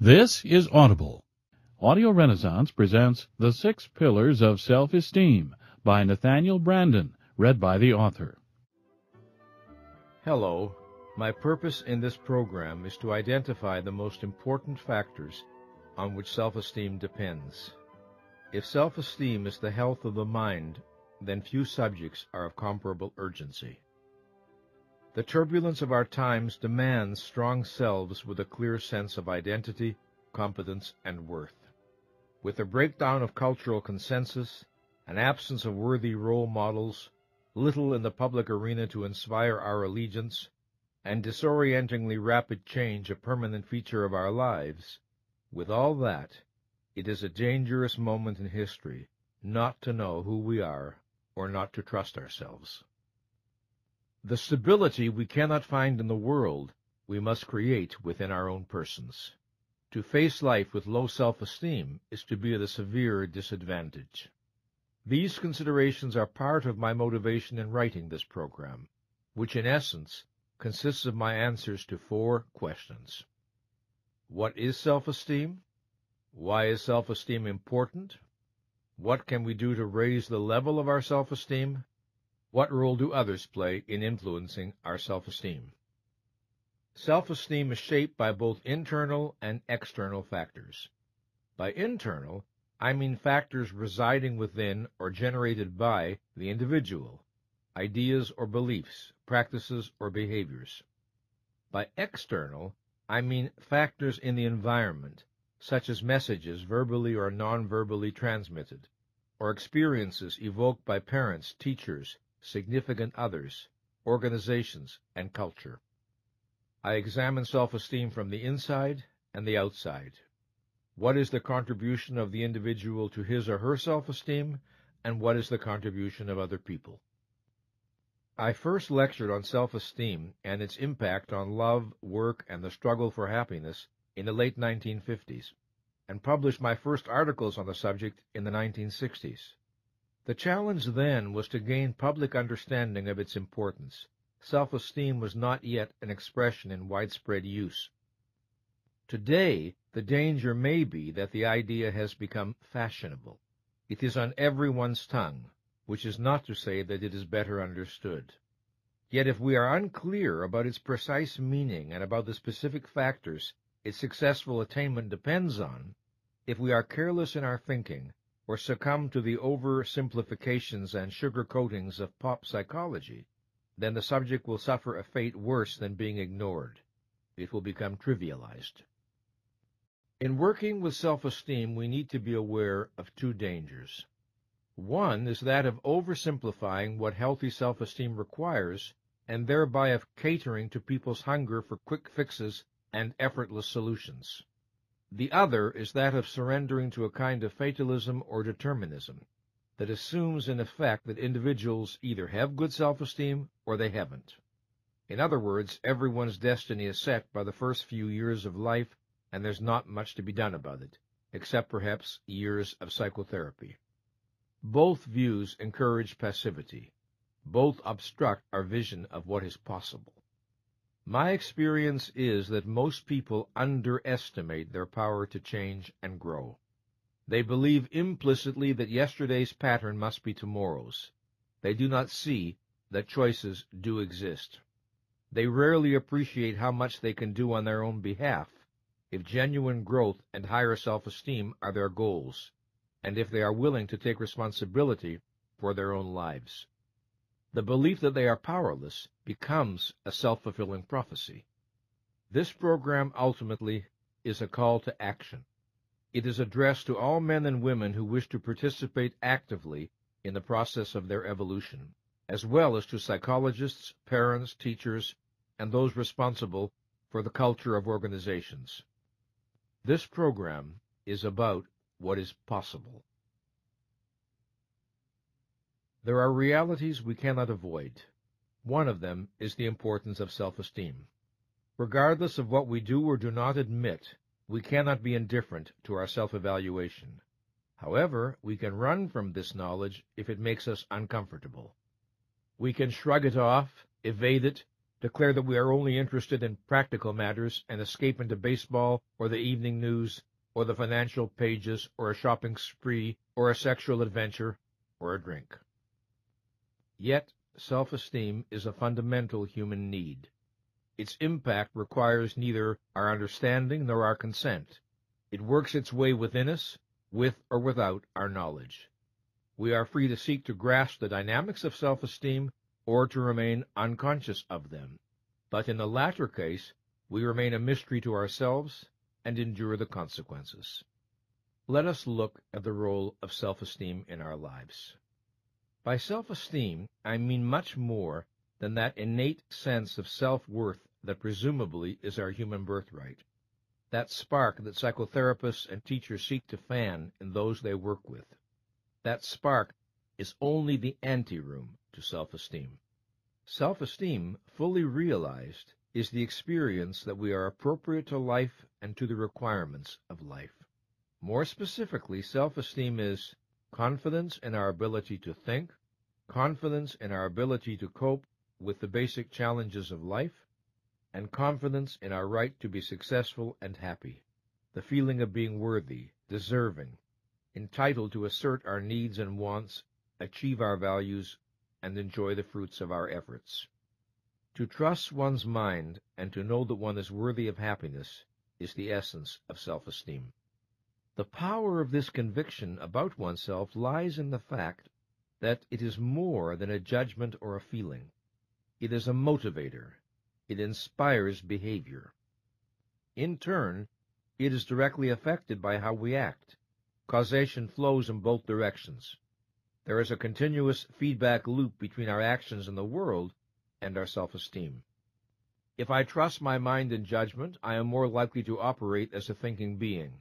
This is Audible. Audio Renaissance presents The Six Pillars of Self-Esteem by Nathaniel Branden, read by the author. Hello. My purpose in this program is to identify the most important factors on which self-esteem depends. If self-esteem is the health of the mind, then few subjects are of comparable urgency. The turbulence of our times demands strong selves with a clear sense of identity, competence, and worth. With a breakdown of cultural consensus, an absence of worthy role models, little in the public arena to inspire our allegiance, and disorientingly rapid change a permanent feature of our lives, with all that, it is a dangerous moment in history not to know who we are or not to trust ourselves. The stability we cannot find in the world, we must create within our own persons. To face life with low self-esteem is to be at a severe disadvantage. These considerations are part of my motivation in writing this program, which in essence consists of my answers to 4 questions. What is self-esteem? Why is self-esteem important? What can we do to raise the level of our self-esteem? What role do others play in influencing our self-esteem? Self-esteem is shaped by both internal and external factors. By internal, I mean factors residing within or generated by the individual, ideas or beliefs, practices or behaviors. By external, I mean factors in the environment, such as messages verbally or non-verbally transmitted, or experiences evoked by parents, teachers, significant others, organizations, and culture. I examine self-esteem from the inside and the outside. What is the contribution of the individual to his or her self-esteem, and what is the contribution of other people? I first lectured on self-esteem and its impact on love, work, and the struggle for happiness in the late 1950s, and published my first articles on the subject in the 1960s. The challenge then was to gain public understanding of its importance. Self-esteem was not yet an expression in widespread use. Today, the danger may be that the idea has become fashionable. It is on everyone's tongue, which is not to say that it is better understood. Yet if we are unclear about its precise meaning and about the specific factors its successful attainment depends on, if we are careless in our thinking, or succumb to the oversimplifications and sugar-coatings of pop psychology, then the subject will suffer a fate worse than being ignored. It will become trivialized. In working with self-esteem, we need to be aware of 2 dangers. One is that of oversimplifying what healthy self-esteem requires, and thereby of catering to people's hunger for quick fixes and effortless solutions. The other is that of surrendering to a kind of fatalism or determinism that assumes in effect that individuals either have good self-esteem or they haven't. In other words, everyone's destiny is set by the first few years of life, and there's not much to be done about it, except perhaps years of psychotherapy. Both views encourage passivity. Both obstruct our vision of what is possible. My experience is that most people underestimate their power to change and grow. They believe implicitly that yesterday's pattern must be tomorrow's. They do not see that choices do exist. They rarely appreciate how much they can do on their own behalf if genuine growth and higher self-esteem are their goals, and if they are willing to take responsibility for their own lives. The belief that they are powerless becomes a self-fulfilling prophecy. This program ultimately is a call to action. It is addressed to all men and women who wish to participate actively in the process of their evolution, as well as to psychologists, parents, teachers, and those responsible for the culture of organizations. This program is about what is possible. There are realities we cannot avoid. One of them is the importance of self-esteem. Regardless of what we do or do not admit, we cannot be indifferent to our self-evaluation. However, we can run from this knowledge if it makes us uncomfortable. We can shrug it off, evade it, declare that we are only interested in practical matters, and escape into baseball or the evening news or the financial pages or a shopping spree or a sexual adventure or a drink. Yet, self-esteem is a fundamental human need. Its impact requires neither our understanding nor our consent. It works its way within us, with or without our knowledge. We are free to seek to grasp the dynamics of self-esteem or to remain unconscious of them. But in the latter case, we remain a mystery to ourselves and endure the consequences. Let us look at the role of self-esteem in our lives. By self-esteem, I mean much more than that innate sense of self-worth that presumably is our human birthright, that spark that psychotherapists and teachers seek to fan in those they work with. That spark is only the anteroom to self-esteem. Self-esteem, fully realized, is the experience that we are appropriate to life and to the requirements of life. More specifically, self-esteem is confidence in our ability to think, confidence in our ability to cope with the basic challenges of life, and confidence in our right to be successful and happy, the feeling of being worthy, deserving, entitled to assert our needs and wants, achieve our values, and enjoy the fruits of our efforts. To trust one's mind and to know that one is worthy of happiness is the essence of self-esteem. The power of this conviction about oneself lies in the fact that it is more than a judgment or a feeling. It is a motivator. It inspires behavior. In turn, it is directly affected by how we act. Causation flows in both directions. There is a continuous feedback loop between our actions in the world and our self-esteem. If I trust my mind and judgment, I am more likely to operate as a thinking being.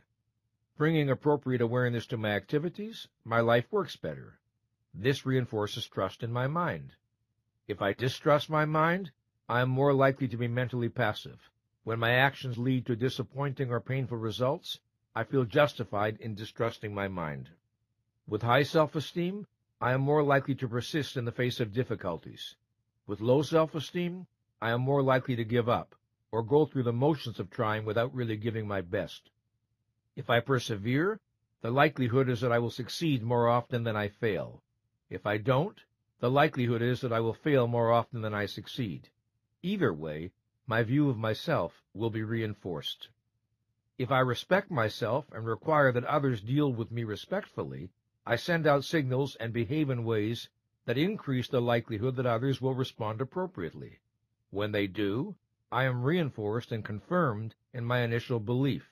Bringing appropriate awareness to my activities, my life works better. This reinforces trust in my mind. If I distrust my mind, I am more likely to be mentally passive. When my actions lead to disappointing or painful results, I feel justified in distrusting my mind. With high self-esteem, I am more likely to persist in the face of difficulties. With low self-esteem, I am more likely to give up, or go through the motions of trying without really giving my best. If I persevere, the likelihood is that I will succeed more often than I fail. If I don't, the likelihood is that I will fail more often than I succeed. Either way, my view of myself will be reinforced. If I respect myself and require that others deal with me respectfully, I send out signals and behave in ways that increase the likelihood that others will respond appropriately. When they do, I am reinforced and confirmed in my initial belief.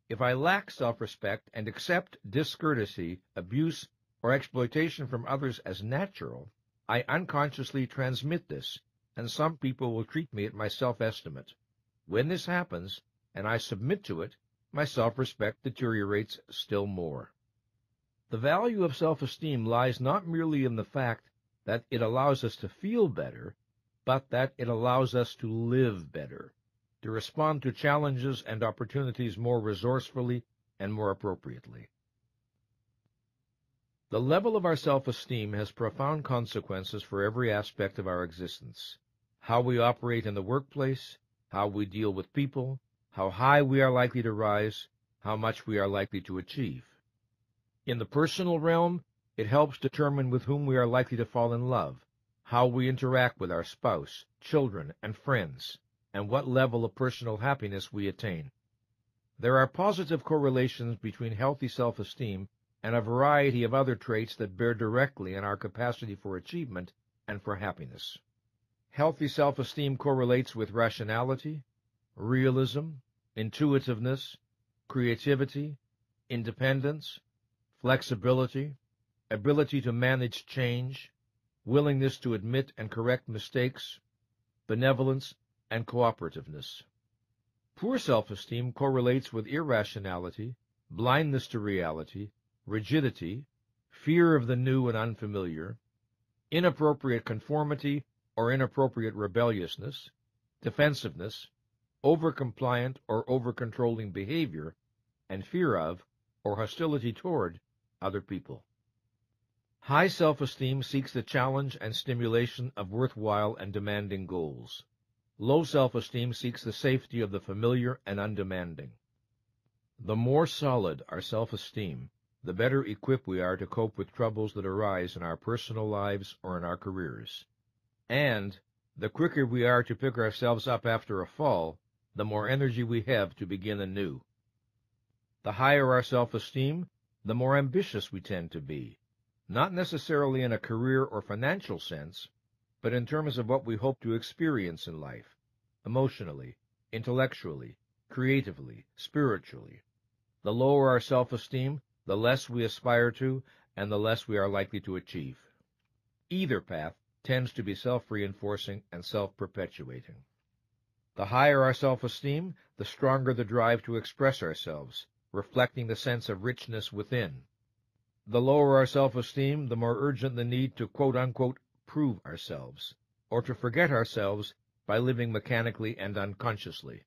If I lack self-respect and accept discourtesy, abuse, or exploitation from others as natural, I unconsciously transmit this, and some people will treat me at my self-estimate. When this happens, and I submit to it, my self-respect deteriorates still more. The value of self-esteem lies not merely in the fact that it allows us to feel better, but that it allows us to live better, to respond to challenges and opportunities more resourcefully and more appropriately. The level of our self-esteem has profound consequences for every aspect of our existence. How we operate in the workplace, how we deal with people, how high we are likely to rise, how much we are likely to achieve. In the personal realm, it helps determine with whom we are likely to fall in love, how we interact with our spouse, children, and friends, and what level of personal happiness we attain. There are positive correlations between healthy self-esteem and a variety of other traits that bear directly on our capacity for achievement and for happiness. Healthy self-esteem correlates with rationality, realism, intuitiveness, creativity, independence, flexibility, ability to manage change, willingness to admit and correct mistakes, benevolence, and cooperativeness. Poor self-esteem correlates with irrationality, blindness to reality, rigidity, fear of the new and unfamiliar, inappropriate conformity or inappropriate rebelliousness, defensiveness, over-compliant or over-controlling behavior, and fear of or hostility toward other people. High self-esteem seeks the challenge and stimulation of worthwhile and demanding goals. Low self-esteem seeks the safety of the familiar and undemanding. The more solid our self-esteem, the better equipped we are to cope with troubles that arise in our personal lives or in our careers. And the quicker we are to pick ourselves up after a fall, the more energy we have to begin anew. The higher our self-esteem, the more ambitious we tend to be, not necessarily in a career or financial sense, but in terms of what we hope to experience in life, emotionally, intellectually, creatively, spiritually. The lower our self-esteem, the less we aspire to, and the less we are likely to achieve. Either path tends to be self-reinforcing and self-perpetuating. The higher our self-esteem, the stronger the drive to express ourselves, reflecting the sense of richness within. The lower our self-esteem, the more urgent the need to quote-unquote prove ourselves, or to forget ourselves by living mechanically and unconsciously.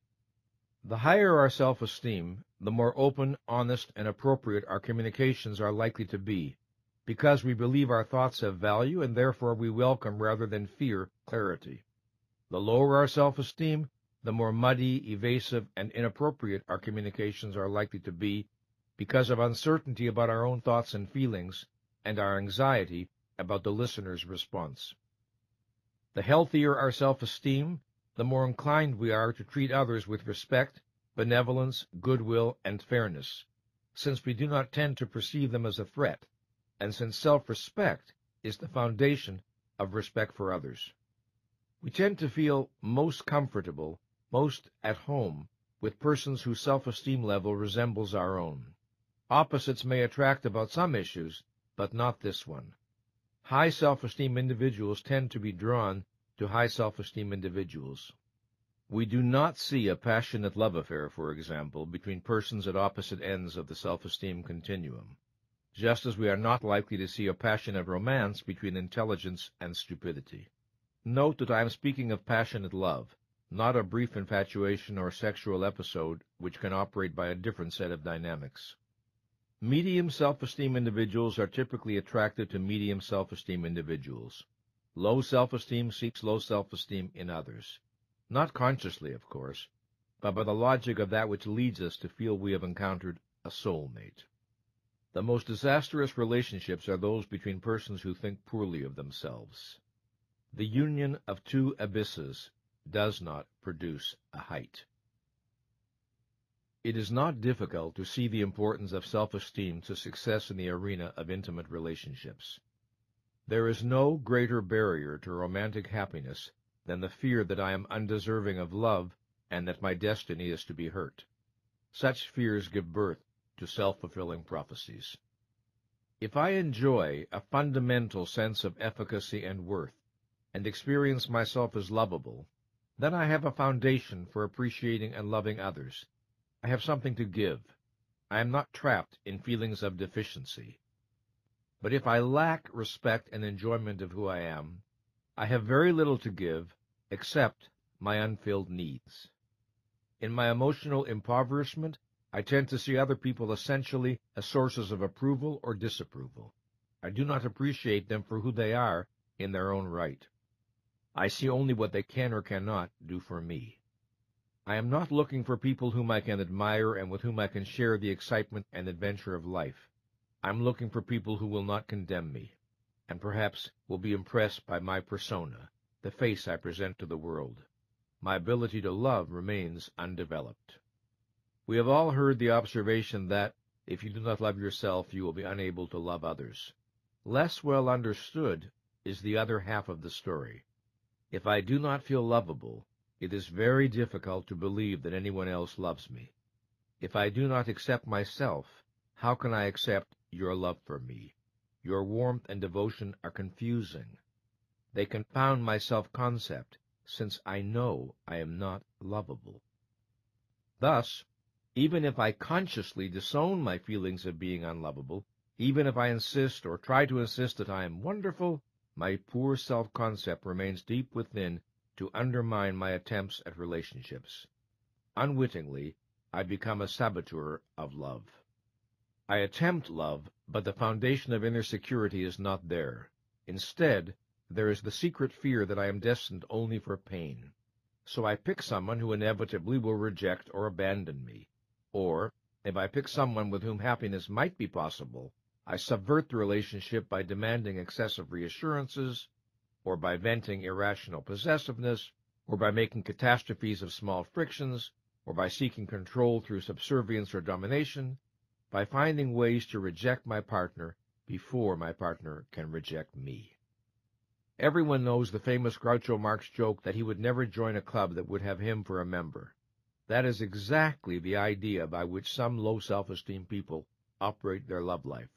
The higher our self-esteem, the more open, honest, and appropriate our communications are likely to be, because we believe our thoughts have value and therefore we welcome rather than fear clarity. The lower our self-esteem, the more muddy, evasive, and inappropriate our communications are likely to be because of uncertainty about our own thoughts and feelings and our anxiety about the listener's response. The healthier our self-esteem, the more inclined we are to treat others with respect, benevolence, goodwill, and fairness, since we do not tend to perceive them as a threat, and since self-respect is the foundation of respect for others. We tend to feel most comfortable, most at home, with persons whose self-esteem level resembles our own. Opposites may attract about some issues, but not this one. High self-esteem individuals tend to be drawn to high self-esteem individuals. We do not see a passionate love affair, for example, between persons at opposite ends of the self-esteem continuum, just as we are not likely to see a passionate romance between intelligence and stupidity. Note that I am speaking of passionate love, not a brief infatuation or sexual episode which can operate by a different set of dynamics. Medium self-esteem individuals are typically attracted to medium self-esteem individuals. Low self-esteem seeks low self-esteem in others. Not consciously, of course, but by the logic of that which leads us to feel we have encountered a soulmate. The most disastrous relationships are those between persons who think poorly of themselves. The union of two abysses does not produce a height. It is not difficult to see the importance of self-esteem to success in the arena of intimate relationships. There is no greater barrier to romantic happiness than the fear that I am undeserving of love and that my destiny is to be hurt. Such fears give birth to self-fulfilling prophecies. If I enjoy a fundamental sense of efficacy and worth, and experience myself as lovable, then I have a foundation for appreciating and loving others. I have something to give. I am not trapped in feelings of deficiency. But if I lack respect and enjoyment of who I am, I have very little to give except my unfilled needs. In my emotional impoverishment, I tend to see other people essentially as sources of approval or disapproval. I do not appreciate them for who they are in their own right. I see only what they can or cannot do for me. I am not looking for people whom I can admire and with whom I can share the excitement and adventure of life. I am looking for people who will not condemn me, and perhaps will be impressed by my persona, the face I present to the world. My ability to love remains undeveloped. We have all heard the observation that, if you do not love yourself, you will be unable to love others. Less well understood is the other half of the story. If I do not feel lovable, it is very difficult to believe that anyone else loves me. If I do not accept myself, how can I accept your love for me? Your warmth and devotion are confusing. They confound my self-concept, since I know I am not lovable. Thus, even if I consciously disown my feelings of being unlovable, even if I insist or try to insist that I am wonderful, my poor self-concept remains deep within to undermine my attempts at relationships. Unwittingly, I become a saboteur of love. I attempt love, but the foundation of inner security is not there. Instead, there is the secret fear that I am destined only for pain. so I pick someone who inevitably will reject or abandon me. Or, if I pick someone with whom happiness might be possible, I subvert the relationship by demanding excessive reassurances, or by venting irrational possessiveness, or by making catastrophes of small frictions, or by seeking control through subservience or domination, by finding ways to reject my partner before my partner can reject me. Everyone knows the famous Groucho Marx joke that he would never join a club that would have him for a member. That is exactly the idea by which some low self-esteem people operate their love life.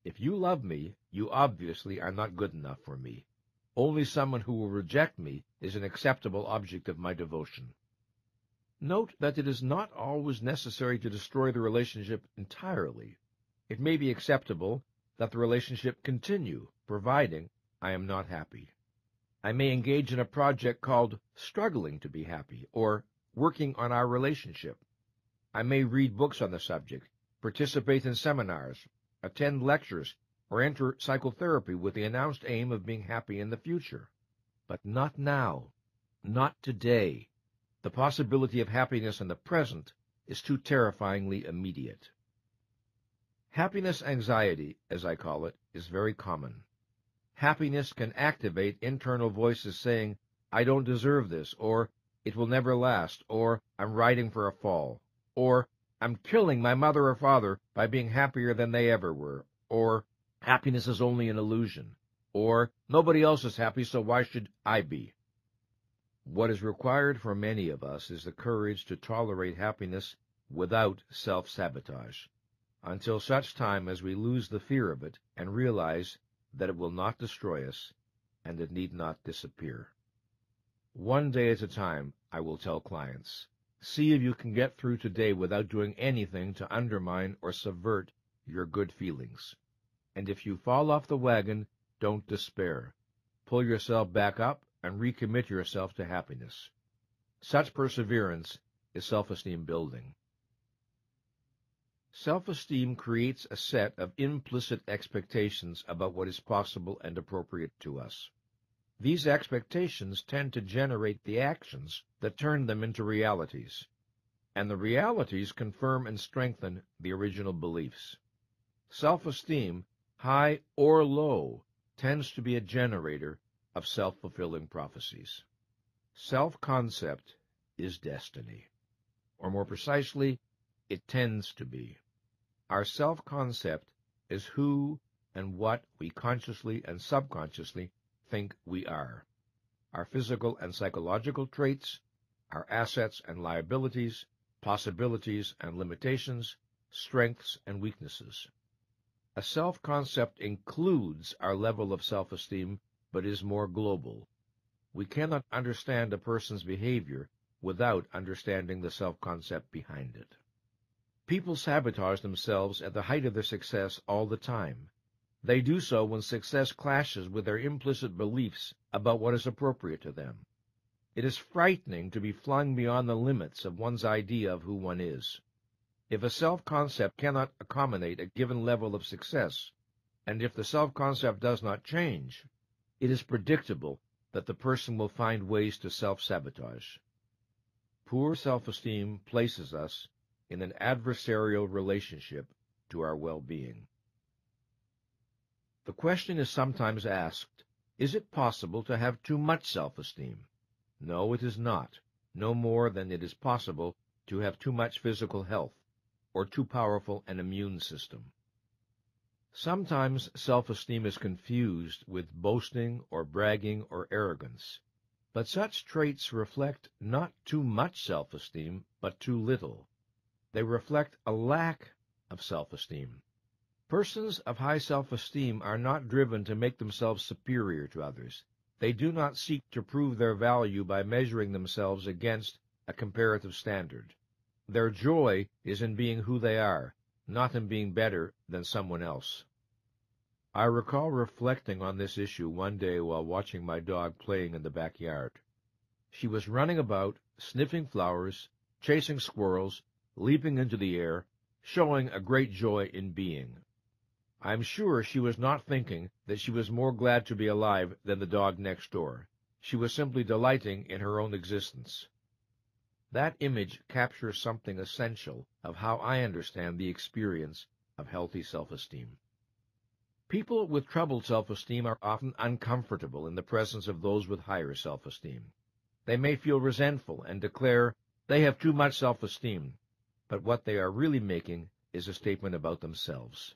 If you love me, you obviously are not good enough for me. Only someone who will reject me is an acceptable object of my devotion. Note that it is not always necessary to destroy the relationship entirely. It may be acceptable that the relationship continue, providing I am not happy. I may engage in a project called struggling to be happy, or working on our relationship. I may read books on the subject, participate in seminars, attend lectures, or enter psychotherapy with the announced aim of being happy in the future. But not now, not today. The possibility of happiness in the present is too terrifyingly immediate. Happiness anxiety, as I call it, is very common. Happiness can activate internal voices saying, I don't deserve this, or it will never last, or I'm riding for a fall, or I'm killing my mother or father by being happier than they ever were, or happiness is only an illusion, or nobody else is happy, so why should I be? What is required for many of us is the courage to tolerate happiness without self-sabotage, until such time as we lose the fear of it and realize that it will not destroy us and it need not disappear. One day at a time, I will tell clients, see if you can get through today without doing anything to undermine or subvert your good feelings. And if you fall off the wagon, don't despair. Pull yourself back up and recommit yourself to happiness. Such perseverance is self-esteem building. Self-esteem creates a set of implicit expectations about what is possible and appropriate to us. These expectations tend to generate the actions that turn them into realities, and the realities confirm and strengthen the original beliefs. Self-esteem, high or low, tends to be a generator of self-fulfilling prophecies. Self-concept is destiny, or more precisely, it tends to be. Our self-concept is who and what we consciously and subconsciously think we are. Our physical and psychological traits, our assets and liabilities, possibilities and limitations, strengths and weaknesses. A self-concept includes our level of self-esteem, but is more global. We cannot understand a person's behavior without understanding the self-concept behind it. People sabotage themselves at the height of their success all the time. They do so when success clashes with their implicit beliefs about what is appropriate to them. It is frightening to be flung beyond the limits of one's idea of who one is. If a self-concept cannot accommodate a given level of success, and if the self-concept does not change, it is predictable that the person will find ways to self-sabotage. Poor self-esteem places us in an adversarial relationship to our well-being. The question is sometimes asked, is it possible to have too much self-esteem? No, it is not, no more than it is possible to have too much physical health, or too powerful an immune system. Sometimes self-esteem is confused with boasting or bragging or arrogance, but such traits reflect not too much self-esteem, but too little. They reflect a lack of self-esteem. Persons of high self-esteem are not driven to make themselves superior to others. They do not seek to prove their value by measuring themselves against a comparative standard. Their joy is in being who they are, not in being better than someone else. I recall reflecting on this issue one day while watching my dog playing in the backyard. She was running about, sniffing flowers, chasing squirrels, leaping into the air, showing a great joy in being. I'm sure she was not thinking that she was more glad to be alive than the dog next door. She was simply delighting in her own existence. That image captures something essential of how I understand the experience of healthy self-esteem. People with troubled self-esteem are often uncomfortable in the presence of those with higher self-esteem. They may feel resentful and declare they have too much self-esteem, but what they are really making is a statement about themselves.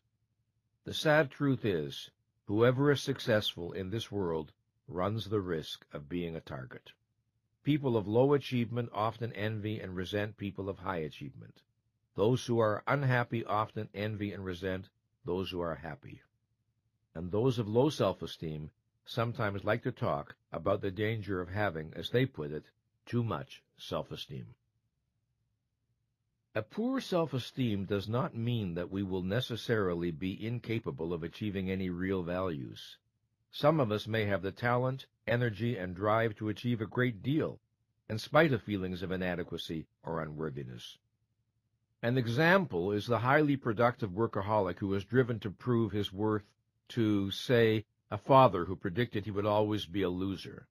The sad truth is, whoever is successful in this world runs the risk of being a target. People of low achievement often envy and resent people of high achievement. Those who are unhappy often envy and resent those who are happy. And those of low self-esteem sometimes like to talk about the danger of having, as they put it, too much self-esteem. A poor self-esteem does not mean that we will necessarily be incapable of achieving any real values. Some of us may have the talent, energy, and drive to achieve a great deal, in spite of feelings of inadequacy or unworthiness. An example is the highly productive workaholic who is driven to prove his worth to, say, a father who predicted he would always be a loser.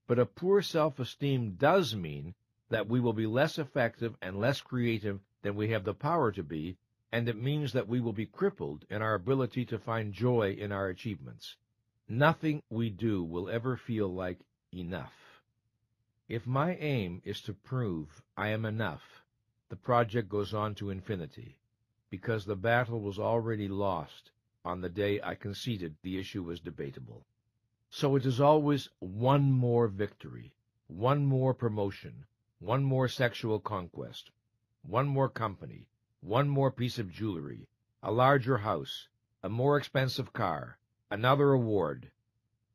But a poor self-esteem does mean that we will be less effective and less creative than we have the power to be, and it means that we will be crippled in our ability to find joy in our achievements. Nothing we do will ever feel like enough. If my aim is to prove I am enough, the project goes on to infinity, because the battle was already lost on the day I conceded the issue was debatable. So it is always one more victory, one more promotion, one more sexual conquest, one more company, one more piece of jewelry, a larger house, a more expensive car, another award,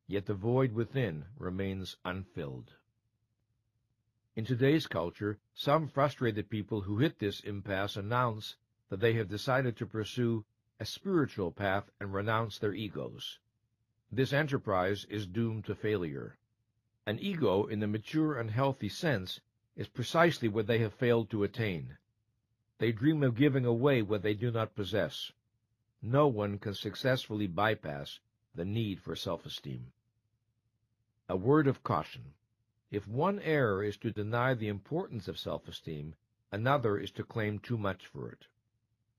yet the void within remains unfilled. In today's culture, some frustrated people who hit this impasse announce that they have decided to pursue a spiritual path and renounce their egos. This enterprise is doomed to failure. An ego, in the mature and healthy sense, is precisely what they have failed to attain. They dream of giving away what they do not possess. No one can successfully bypass the need for self-esteem. A word of caution. If one error is to deny the importance of self-esteem, another is to claim too much for it.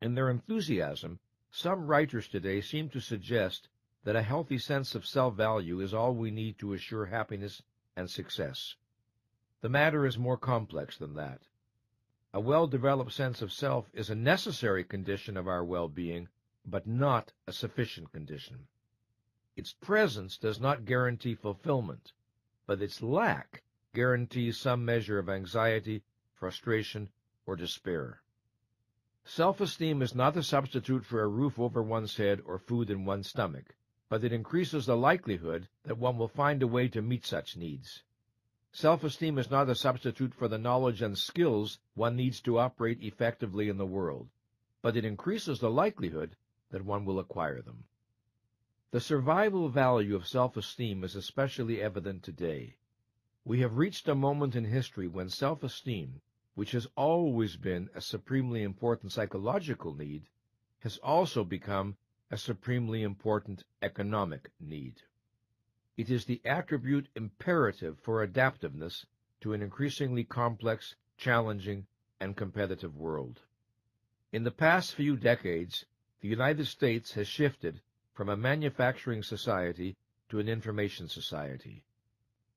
In their enthusiasm, some writers today seem to suggest that a healthy sense of self-value is all we need to assure happiness and success. The matter is more complex than that. A well-developed sense of self is a necessary condition of our well-being, but not a sufficient condition. Its presence does not guarantee fulfillment, but its lack guarantees some measure of anxiety, frustration, or despair. Self-esteem is not a substitute for a roof over one's head or food in one's stomach, but it increases the likelihood that one will find a way to meet such needs. Self-esteem is not a substitute for the knowledge and skills one needs to operate effectively in the world, but it increases the likelihood that one will acquire them. The survival value of self-esteem is especially evident today. We have reached a moment in history when self-esteem, which has always been a supremely important psychological need, has also become a supremely important economic need. It is the attribute imperative for adaptiveness to an increasingly complex, challenging, and competitive world. In the past few decades, the United States has shifted from a manufacturing society to an information society.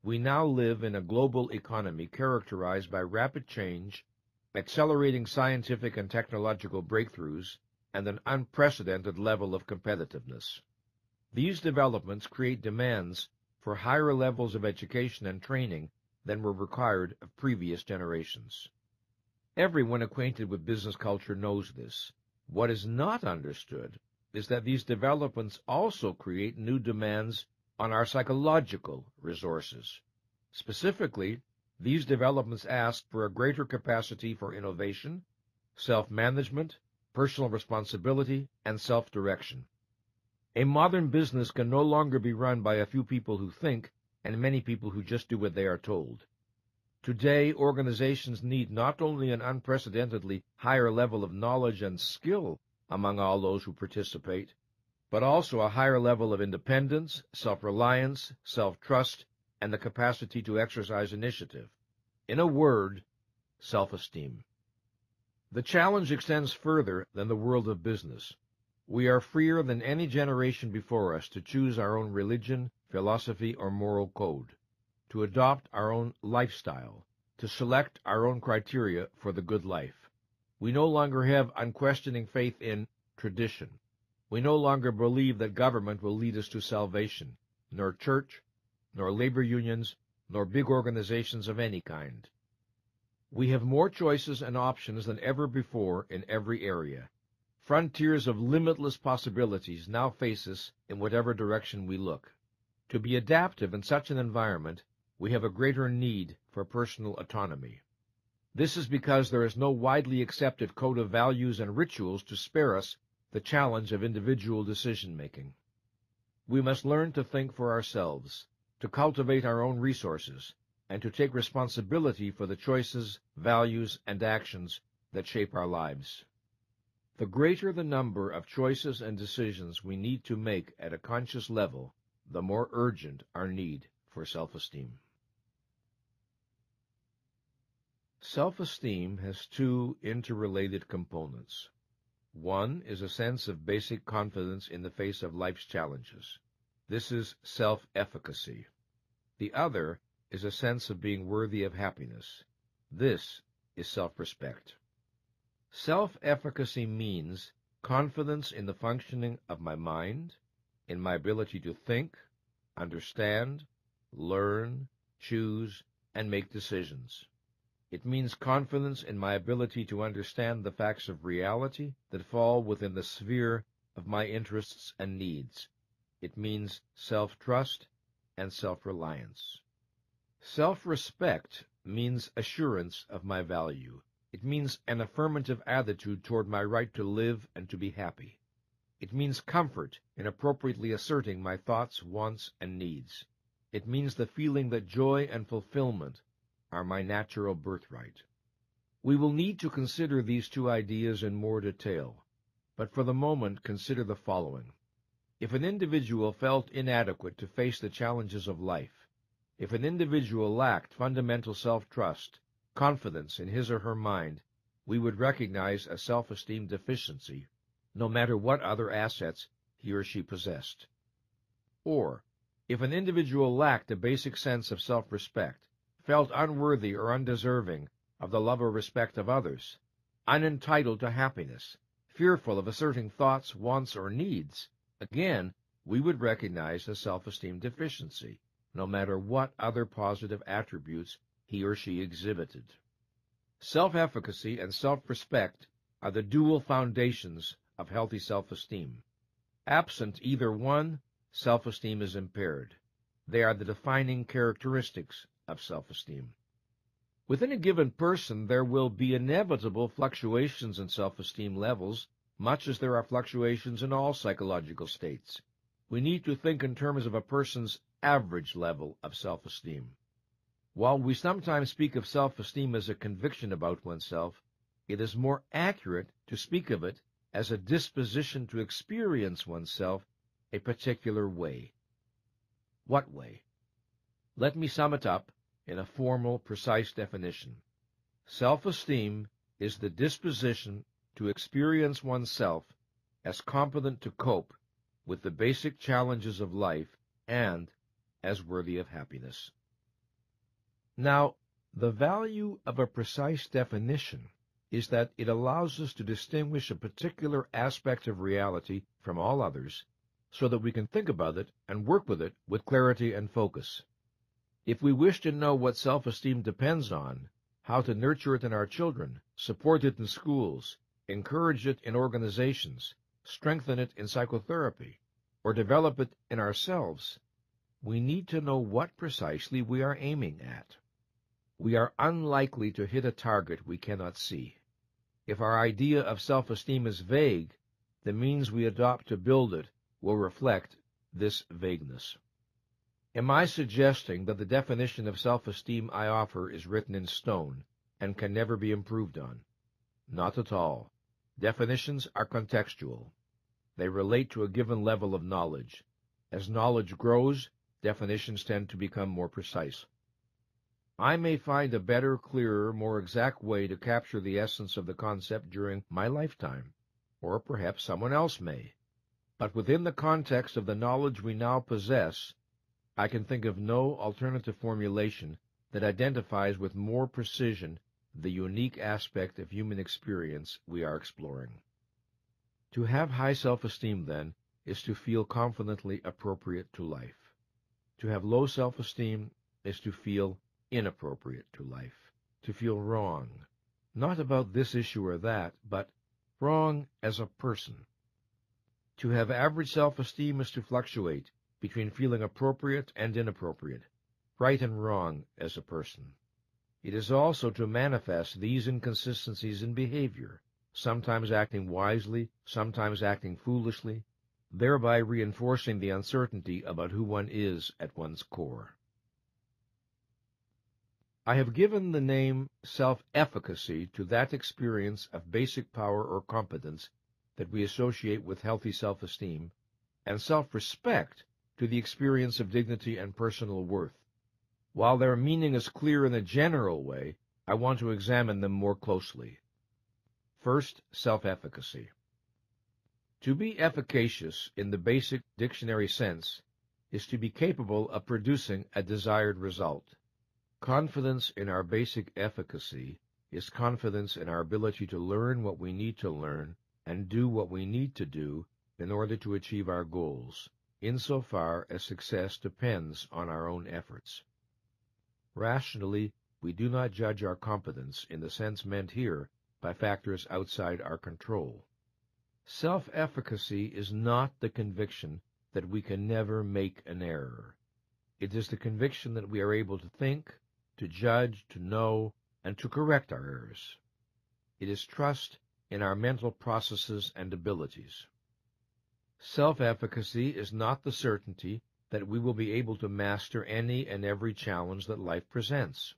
We now live in a global economy characterized by rapid change, accelerating scientific and technological breakthroughs, and an unprecedented level of competitiveness. These developments create demands for higher levels of education and training than were required of previous generations. Everyone acquainted with business culture knows this. What is not understood is that these developments also create new demands on our psychological resources. Specifically, these developments ask for a greater capacity for innovation, self-management, personal responsibility, and self-direction. A modern business can no longer be run by a few people who think and many people who just do what they are told. Today, organizations need not only an unprecedentedly higher level of knowledge and skill among all those who participate, but also a higher level of independence, self-reliance, self-trust, and the capacity to exercise initiative. In a word, self-esteem. The challenge extends further than the world of business. We are freer than any generation before us to choose our own religion, philosophy, or moral code, to adopt our own lifestyle, to select our own criteria for the good life. We no longer have unquestioning faith in tradition. We no longer believe that government will lead us to salvation, nor church, nor labor unions, nor big organizations of any kind. We have more choices and options than ever before in every area. Frontiers of limitless possibilities now face us in whatever direction we look. To be adaptive in such an environment, we have a greater need for personal autonomy. This is because there is no widely accepted code of values and rituals to spare us the challenge of individual decision-making. We must learn to think for ourselves, to cultivate our own resources, and to take responsibility for the choices, values, and actions that shape our lives. The greater the number of choices and decisions we need to make at a conscious level, the more urgent our need for self-esteem. Self-esteem has two interrelated components. One is a sense of basic confidence in the face of life's challenges. This is self-efficacy. The other is a sense of being worthy of happiness. This is self-respect. Self-efficacy means confidence in the functioning of my mind, in my ability to think, understand, learn, choose, and make decisions. It means confidence in my ability to understand the facts of reality that fall within the sphere of my interests and needs. It means self-trust and self-reliance. Self-respect means assurance of my value. It means an affirmative attitude toward my right to live and to be happy. It means comfort in appropriately asserting my thoughts, wants, and needs. It means the feeling that joy and fulfillment are my natural birthright. We will need to consider these two ideas in more detail, but for the moment consider the following. If an individual felt inadequate to face the challenges of life, if an individual lacked fundamental self-trust, confidence in his or her mind, we would recognize a self-esteem deficiency, no matter what other assets he or she possessed. Or, if an individual lacked a basic sense of self-respect, felt unworthy or undeserving of the love or respect of others, unentitled to happiness, fearful of asserting thoughts, wants, or needs, again, we would recognize a self-esteem deficiency, no matter what other positive attributes he or she exhibited. Self-efficacy and self-respect are the dual foundations of healthy self-esteem. Absent either one, self-esteem is impaired. They are the defining characteristics of self-esteem. Within a given person, there will be inevitable fluctuations in self-esteem levels, much as there are fluctuations in all psychological states. We need to think in terms of a person's average level of self-esteem. While we sometimes speak of self-esteem as a conviction about oneself, it is more accurate to speak of it as a disposition to experience oneself a particular way. What way? Let me sum it up in a formal, precise definition. Self-esteem is the disposition to experience oneself as competent to cope with the basic challenges of life and as worthy of happiness. Now, the value of a precise definition is that it allows us to distinguish a particular aspect of reality from all others so that we can think about it and work with it with clarity and focus. If we wish to know what self-esteem depends on, how to nurture it in our children, support it in schools, encourage it in organizations, strengthen it in psychotherapy, or develop it in ourselves, we need to know what precisely we are aiming at. We are unlikely to hit a target we cannot see. If our idea of self-esteem is vague, the means we adopt to build it will reflect this vagueness. Am I suggesting that the definition of self-esteem I offer is written in stone and can never be improved on? Not at all. Definitions are contextual. They relate to a given level of knowledge. As knowledge grows, definitions tend to become more precise. I may find a better, clearer, more exact way to capture the essence of the concept during my lifetime, or perhaps someone else may. But within the context of the knowledge we now possess, I can think of no alternative formulation that identifies with more precision the unique aspect of human experience we are exploring. To have high self-esteem, then, is to feel confidently appropriate to life. To have low self-esteem is to feel inappropriate to life, to feel wrong, not about this issue or that, but wrong as a person. To have average self-esteem is to fluctuate between feeling appropriate and inappropriate, right and wrong as a person. It is also to manifest these inconsistencies in behavior, sometimes acting wisely, sometimes acting foolishly, thereby reinforcing the uncertainty about who one is at one's core. I have given the name self-efficacy to that experience of basic power or competence that we associate with healthy self-esteem, and self-respect to the experience of dignity and personal worth. While their meaning is clear in a general way, I want to examine them more closely. First, self-efficacy. To be efficacious in the basic dictionary sense is to be capable of producing a desired result. Confidence in our basic efficacy is confidence in our ability to learn what we need to learn and do what we need to do in order to achieve our goals, insofar as success depends on our own efforts. Rationally, we do not judge our competence in the sense meant here by factors outside our control. Self-efficacy is not the conviction that we can never make an error. It is the conviction that we are able to think, to judge, to know, and to correct our errors. It is trust in our mental processes and abilities. Self-efficacy is not the certainty that we will be able to master any and every challenge that life presents.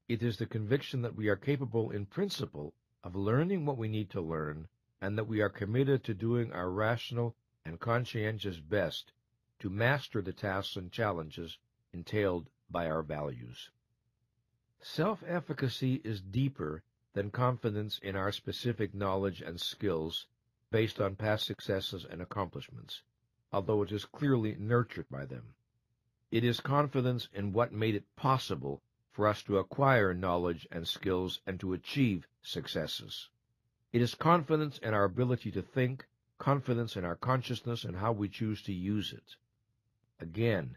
It is the conviction that we are capable in principle of learning what we need to learn, and that we are committed to doing our rational and conscientious best to master the tasks and challenges entailed by our values. Self-efficacy is deeper than confidence in our specific knowledge and skills based on past successes and accomplishments, although it is clearly nurtured by them. It is confidence in what made it possible for us to acquire knowledge and skills and to achieve successes. It is confidence in our ability to think, confidence in our consciousness and how we choose to use it. Again,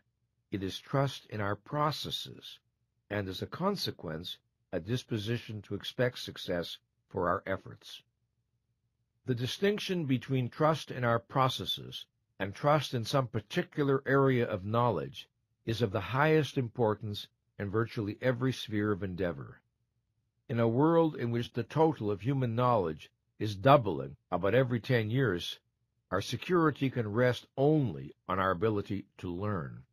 it is trust in our processes, and as a consequence, a disposition to expect success for our efforts. The distinction between trust in our processes and trust in some particular area of knowledge is of the highest importance in virtually every sphere of endeavor. In a world in which the total of human knowledge is doubling about every 10 years, our security can rest only on our ability to learn.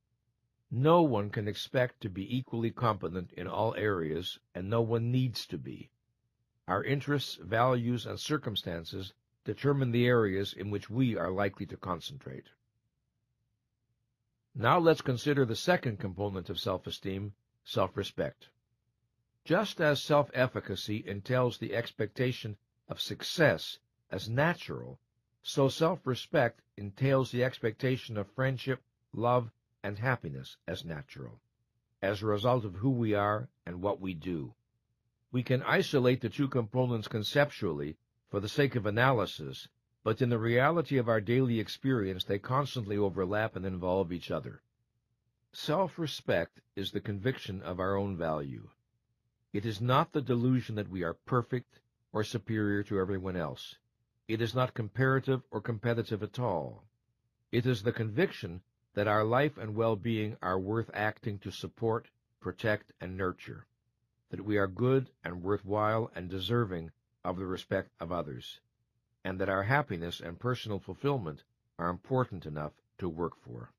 No one can expect to be equally competent in all areas, and no one needs to be. Our interests, values, and circumstances determine the areas in which we are likely to concentrate. Now let's consider the second component of self-esteem, self-respect. Just as self-efficacy entails the expectation of success as natural, so self-respect entails the expectation of friendship, love, and happiness as natural, as a result of who we are and what we do. We can isolate the two components conceptually for the sake of analysis, but in the reality of our daily experience they constantly overlap and involve each other. Self-respect is the conviction of our own value. It is not the delusion that we are perfect or superior to everyone else. It is not comparative or competitive at all. It is the conviction that our life and well-being are worth acting to support, protect, and nurture, that we are good and worthwhile and deserving of the respect of others, and that our happiness and personal fulfillment are important enough to work for.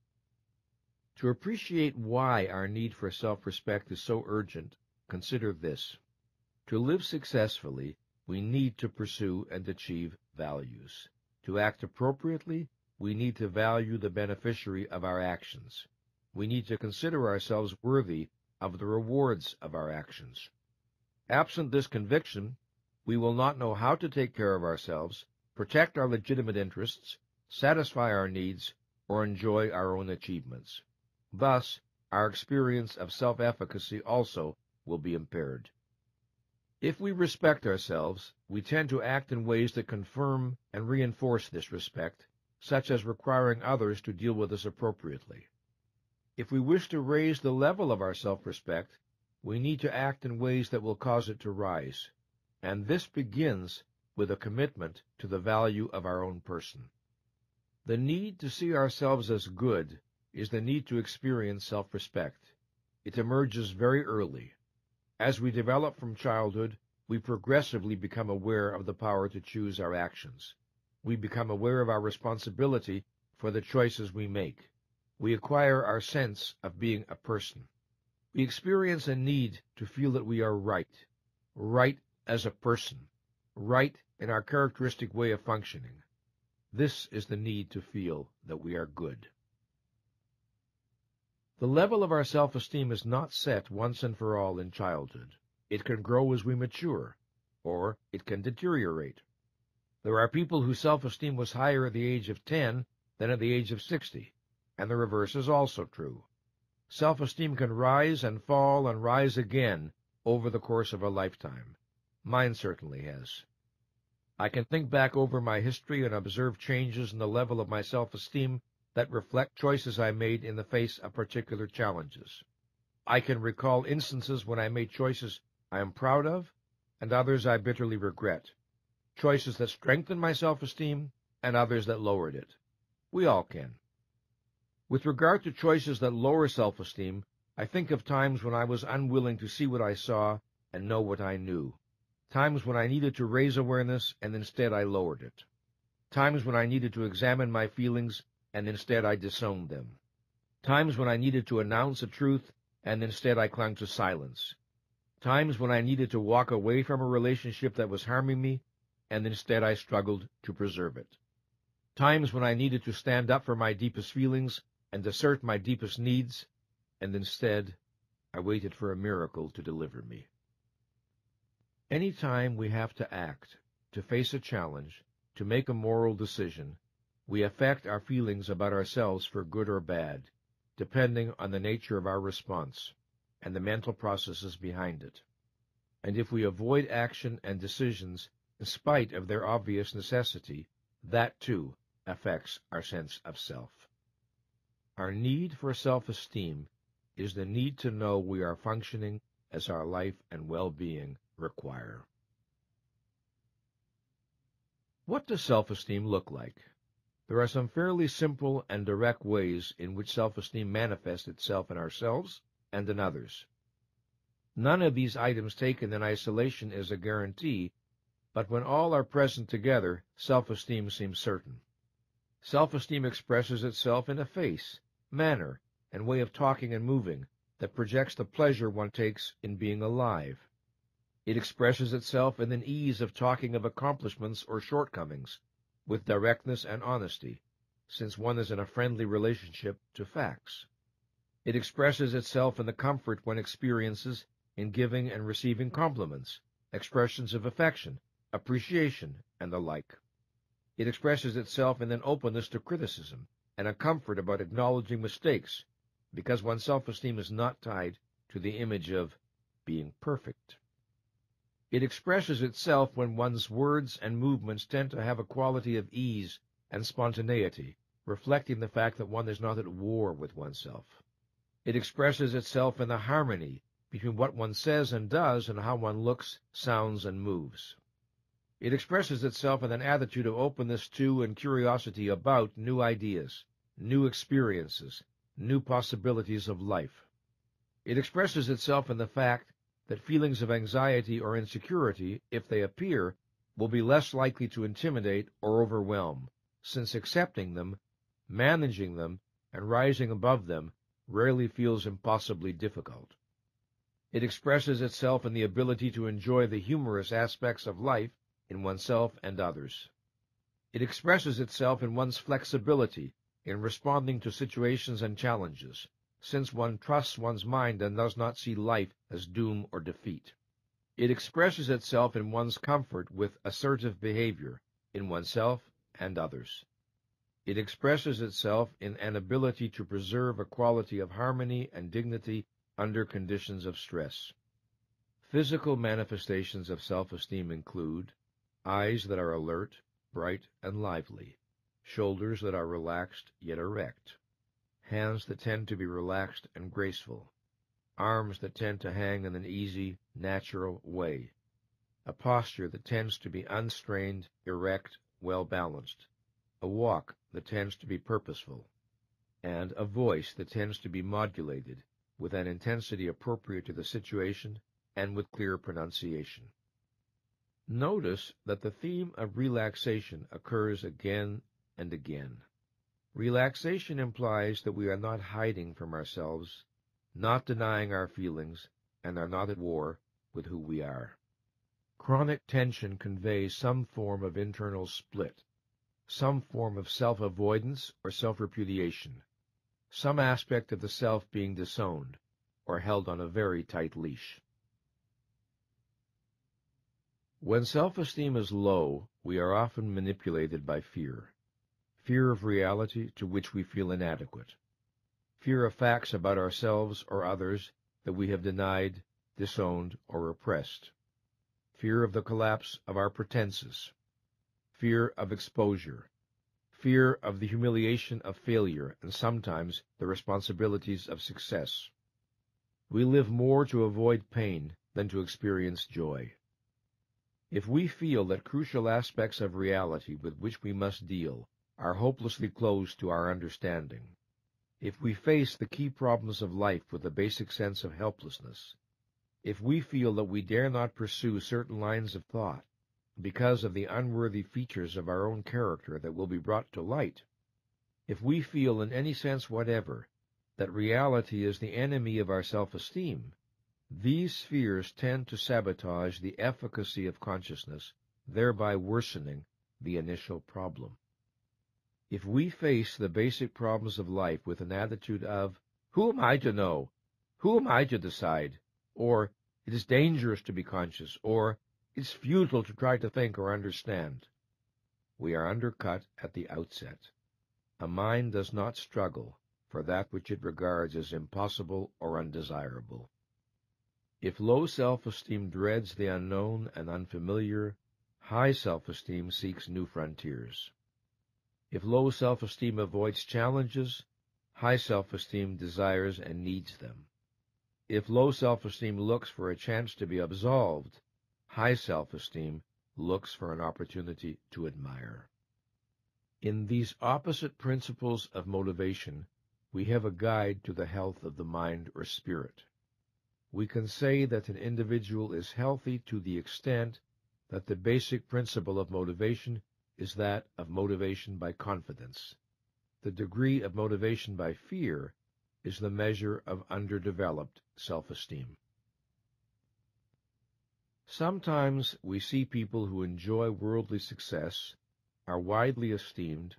To appreciate why our need for self-respect is so urgent, consider this. To live successfully, we need to pursue and achieve values. To act appropriately, we need to value the beneficiary of our actions. we need to consider ourselves worthy of the rewards of our actions. Absent this conviction, we will not know how to take care of ourselves, protect our legitimate interests, satisfy our needs, or enjoy our own achievements. Thus, our experience of self-efficacy also will be impaired. If we respect ourselves, we tend to act in ways that confirm and reinforce this respect, such as requiring others to deal with us appropriately. If we wish to raise the level of our self-respect, we need to act in ways that will cause it to rise, and this begins with a commitment to the value of our own person. The need to see ourselves as good is the need to experience self-respect. It emerges very early. As we develop from childhood, we progressively become aware of the power to choose our actions. We become aware of our responsibility for the choices we make. We acquire our sense of being a person. We experience a need to feel that we are right as a person, right in our characteristic way of functioning. This is the need to feel that we are good. The level of our self-esteem is not set once and for all in childhood. It can grow as we mature, or it can deteriorate. There are people whose self-esteem was higher at the age of 10 than at the age of 60, and the reverse is also true. Self-esteem can rise and fall and rise again over the course of a lifetime. Mine certainly has. I can think back over my history and observe changes in the level of my self-esteem that reflect choices I made in the face of particular challenges. I can recall instances when I made choices I am proud of and others I bitterly regret, choices that strengthened my self-esteem and others that lowered it. We all can. With regard to choices that lower self-esteem, I think of times when I was unwilling to see what I saw and know what I knew, times when I needed to raise awareness and instead I lowered it, times when I needed to examine my feelings and instead I disowned them, times when I needed to announce a truth and instead I clung to silence, times when I needed to walk away from a relationship that was harming me and instead I struggled to preserve it, times when I needed to stand up for my deepest feelings and assert my deepest needs, and instead I waited for a miracle to deliver me. Any time we have to act, to face a challenge, to make a moral decision, we affect our feelings about ourselves for good or bad, depending on the nature of our response and the mental processes behind it. And if we avoid action and decisions in spite of their obvious necessity, that too affects our sense of self. Our need for self-esteem is the need to know we are functioning as our life and well-being require. What does self-esteem look like? There are some fairly simple and direct ways in which self-esteem manifests itself in ourselves and in others. None of these items taken in isolation is a guarantee, but when all are present together, self-esteem seems certain. Self-esteem expresses itself in a face, manner, and way of talking and moving that projects the pleasure one takes in being alive. It expresses itself in an ease of talking of accomplishments or shortcomings, with directness and honesty, since one is in a friendly relationship to facts. It expresses itself in the comfort one experiences in giving and receiving compliments, expressions of affection, appreciation, and the like. It expresses itself in an openness to criticism and a comfort about acknowledging mistakes, because one's self-esteem is not tied to the image of being perfect. It expresses itself when one's words and movements tend to have a quality of ease and spontaneity, reflecting the fact that one is not at war with oneself. It expresses itself in the harmony between what one says and does and how one looks, sounds, and moves. It expresses itself in an attitude of openness to and curiosity about new ideas, new experiences, new possibilities of life. It expresses itself in the fact that feelings of anxiety or insecurity, if they appear, will be less likely to intimidate or overwhelm, since accepting them, managing them, and rising above them rarely feels impossibly difficult. It expresses itself in the ability to enjoy the humorous aspects of life in oneself and others. It expresses itself in one's flexibility in responding to situations and challenges, since one trusts one's mind and does not see life as doom or defeat. It expresses itself in one's comfort with assertive behavior in oneself and others. It expresses itself in an ability to preserve a quality of harmony and dignity under conditions of stress. Physical manifestations of self-esteem include eyes that are alert, bright, and lively, shoulders that are relaxed yet erect, hands that tend to be relaxed and graceful, arms that tend to hang in an easy, natural way, a posture that tends to be unstrained, erect, well-balanced, a walk that tends to be purposeful, and a voice that tends to be modulated with an intensity appropriate to the situation and with clear pronunciation. Notice that the theme of relaxation occurs again and again. Relaxation implies that we are not hiding from ourselves, not denying our feelings, and are not at war with who we are. Chronic tension conveys some form of internal split, some form of self-avoidance or self-repudiation, some aspect of the self being disowned or held on a very tight leash. When self-esteem is low, we are often manipulated by fear. Fear of reality to which we feel inadequate. Fear of facts about ourselves or others that we have denied, disowned, or repressed. Fear of the collapse of our pretenses. Fear of exposure. Fear of the humiliation of failure and sometimes the responsibilities of success. We live more to avoid pain than to experience joy. If we feel that crucial aspects of reality with which we must deal are hopelessly closed to our understanding, if we face the key problems of life with a basic sense of helplessness, if we feel that we dare not pursue certain lines of thought because of the unworthy features of our own character that will be brought to light, if we feel in any sense whatever that reality is the enemy of our self-esteem, these fears tend to sabotage the efficacy of consciousness, thereby worsening the initial problem. If we face the basic problems of life with an attitude of, "Who am I to know? Who am I to decide?" or "It is dangerous to be conscious," or "It's futile to try to think or understand," we are undercut at the outset. A mind does not struggle for that which it regards as impossible or undesirable. If low self-esteem dreads the unknown and unfamiliar, high self-esteem seeks new frontiers. If low self-esteem avoids challenges, high self-esteem desires and needs them. If low self-esteem looks for a chance to be absolved, high self-esteem looks for an opportunity to admire. In these opposite principles of motivation, we have a guide to the health of the mind or spirit. We can say that an individual is healthy to the extent that the basic principle of motivation is that of motivation by confidence. The degree of motivation by fear is the measure of underdeveloped self-esteem. Sometimes we see people who enjoy worldly success, are widely esteemed,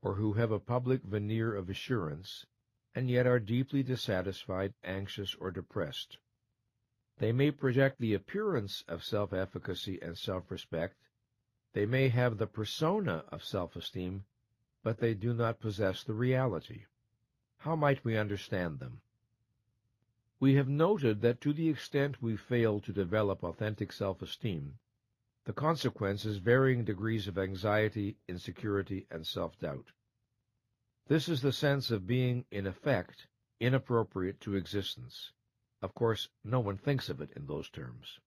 or who have a public veneer of assurance, and yet are deeply dissatisfied, anxious, or depressed. They may project the appearance of self-efficacy and self-respect. They may have the persona of self-esteem, but they do not possess the reality. How might we understand them? We have noted that to the extent we fail to develop authentic self-esteem, the consequence is varying degrees of anxiety, insecurity, and self-doubt. This is the sense of being, in effect, inappropriate to existence. Of course, no one thinks of it in those terms.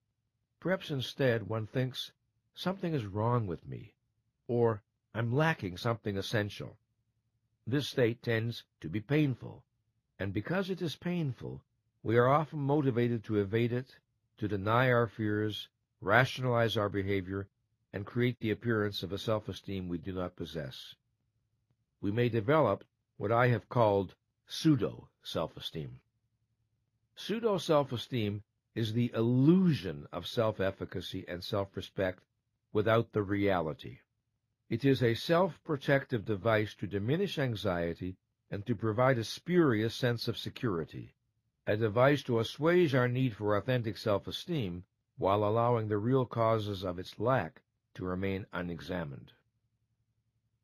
Perhaps instead one thinks, something is wrong with me, or I'm lacking something essential. This state tends to be painful, and because it is painful, we are often motivated to evade it, to deny our fears, rationalize our behavior, and create the appearance of a self-esteem we do not possess. We may develop what I have called pseudo-self-esteem. Pseudo-self-esteem is the illusion of self-efficacy and self-respect without the reality. It is a self-protective device to diminish anxiety and to provide a spurious sense of security, a device to assuage our need for authentic self-esteem while allowing the real causes of its lack to remain unexamined.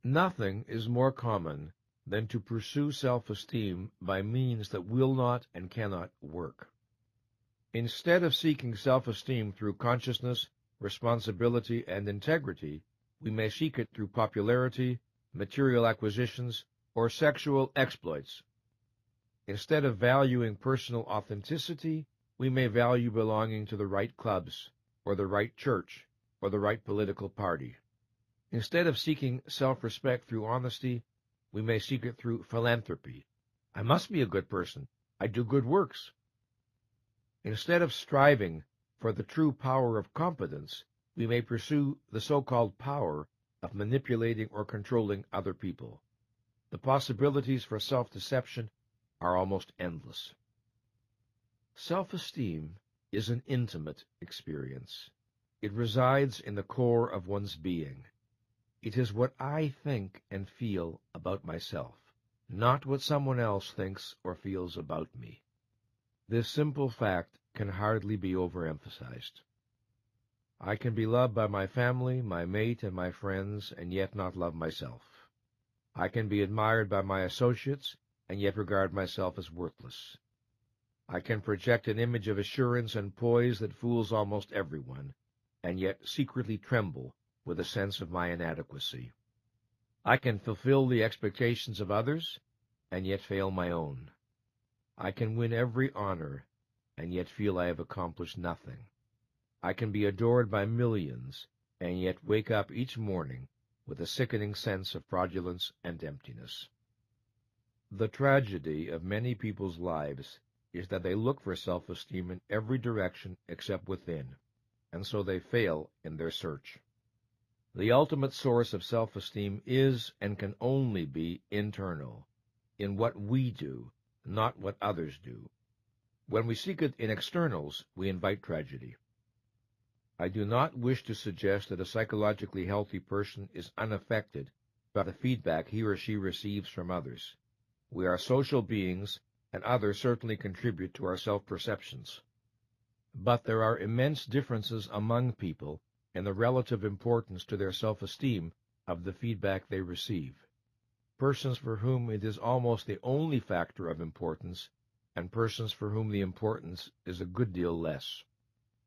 Nothing is more common than to pursue self-esteem by means that will not and cannot work. Instead of seeking self-esteem through consciousness, responsibility, and integrity, we may seek it through popularity, material acquisitions, or sexual exploits. Instead of valuing personal authenticity, we may value belonging to the right clubs, or the right church, or the right political party. Instead of seeking self-respect through honesty, we may seek it through philanthropy. I must be a good person. I do good works. Instead of striving for the true power of competence, we may pursue the so-called power of manipulating or controlling other people. The possibilities for self-deception are almost endless. Self-esteem is an intimate experience. It resides in the core of one's being. It is what I think and feel about myself, not what someone else thinks or feels about me. This simple fact can hardly be overemphasized. I can be loved by my family, my mate, and my friends, and yet not love myself. I can be admired by my associates, and yet regard myself as worthless. I can project an image of assurance and poise that fools almost everyone, and yet secretly tremble with a sense of my inadequacy. I can fulfill the expectations of others, and yet fail my own. I can win every honor, and yet feel I have accomplished nothing. I can be adored by millions, and yet wake up each morning with a sickening sense of fraudulence and emptiness. The tragedy of many people's lives is that they look for self-esteem in every direction except within, and so they fail in their search. The ultimate source of self-esteem is and can only be internal, in what we do, not what others do. When we seek it in externals, we invite tragedy. I do not wish to suggest that a psychologically healthy person is unaffected by the feedback he or she receives from others. We are social beings, and others certainly contribute to our self-perceptions. But there are immense differences among people in the relative importance to their self-esteem of the feedback they receive. Persons for whom it is almost the only factor of importance, and persons for whom the importance is a good deal less.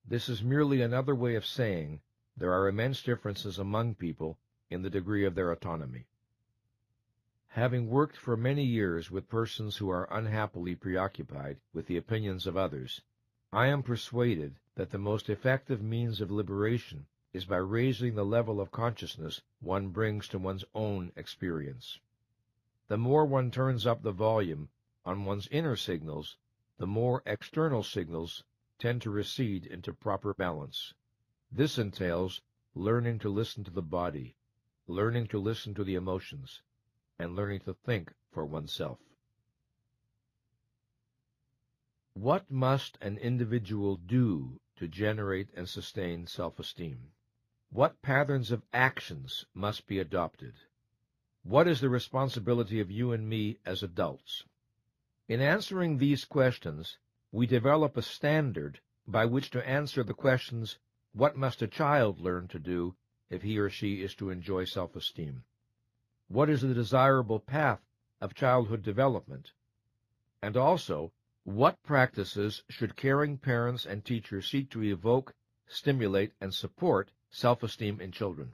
This is merely another way of saying there are immense differences among people in the degree of their autonomy. Having worked for many years with persons who are unhappily preoccupied with the opinions of others, I am persuaded that the most effective means of liberation is by raising the level of consciousness one brings to one's own experience. The more one turns up the volume on one's inner signals, the more external signals tend to recede into proper balance. This entails learning to listen to the body, learning to listen to the emotions, and learning to think for oneself. What must an individual do to generate and sustain self-esteem? What patterns of actions must be adopted? What is the responsibility of you and me as adults? In answering these questions, we develop a standard by which to answer the questions, what must a child learn to do if he or she is to enjoy self-esteem? What is the desirable path of childhood development? And also, what practices should caring parents and teachers seek to evoke, stimulate, and support self-esteem in children?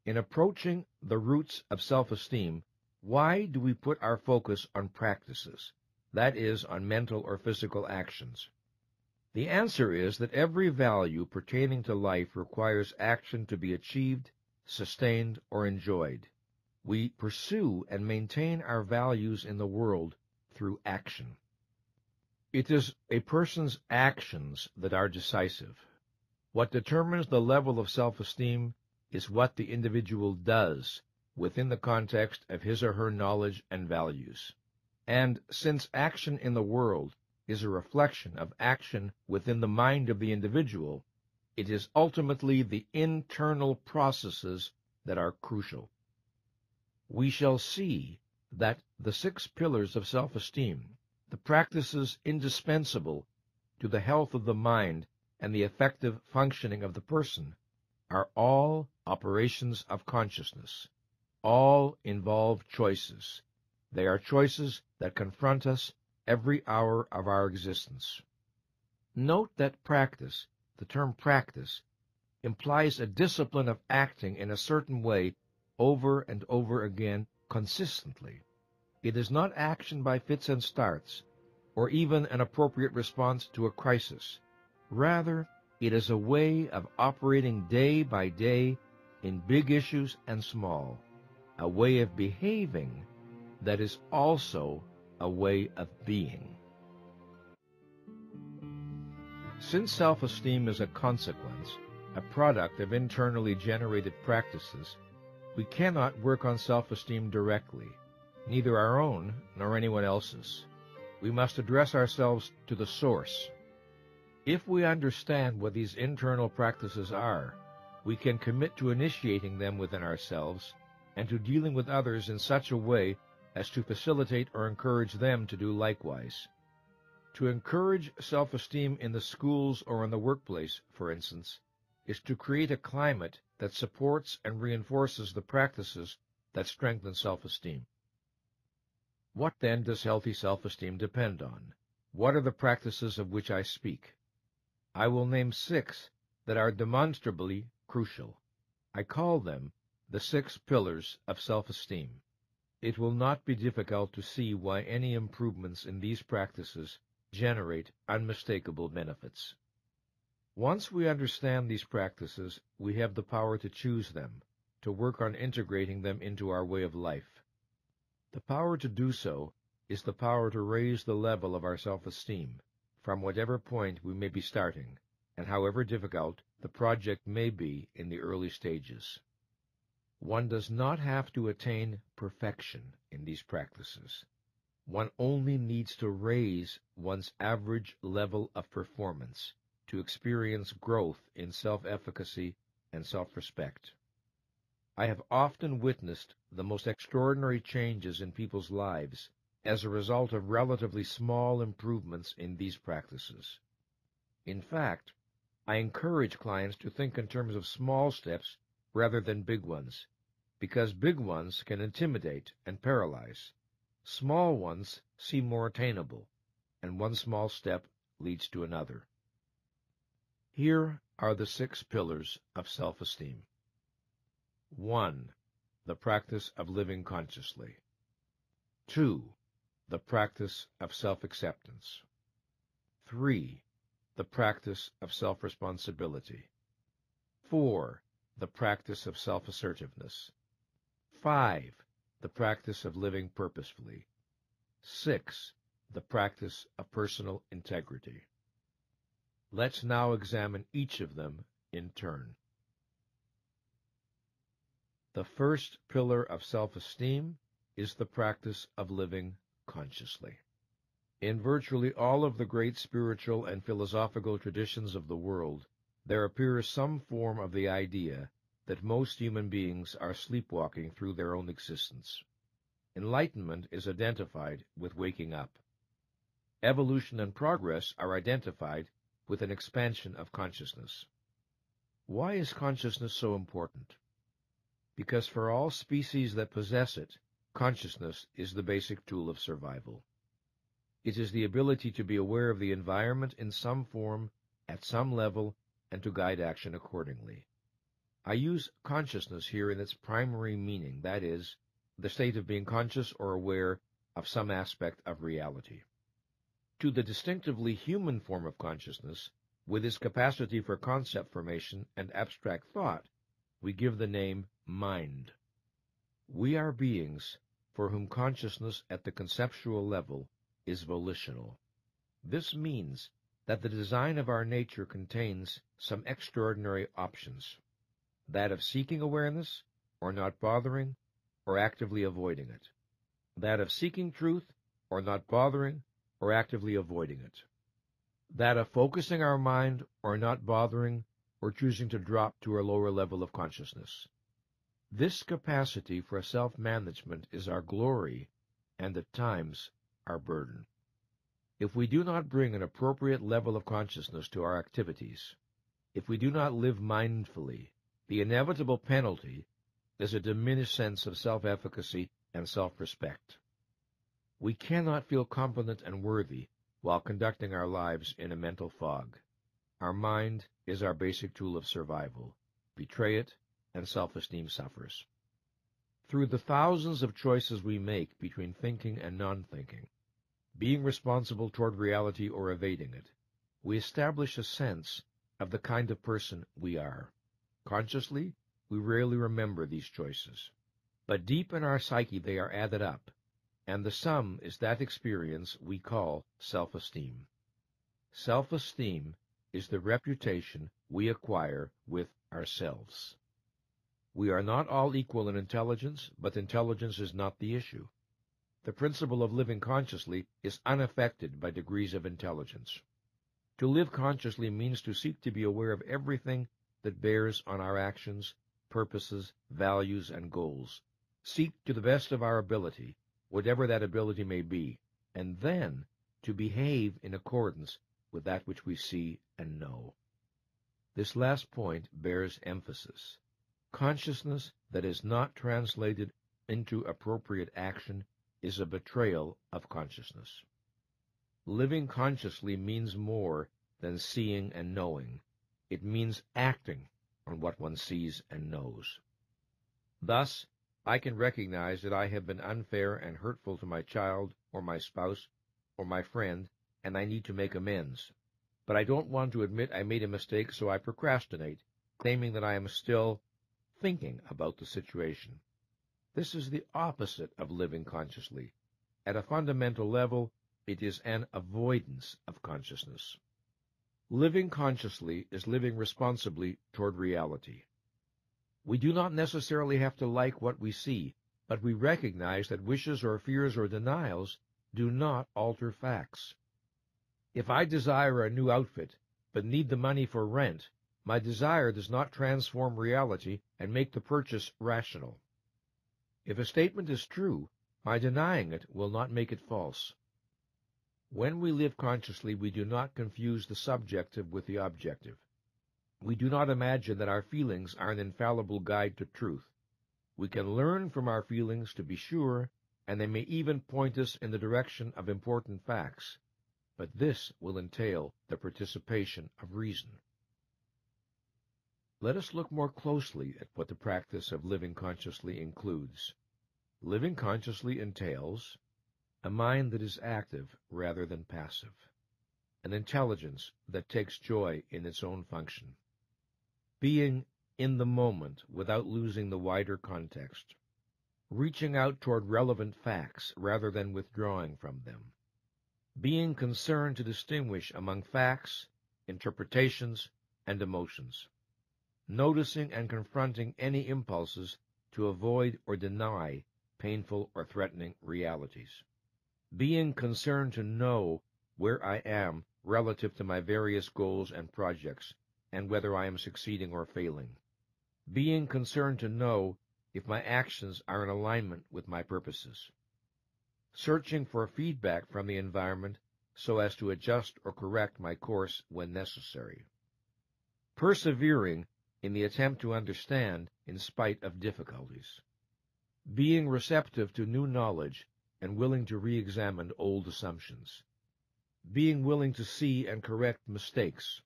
In approaching the roots of self-esteem, why do we put our focus on practices, that is, on mental or physical actions? The answer is that every value pertaining to life requires action to be achieved, sustained, or enjoyed. We pursue and maintain our values in the world through action. It is a person's actions that are decisive. What determines the level of self-esteem is what the individual does within the context of his or her knowledge and values. And since action in the world is a reflection of action within the mind of the individual, it is ultimately the internal processes that are crucial. We shall see that the 6 pillars of self-esteem, the practices indispensable to the health of the mind and the effective functioning of the person, are all operations of consciousness. All involve choices. They are choices that confront us every hour of our existence. Note that practice, the term practice, implies a discipline of acting in a certain way over and over again consistently. It is not action by fits and starts, or even an appropriate response to a crisis. Rather, it is a way of operating day by day in big issues and small, a way of behaving that is also a way of being. Since self-esteem is a consequence, a product of internally generated practices, we cannot work on self-esteem directly, neither our own nor anyone else's. We must address ourselves to the source. If we understand what these internal practices are, we can commit to initiating them within ourselves and to dealing with others in such a way as to facilitate or encourage them to do likewise. To encourage self-esteem in the schools or in the workplace, for instance, is to create a climate that supports and reinforces the practices that strengthen self-esteem. What then does healthy self-esteem depend on? What are the practices of which I speak? I will name 6 that are demonstrably crucial. I call them the 6 pillars of self-esteem. It will not be difficult to see why any improvements in these practices generate unmistakable benefits. Once we understand these practices, we have the power to choose them, to work on integrating them into our way of life. The power to do so is the power to raise the level of our self-esteem, from whatever point we may be starting, and however difficult the project may be in the early stages. One does not have to attain perfection in these practices. One only needs to raise one's average level of performance to experience growth in self-efficacy and self-respect. I have often witnessed the most extraordinary changes in people's lives as a result of relatively small improvements in these practices. In fact, I encourage clients to think in terms of small steps rather than big ones, because big ones can intimidate and paralyze. Small ones seem more attainable, and one small step leads to another. Here are the 6 pillars of self-esteem. 1. The practice of living consciously. 2. The practice of self-acceptance. 3. The practice of self-responsibility. 4. The practice of self-assertiveness. 5. The practice of living purposefully. 6. The practice of personal integrity. Let's now examine each of them in turn. The first pillar of self-esteem is the practice of living consciously. In virtually all of the great spiritual and philosophical traditions of the world, there appears some form of the idea that most human beings are sleepwalking through their own existence. Enlightenment is identified with waking up. Evolution and progress are identified with an expansion of consciousness. Why is consciousness so important? Because for all species that possess it, consciousness is the basic tool of survival. It is the ability to be aware of the environment in some form, at some level, and to guide action accordingly. I use consciousness here in its primary meaning, that is, the state of being conscious or aware of some aspect of reality. To the distinctively human form of consciousness, with its capacity for concept formation and abstract thought, we give the name mind. We are beings for whom consciousness at the conceptual level is volitional. This means that the design of our nature contains some extraordinary options, that of seeking awareness, or not bothering, or actively avoiding it, that of seeking truth, or not bothering, or actively avoiding it, that of focusing our mind, or not bothering, or choosing to drop to a lower level of consciousness. This capacity for self-management is our glory and at times our burden. If we do not bring an appropriate level of consciousness to our activities, if we do not live mindfully, the inevitable penalty is a diminished sense of self-efficacy and self-respect. We cannot feel competent and worthy while conducting our lives in a mental fog. Our mind is our basic tool of survival. Betray it, and self-esteem suffers. Through the thousands of choices we make between thinking and non-thinking, being responsible toward reality or evading it, we establish a sense of the kind of person we are. Consciously, we rarely remember these choices, but deep in our psyche they are added up, and the sum is that experience we call self-esteem. Self-esteem is the reputation we acquire with ourselves. We are not all equal in intelligence, but intelligence is not the issue. The principle of living consciously is unaffected by degrees of intelligence. To live consciously means to seek to be aware of everything that bears on our actions, purposes, values, and goals. Seek to the best of our ability, whatever that ability may be, and then to behave in accordance with that which we see and know. This last point bears emphasis. Consciousness that is not translated into appropriate action is a betrayal of consciousness. Living consciously means more than seeing and knowing. It means acting on what one sees and knows. Thus, I can recognize that I have been unfair and hurtful to my child or my spouse or my friend, and I need to make amends. But I don't want to admit I made a mistake, so I procrastinate, claiming that I am still thinking about the situation. This is the opposite of living consciously. At a fundamental level, it is an avoidance of consciousness. Living consciously is living responsibly toward reality. We do not necessarily have to like what we see, but we recognize that wishes or fears or denials do not alter facts. If I desire a new outfit, but need the money for rent, my desire does not transform reality and make the purchase rational. If a statement is true, my denying it will not make it false. When we live consciously, we do not confuse the subjective with the objective. We do not imagine that our feelings are an infallible guide to truth. We can learn from our feelings, to be sure, and they may even point us in the direction of important facts, but this will entail the participation of reason. Let us look more closely at what the practice of living consciously includes. Living consciously entails a mind that is active rather than passive, an intelligence that takes joy in its own function, being in the moment without losing the wider context, reaching out toward relevant facts rather than withdrawing from them, being concerned to distinguish among facts, interpretations, and emotions, noticing and confronting any impulses to avoid or deny painful or threatening realities, being concerned to know where I am relative to my various goals and projects, and whether I am succeeding or failing, being concerned to know if my actions are in alignment with my purposes, searching for feedback from the environment so as to adjust or correct my course when necessary, persevering in the attempt to understand in spite of difficulties, being receptive to new knowledge and willing to re-examine old assumptions, being willing to see and correct mistakes,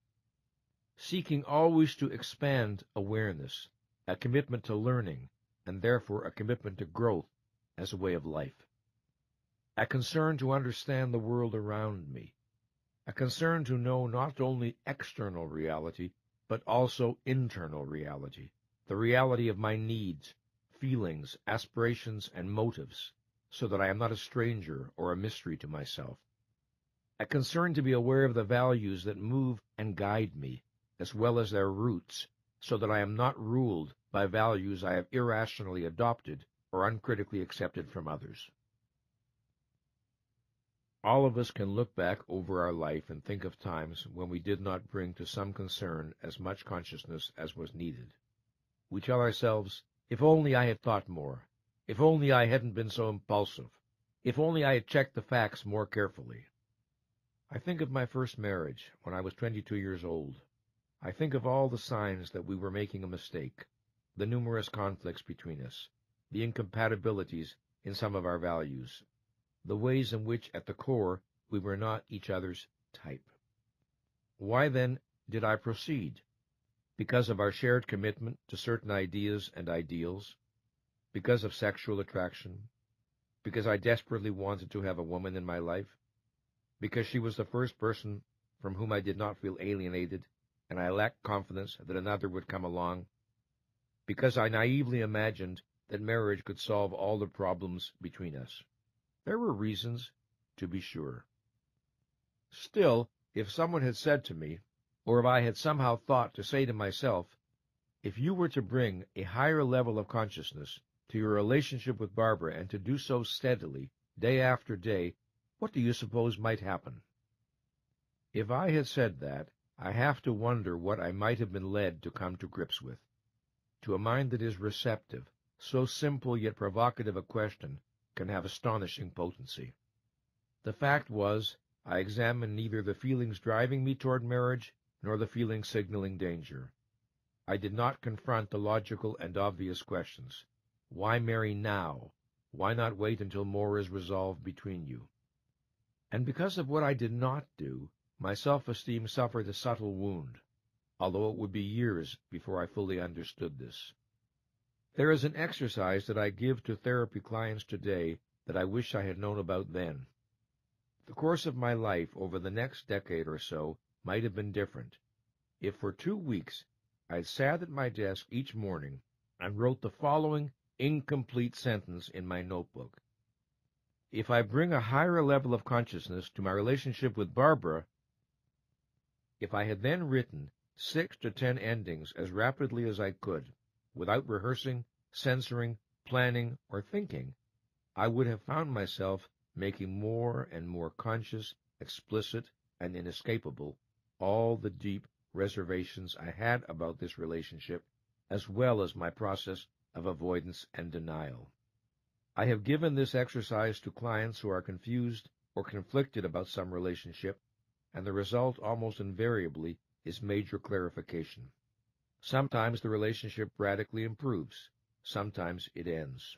seeking always to expand awareness, a commitment to learning, and therefore a commitment to growth as a way of life, a concern to understand the world around me, a concern to know not only external reality, but also internal reality, the reality of my needs, feelings, aspirations, and motives, so that I am not a stranger or a mystery to myself, a concern to be aware of the values that move and guide me, as well as their roots, so that I am not ruled by values I have irrationally adopted or uncritically accepted from others. All of us can look back over our life and think of times when we did not bring to some concern as much consciousness as was needed. We tell ourselves, if only I had thought more, if only I hadn't been so impulsive, If only I had checked the facts more carefully. I think of my first marriage, when I was 22 years old. I think of all the signs that we were making a mistake, the numerous conflicts between us, the incompatibilities in some of our values, the ways in which, at the core, we were not each other's type. Why, then, did I proceed? Because of our shared commitment to certain ideas and ideals? Because of sexual attraction? Because I desperately wanted to have a woman in my life? Because she was the first person from whom I did not feel alienated, and I lacked confidence that another would come along? Because I naively imagined that marriage could solve all the problems between us? There were reasons, to be sure. Still, if someone had said to me, or if I had somehow thought to say to myself, if you were to bring a higher level of consciousness to your relationship with Barbara and to do so steadily, day after day, what do you suppose might happen? If I had said that, I have to wonder what I might have been led to come to grips with. To a mind that is receptive, so simple yet provocative a question can have astonishing potency. The fact was, I examined neither the feelings driving me toward marriage nor the feelings signaling danger. I did not confront the logical and obvious questions. Why marry now? Why not wait until more is resolved between you? And because of what I did not do, my self-esteem suffered a subtle wound, although it would be years before I fully understood this. There is an exercise that I give to therapy clients today that I wish I had known about then. The course of my life over the next decade or so might have been different if for 2 weeks I sat at my desk each morning and wrote the following incomplete sentence in my notebook. If I bring a higher level of consciousness to my relationship with Barbara, if I had then written 6 to 10 endings as rapidly as I could, without rehearsing, censoring, planning, or thinking, I would have found myself making more and more conscious, explicit, and inescapable all the deep reservations I had about this relationship, as well as my process of avoidance and denial. I have given this exercise to clients who are confused or conflicted about some relationship, and the result almost invariably is major clarification. Sometimes the relationship radically improves, sometimes it ends.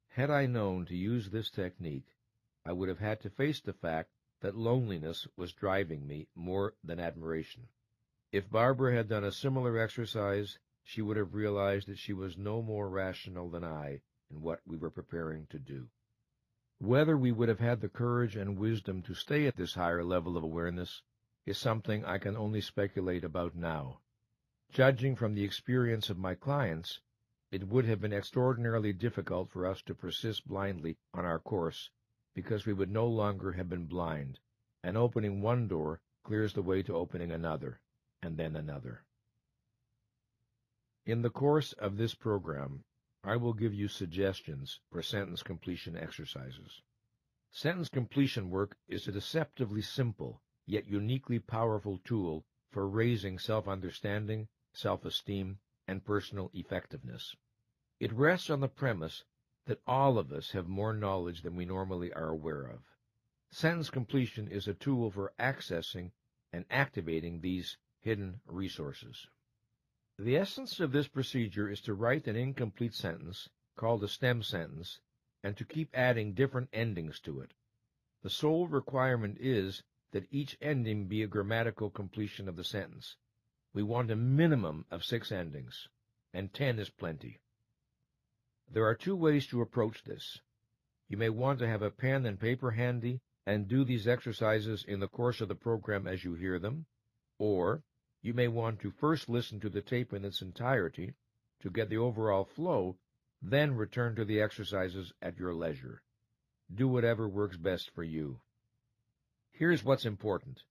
Had I known to use this technique, I would have had to face the fact that loneliness was driving me more than admiration. If Barbara had done a similar exercise, she would have realized that she was no more rational than I in what we were preparing to do. Whether we would have had the courage and wisdom to stay at this higher level of awareness is something I can only speculate about now. Judging from the experience of my clients, it would have been extraordinarily difficult for us to persist blindly on our course, because we would no longer have been blind, and opening one door clears the way to opening another, and then another. In the course of this program, I will give you suggestions for sentence completion exercises. Sentence completion work is a deceptively simple, yet uniquely powerful tool for raising self-understanding, self-esteem, and personal effectiveness. It rests on the premise that all of us have more knowledge than we normally are aware of. Sentence completion is a tool for accessing and activating these hidden resources. The essence of this procedure is to write an incomplete sentence, called a stem sentence, and to keep adding different endings to it. The sole requirement is that each ending be a grammatical completion of the sentence. We want a minimum of 6 endings, and 10 is plenty. There are 2 ways to approach this. You may want to have a pen and paper handy and do these exercises in the course of the program as you hear them, or you may want to first listen to the tape in its entirety to get the overall flow, then return to the exercises at your leisure. Do whatever works best for you. Here's what's important.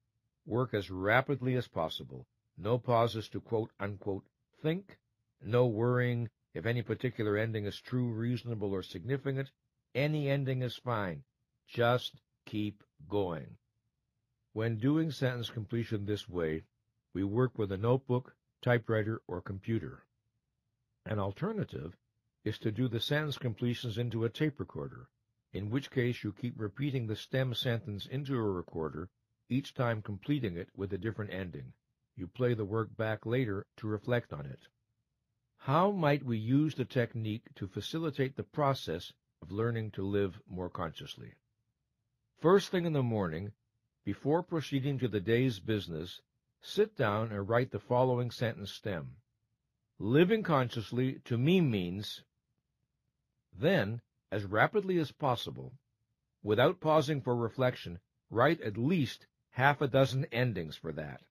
Work as rapidly as possible. No pauses to quote-unquote think. No worrying if any particular ending is true, reasonable, or significant. Any ending is fine. Just keep going. When doing sentence completion this way, we work with a notebook, typewriter, or computer. An alternative is to do the sentence completions into a tape recorder. in which case you keep repeating the stem sentence into a recorder, each time completing it with a different ending. You play the work back later to reflect on it. How might we use the technique to facilitate the process of learning to live more consciously? First thing in the morning, before proceeding to the day's business, sit down and write the following sentence stem. Living consciously to me means. Then, as rapidly as possible, without pausing for reflection, write at least half a dozen endings for that.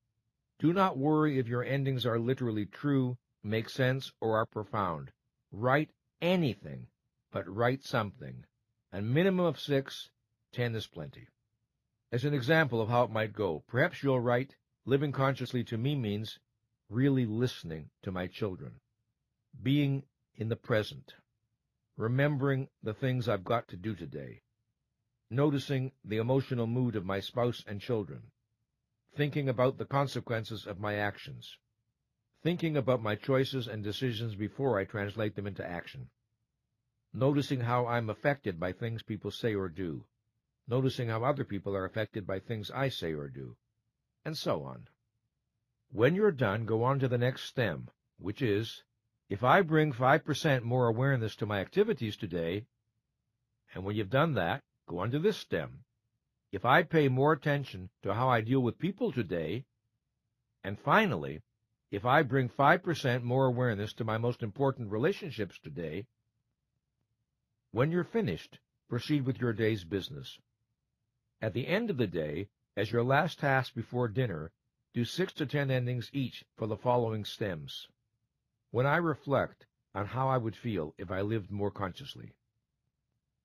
Do not worry if your endings are literally true, make sense, or are profound. Write anything, but write something. A minimum of 6, 10 is plenty. As an example of how it might go, perhaps you'll write, living consciously to me means really listening to my children, being in the present, remembering the things I've got to do today, noticing the emotional mood of my spouse and children, thinking about the consequences of my actions, thinking about my choices and decisions before I translate them into action, noticing how I'm affected by things people say or do, noticing how other people are affected by things I say or do, and so on. When you're done, go on to the next stem, which is, if I bring 5% more awareness to my activities today, and when you've done that, go on to this stem. If I pay more attention to how I deal with people today, and finally, if I bring 5% more awareness to my most important relationships today, when you're finished, proceed with your day's business. At the end of the day, as your last task before dinner, do 6 to 10 endings each for the following stems. When I reflect on how I would feel if I lived more consciously.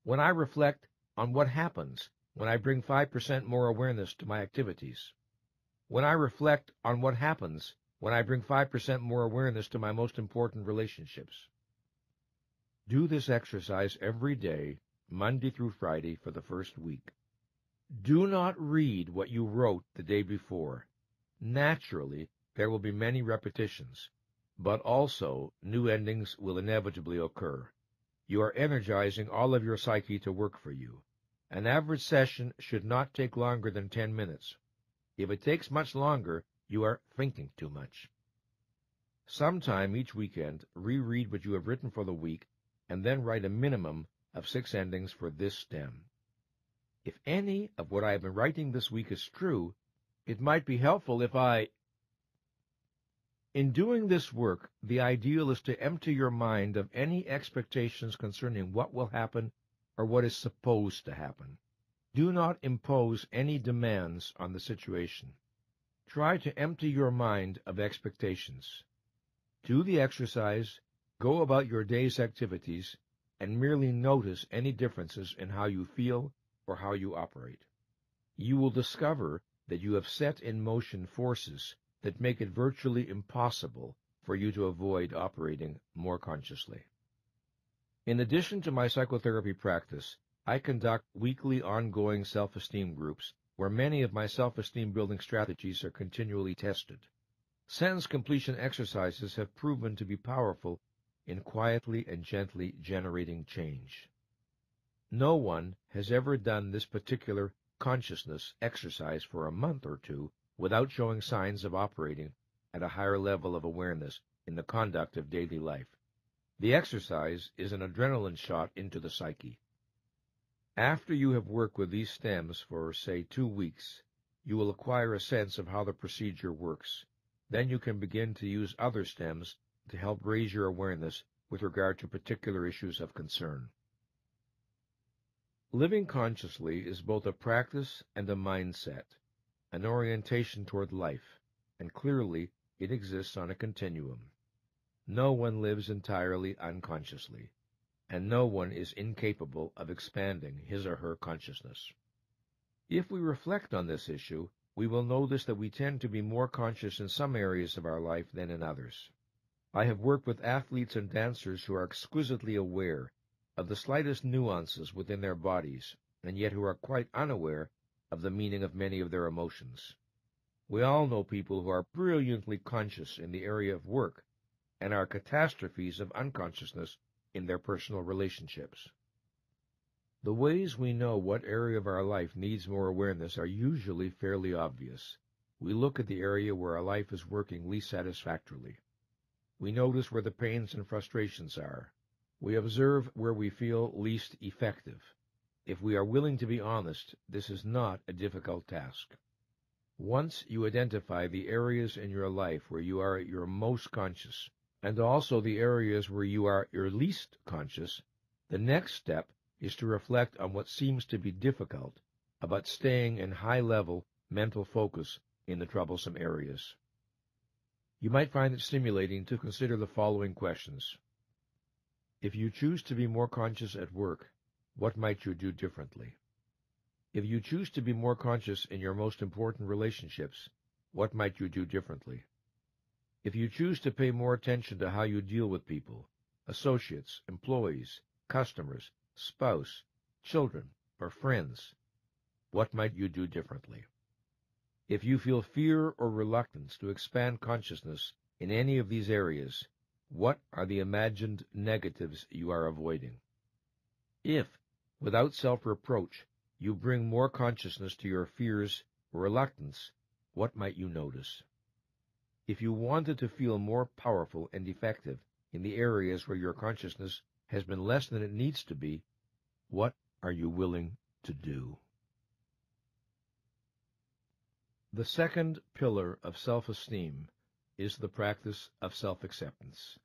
When I reflect on what happens when I bring 5% more awareness to my activities. When I reflect on what happens when I bring 5% more awareness to my most important relationships. Do this exercise every day, Monday through Friday, for the first week. Do not read what you wrote the day before. Naturally, there will be many repetitions, but also new endings will inevitably occur. You are energizing all of your psyche to work for you. An average session should not take longer than 10 minutes. If it takes much longer, you are thinking too much. Sometime each weekend, reread what you have written for the week, and then write a minimum of 6 endings for this stem. If any of what I have been writing this week is true, it might be helpful if In doing this work, the ideal is to empty your mind of any expectations concerning what will happen or what is supposed to happen. Do not impose any demands on the situation. Try to empty your mind of expectations. Do the exercise, go about your day's activities, and merely notice any differences in how you feel or how you operate. You will discover that you have set in motion forces that make it virtually impossible for you to avoid operating more consciously. In addition to my psychotherapy practice, I conduct weekly ongoing self-esteem groups where many of my self-esteem building strategies are continually tested. Sentence completion exercises have proven to be powerful in quietly and gently generating change. No one has ever done this particular consciousness exercise for a month or two without showing signs of operating at a higher level of awareness in the conduct of daily life. The exercise is an adrenaline shot into the psyche. After you have worked with these stems for, say, 2 weeks, you will acquire a sense of how the procedure works. Then you can begin to use other stems to help raise your awareness with regard to particular issues of concern. Living consciously is both a practice and a mindset, an orientation toward life, and clearly it exists on a continuum. No one lives entirely unconsciously, and no one is incapable of expanding his or her consciousness. If we reflect on this issue, we will notice that we tend to be more conscious in some areas of our life than in others. I have worked with athletes and dancers who are exquisitely aware of the slightest nuances within their bodies, and yet who are quite unaware of the meaning of many of their emotions. We all know people who are brilliantly conscious in the area of work, and are catastrophes of unconsciousness in their personal relationships. The ways we know what area of our life needs more awareness are usually fairly obvious. We look at the area where our life is working least satisfactorily. We notice where the pains and frustrations are. We observe where we feel least effective. If we are willing to be honest, this is not a difficult task. Once you identify the areas in your life where you are at your most conscious, and also the areas where you are your least conscious, the next step is to reflect on what seems to be difficult about staying in high-level mental focus in the troublesome areas. You might find it stimulating to consider the following questions. If you choose to be more conscious at work, what might you do differently? If you choose to be more conscious in your most important relationships, what might you do differently? If you choose to pay more attention to how you deal with people, associates, employees, customers, spouse, children, or friends, what might you do differently? If you feel fear or reluctance to expand consciousness in any of these areas, what are the imagined negatives you are avoiding? If, without self-reproach, you bring more consciousness to your fears or reluctance, what might you notice? If you wanted to feel more powerful and effective in the areas where your consciousness has been less than it needs to be, what are you willing to do? The second pillar of self-esteem is the practice of self-acceptance.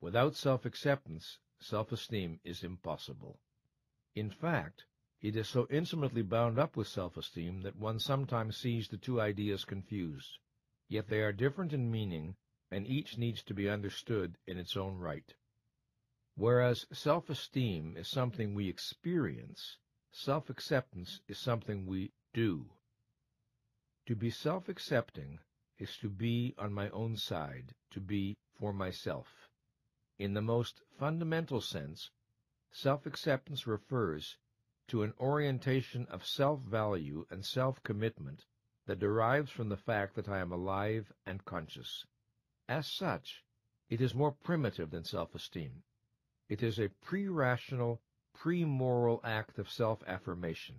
Without self-acceptance, self-esteem is impossible. In fact, it is so intimately bound up with self-esteem that one sometimes sees the two ideas confused. Yet they are different in meaning, and each needs to be understood in its own right. Whereas self-esteem is something we experience, self-acceptance is something we do. To be self-accepting is to be on my own side, to be for myself. In the most fundamental sense, self-acceptance refers to an orientation of self-value and self-commitment that derives from the fact that I am alive and conscious. As such, it is more primitive than self-esteem. It is a pre-rational, pre-moral act of self-affirmation.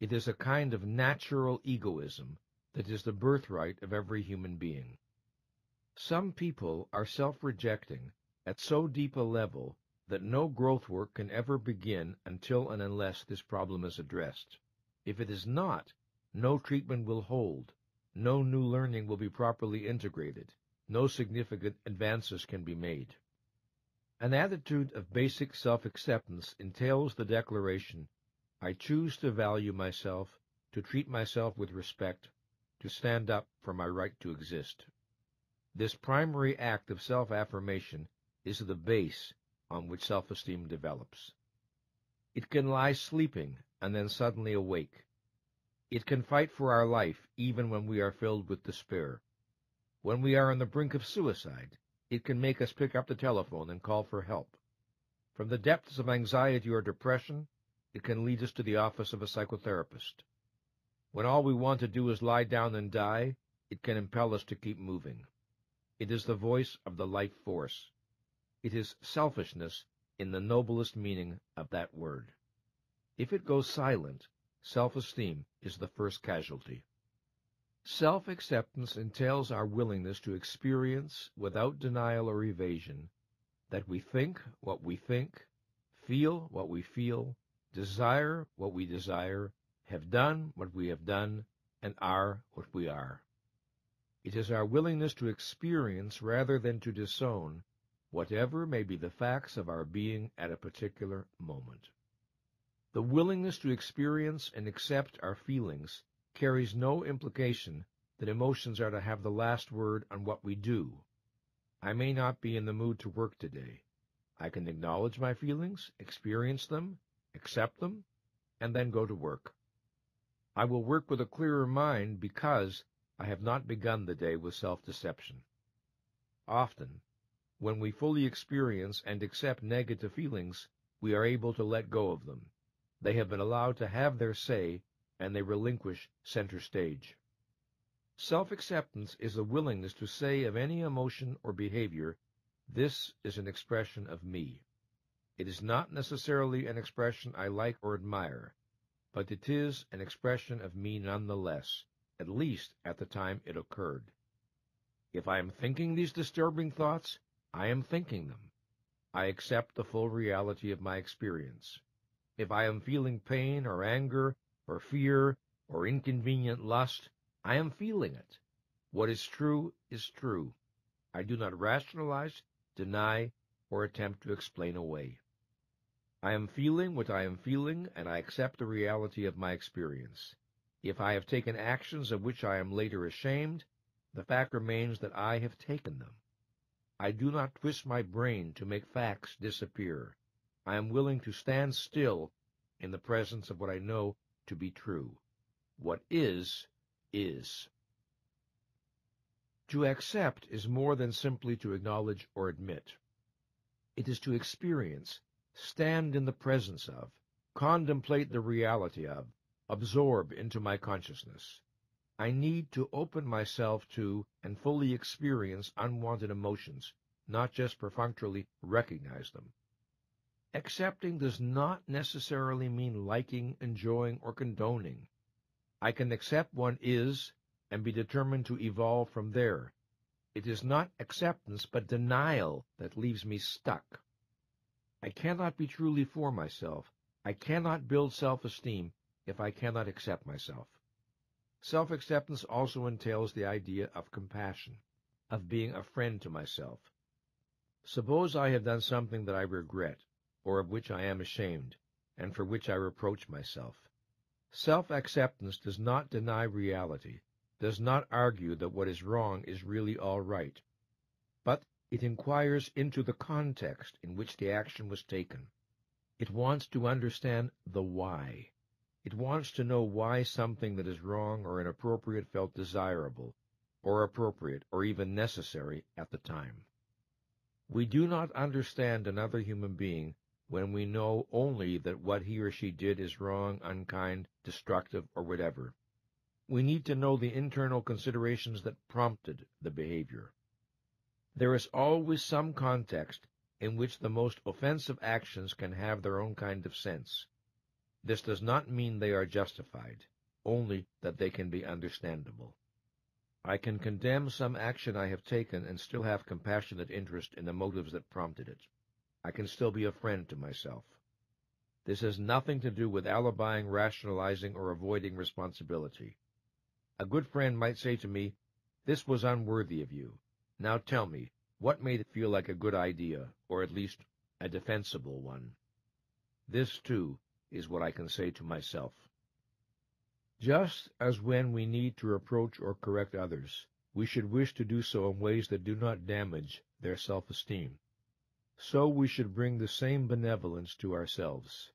It is a kind of natural egoism that is the birthright of every human being. Some people are self-rejecting at so deep a level that no growth work can ever begin until and unless this problem is addressed. If it is not, no treatment will hold, no new learning will be properly integrated, no significant advances can be made. An attitude of basic self-acceptance entails the declaration, I choose to value myself, to treat myself with respect, to stand up for my right to exist. This primary act of self-affirmation is the base on which self-esteem develops. It can lie sleeping and then suddenly awake. It can fight for our life even when we are filled with despair. When we are on the brink of suicide, it can make us pick up the telephone and call for help. From the depths of anxiety or depression, it can lead us to the office of a psychotherapist. When all we want to do is lie down and die, it can impel us to keep moving. It is the voice of the life force. It is selfishness in the noblest meaning of that word. If it goes silent, self-esteem is the first casualty. Self-acceptance entails our willingness to experience, without denial or evasion, that we think what we think, feel what we feel, desire what we desire, have done what we have done, and are what we are. It is our willingness to experience rather than to disown whatever may be the facts of our being at a particular moment. The willingness to experience and accept our feelings carries no implication that emotions are to have the last word on what we do. I may not be in the mood to work today. I can acknowledge my feelings, experience them, accept them, and then go to work. I will work with a clearer mind because I have not begun the day with self-deception. Often, when we fully experience and accept negative feelings, we are able to let go of them. They have been allowed to have their say, and they relinquish center stage. Self-acceptance is the willingness to say of any emotion or behavior, this is an expression of me. It is not necessarily an expression I like or admire, but it is an expression of me nonetheless, at least at the time it occurred. If I am thinking these disturbing thoughts, I am thinking them. I accept the full reality of my experience. If I am feeling pain or anger or fear or inconvenient lust, I am feeling it. What is true is true. I do not rationalize, deny, or attempt to explain away. I am feeling what I am feeling, and I accept the reality of my experience. If I have taken actions of which I am later ashamed, the fact remains that I have taken them. I do not twist my brain to make facts disappear. I am willing to stand still in the presence of what I know to be true. What is, is. To accept is more than simply to acknowledge or admit. It is to experience, stand in the presence of, contemplate the reality of, absorb into my consciousness. I need to open myself to and fully experience unwanted emotions, not just perfunctorily recognize them. Accepting does not necessarily mean liking, enjoying, or condoning. I can accept one is and be determined to evolve from there. It is not acceptance but denial that leaves me stuck. I cannot be truly for myself. I cannot build self-esteem if I cannot accept myself. Self-acceptance also entails the idea of compassion, of being a friend to myself. Suppose I have done something that I regret, or of which I am ashamed, and for which I reproach myself. Self-acceptance does not deny reality, does not argue that what is wrong is really all right, but it inquires into the context in which the action was taken. It wants to understand the why. It wants to know why something that is wrong or inappropriate felt desirable, or appropriate, or even necessary at the time. We do not understand another human being when we know only that what he or she did is wrong, unkind, destructive, or whatever. We need to know the internal considerations that prompted the behavior. There is always some context in which the most offensive actions can have their own kind of sense. This does not mean they are justified, only that they can be understandable. I can condemn some action I have taken and still have compassionate interest in the motives that prompted it. I can still be a friend to myself. This has nothing to do with alibying, rationalizing, or avoiding responsibility. A good friend might say to me, "This was unworthy of you. Now tell me, what made it feel like a good idea, or at least a defensible one?" This, too, is what I can say to myself. Just as when we need to reproach or correct others, we should wish to do so in ways that do not damage their self-esteem, so we should bring the same benevolence to ourselves.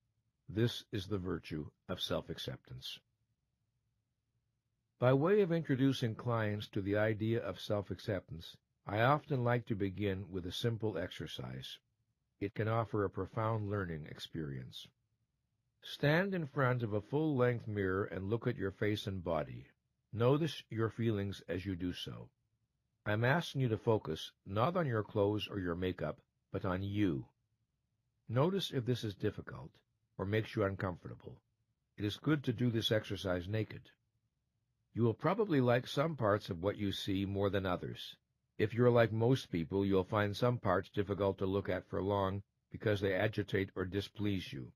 This is the virtue of self-acceptance. By way of introducing clients to the idea of self-acceptance, I often like to begin with a simple exercise. It can offer a profound learning experience. Stand in front of a full-length mirror and look at your face and body. Notice your feelings as you do so. I'm asking you to focus not on your clothes or your makeup, but on you. Notice if this is difficult or makes you uncomfortable. It is good to do this exercise naked. You will probably like some parts of what you see more than others. If you're like most people, you'll find some parts difficult to look at for long because they agitate or displease you.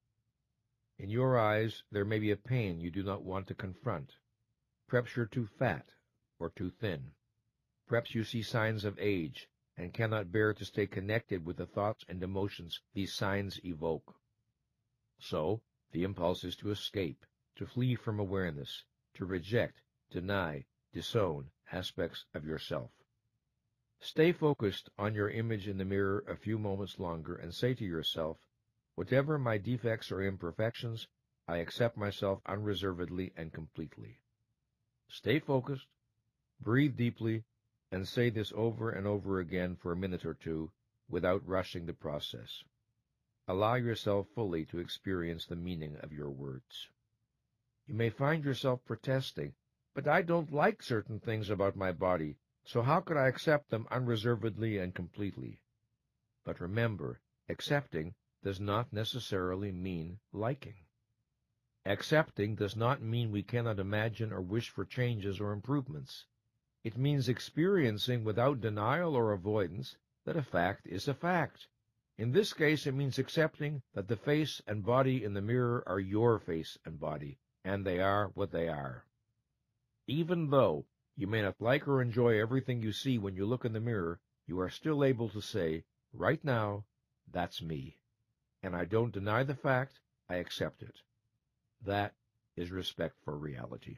In your eyes, there may be a pain you do not want to confront. Perhaps you're too fat or too thin. Perhaps you see signs of age and cannot bear to stay connected with the thoughts and emotions these signs evoke. So, the impulse is to escape, to flee from awareness, to reject, deny, disown aspects of yourself. Stay focused on your image in the mirror a few moments longer and say to yourself, "Whatever my defects or imperfections, I accept myself unreservedly and completely." Stay focused, breathe deeply, and say this over and over again for a minute or two without rushing the process. Allow yourself fully to experience the meaning of your words. You may find yourself protesting, "But I don't like certain things about my body, so how could I accept them unreservedly and completely?" But remember, accepting does not necessarily mean liking. Accepting does not mean we cannot imagine or wish for changes or improvements. It means experiencing without denial or avoidance that a fact is a fact. In this case, it means accepting that the face and body in the mirror are your face and body, and they are what they are. Even though you may not like or enjoy everything you see when you look in the mirror, you are still able to say, right now, that's me. And I don't deny the fact, I accept it. That is respect for reality.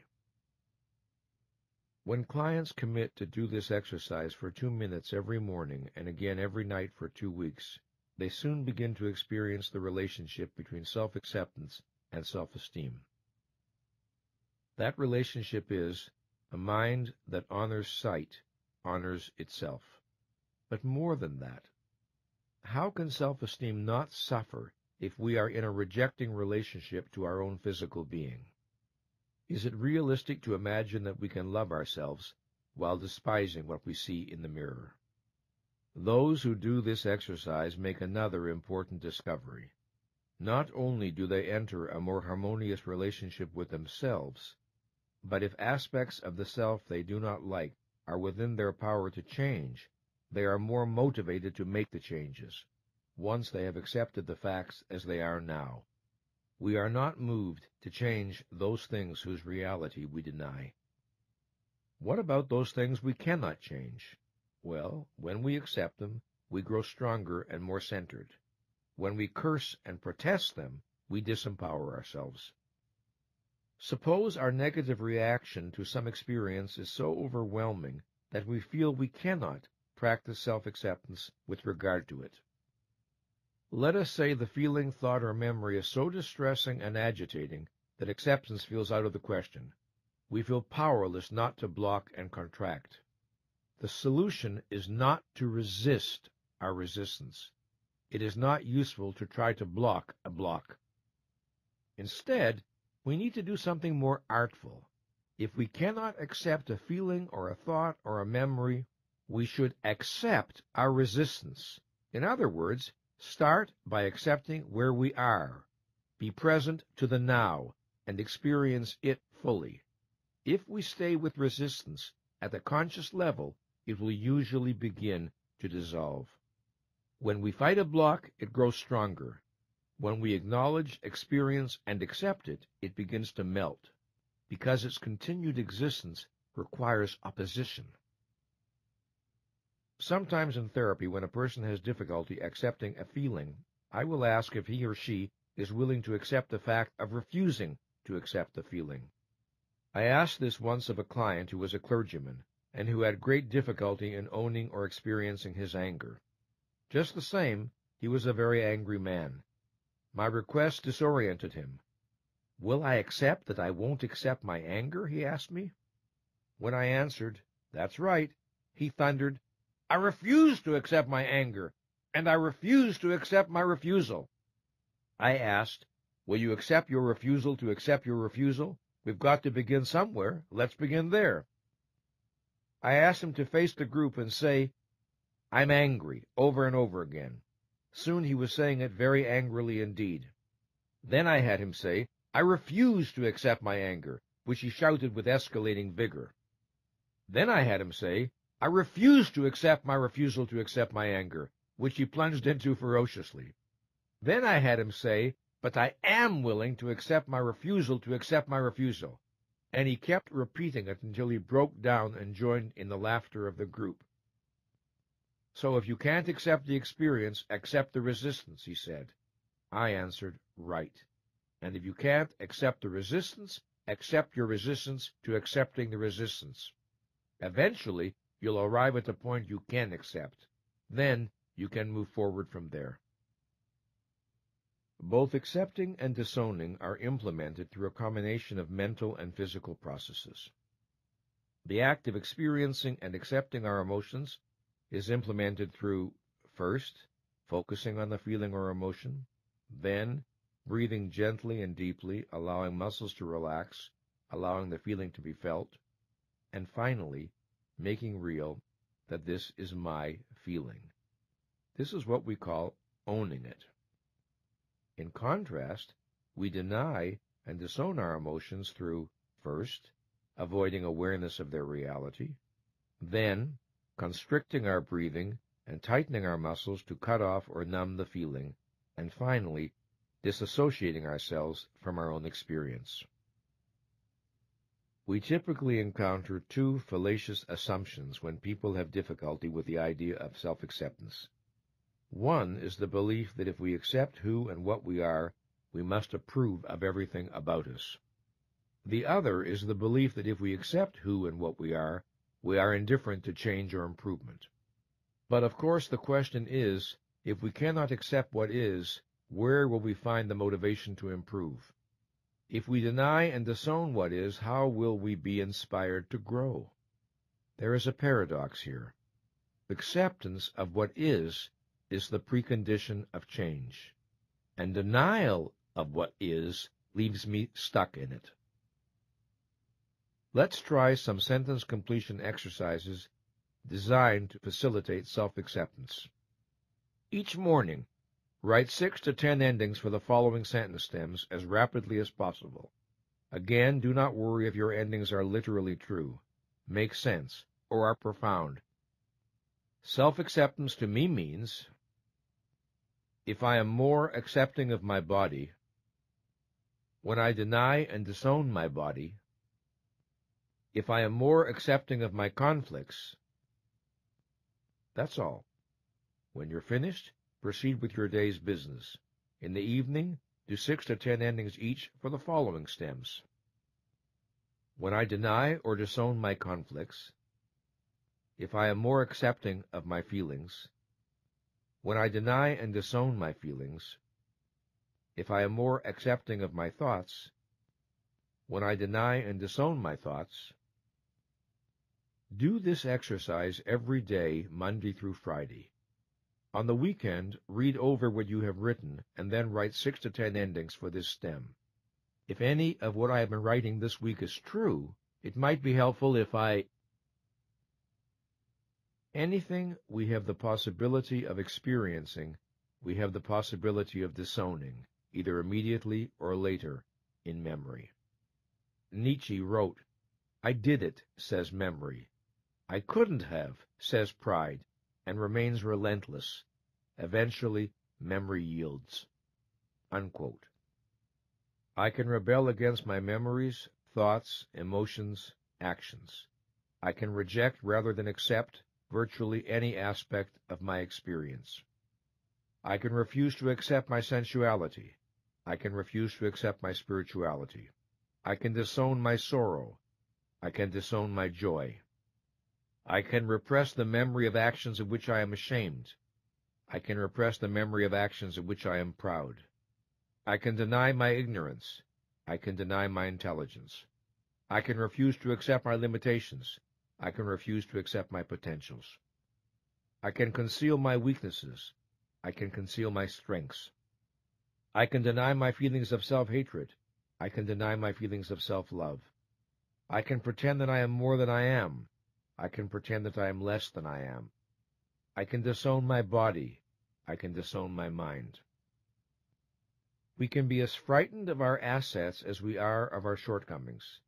When clients commit to do this exercise for 2 minutes every morning and again every night for 2 weeks, they soon begin to experience the relationship between self-acceptance and self-esteem. That relationship is a mind that honors sight, honors itself. But more than that, how can self-esteem not suffer if we are in a rejecting relationship to our own physical being? Is it realistic to imagine that we can love ourselves while despising what we see in the mirror? Those who do this exercise make another important discovery. Not only do they enter a more harmonious relationship with themselves, but if aspects of the self they do not like are within their power to change, they are more motivated to make the changes, once they have accepted the facts as they are now. We are not moved to change those things whose reality we deny. What about those things we cannot change? Well, when we accept them, we grow stronger and more centered. When we curse and protest them, we disempower ourselves. Suppose our negative reaction to some experience is so overwhelming that we feel we cannot practice self-acceptance with regard to it. Let us say the feeling, thought, or memory is so distressing and agitating that acceptance feels out of the question. We feel powerless not to block and contract. The solution is not to resist our resistance. It is not useful to try to block a block. Instead, we need to do something more artful. If we cannot accept a feeling or a thought or a memory, we should accept our resistance. In other words, start by accepting where we are. Be present to the now and experience it fully. If we stay with resistance at the conscious level, it will usually begin to dissolve. When we fight a block, it grows stronger. When we acknowledge, experience, and accept it, it begins to melt, because its continued existence requires opposition. Sometimes in therapy, when a person has difficulty accepting a feeling, I will ask if he or she is willing to accept the fact of refusing to accept the feeling. I asked this once of a client who was a clergyman, and who had great difficulty in owning or experiencing his anger. Just the same, he was a very angry man. My request disoriented him. "Will I accept that I won't accept my anger?" he asked me. When I answered, "That's right," he thundered, "I refuse to accept my anger, and I refuse to accept my refusal." I asked, "Will you accept your refusal to accept your refusal? We've got to begin somewhere. Let's begin there." I asked him to face the group and say, "I'm angry," over and over again. Soon he was saying it very angrily indeed. Then I had him say, "I refuse to accept my anger," which he shouted with escalating vigor. Then I had him say, "I refuse to accept my refusal to accept my anger," which he plunged into ferociously. Then I had him say, "But I am willing to accept my refusal to accept my refusal," and he kept repeating it until he broke down and joined in the laughter of the group. "So if you can't accept the experience, accept the resistance," he said. I answered, "Right. And if you can't accept the resistance, accept your resistance to accepting the resistance. Eventually, you'll arrive at the point you can accept. Then you can move forward from there." Both accepting and disowning are implemented through a combination of mental and physical processes. The act of experiencing and accepting our emotions is implemented through, first, focusing on the feeling or emotion, then breathing gently and deeply, allowing muscles to relax, allowing the feeling to be felt, and finally, making real that this is my feeling. This is what we call owning it. In contrast, we deny and disown our emotions through, first, avoiding awareness of their reality, then constricting our breathing and tightening our muscles to cut off or numb the feeling, and finally, disassociating ourselves from our own experience. We typically encounter two fallacious assumptions when people have difficulty with the idea of self-acceptance. One is the belief that if we accept who and what we are, we must approve of everything about us. The other is the belief that if we accept who and what we are indifferent to change or improvement. But of course the question is, if we cannot accept what is, where will we find the motivation to improve? If we deny and disown what is, how will we be inspired to grow? There is a paradox here. Acceptance of what is the precondition of change, and denial of what is leaves me stuck in it. Let's try some sentence completion exercises designed to facilitate self-acceptance. Each morning, write 6 to 10 endings for the following sentence stems as rapidly as possible. Again, do not worry if your endings are literally true, make sense, or are profound. Self-acceptance to me means, if I am more accepting of my body, when I deny and disown my body, if I am more accepting of my conflicts. That's all. When you're finished, proceed with your day's business. In the evening, do 6 to 10 endings each for the following stems. When I deny or disown my conflicts, if I am more accepting of my feelings, when I deny and disown my feelings, if I am more accepting of my thoughts, when I deny and disown my thoughts. Do this exercise every day, Monday through Friday. On the weekend, read over what you have written and then write 6 to 10 endings for this stem. If any of what I have been writing this week is true, it might be helpful if anything we have the possibility of experiencing, we have the possibility of disowning, either immediately or later, in memory. Nietzsche wrote, "I did it," says memory. "I couldn't have," says pride, and remains relentless. Eventually, memory yields. Unquote. I can rebel against my memories, thoughts, emotions, actions. I can reject rather than accept virtually any aspect of my experience. I can refuse to accept my sensuality. I can refuse to accept my spirituality. I can disown my sorrow. I can disown my joy. I can repress the memory of actions of which I am ashamed. I can repress the memory of actions of which I am proud. I can deny my ignorance. I can deny my intelligence. I can refuse to accept my limitations. I can refuse to accept my potentials. I can conceal my weaknesses. I can conceal my strengths. I can deny my feelings of self-hatred. I can deny my feelings of self-love. I can pretend that I am more than I am. I can pretend that I am less than I am. I can disown my body. I can disown my mind. We can be as frightened of our assets as we are of our shortcomings,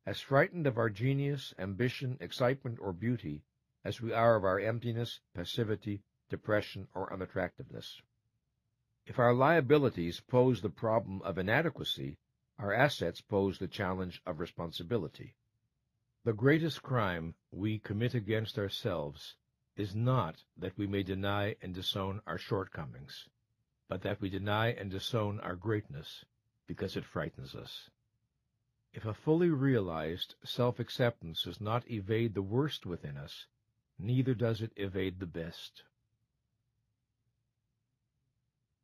as frightened of our genius, ambition, excitement, or beauty as we are of our emptiness, passivity, depression, or unattractiveness. If our liabilities pose the problem of inadequacy, our assets pose the challenge of responsibility. The greatest crime we commit against ourselves is not that we may deny and disown our shortcomings, but that we deny and disown our greatness because it frightens us. If a fully realized self-acceptance does not evade the worst within us, neither does it evade the best.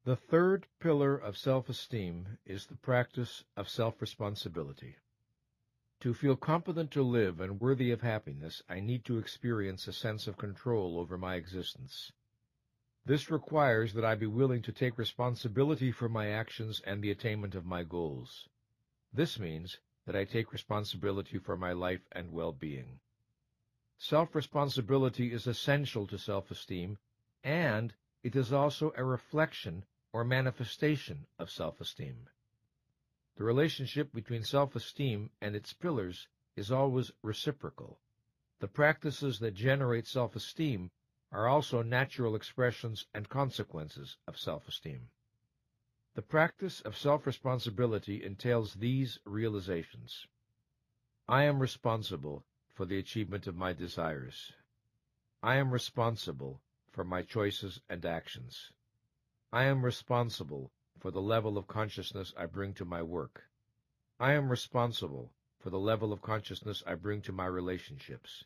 The third pillar of self-esteem is the practice of self-responsibility. To feel competent to live and worthy of happiness, I need to experience a sense of control over my existence. This requires that I be willing to take responsibility for my actions and the attainment of my goals. This means that I take responsibility for my life and well-being. Self-responsibility is essential to self-esteem, and it is also a reflection or manifestation of self-esteem. The relationship between self-esteem and its pillars is always reciprocal. The practices that generate self-esteem are also natural expressions and consequences of self-esteem. The practice of self-responsibility entails these realizations. I am responsible for the achievement of my desires. I am responsible for my choices and actions. I am responsible for the level of consciousness I bring to my work. I am responsible for the level of consciousness I bring to my relationships.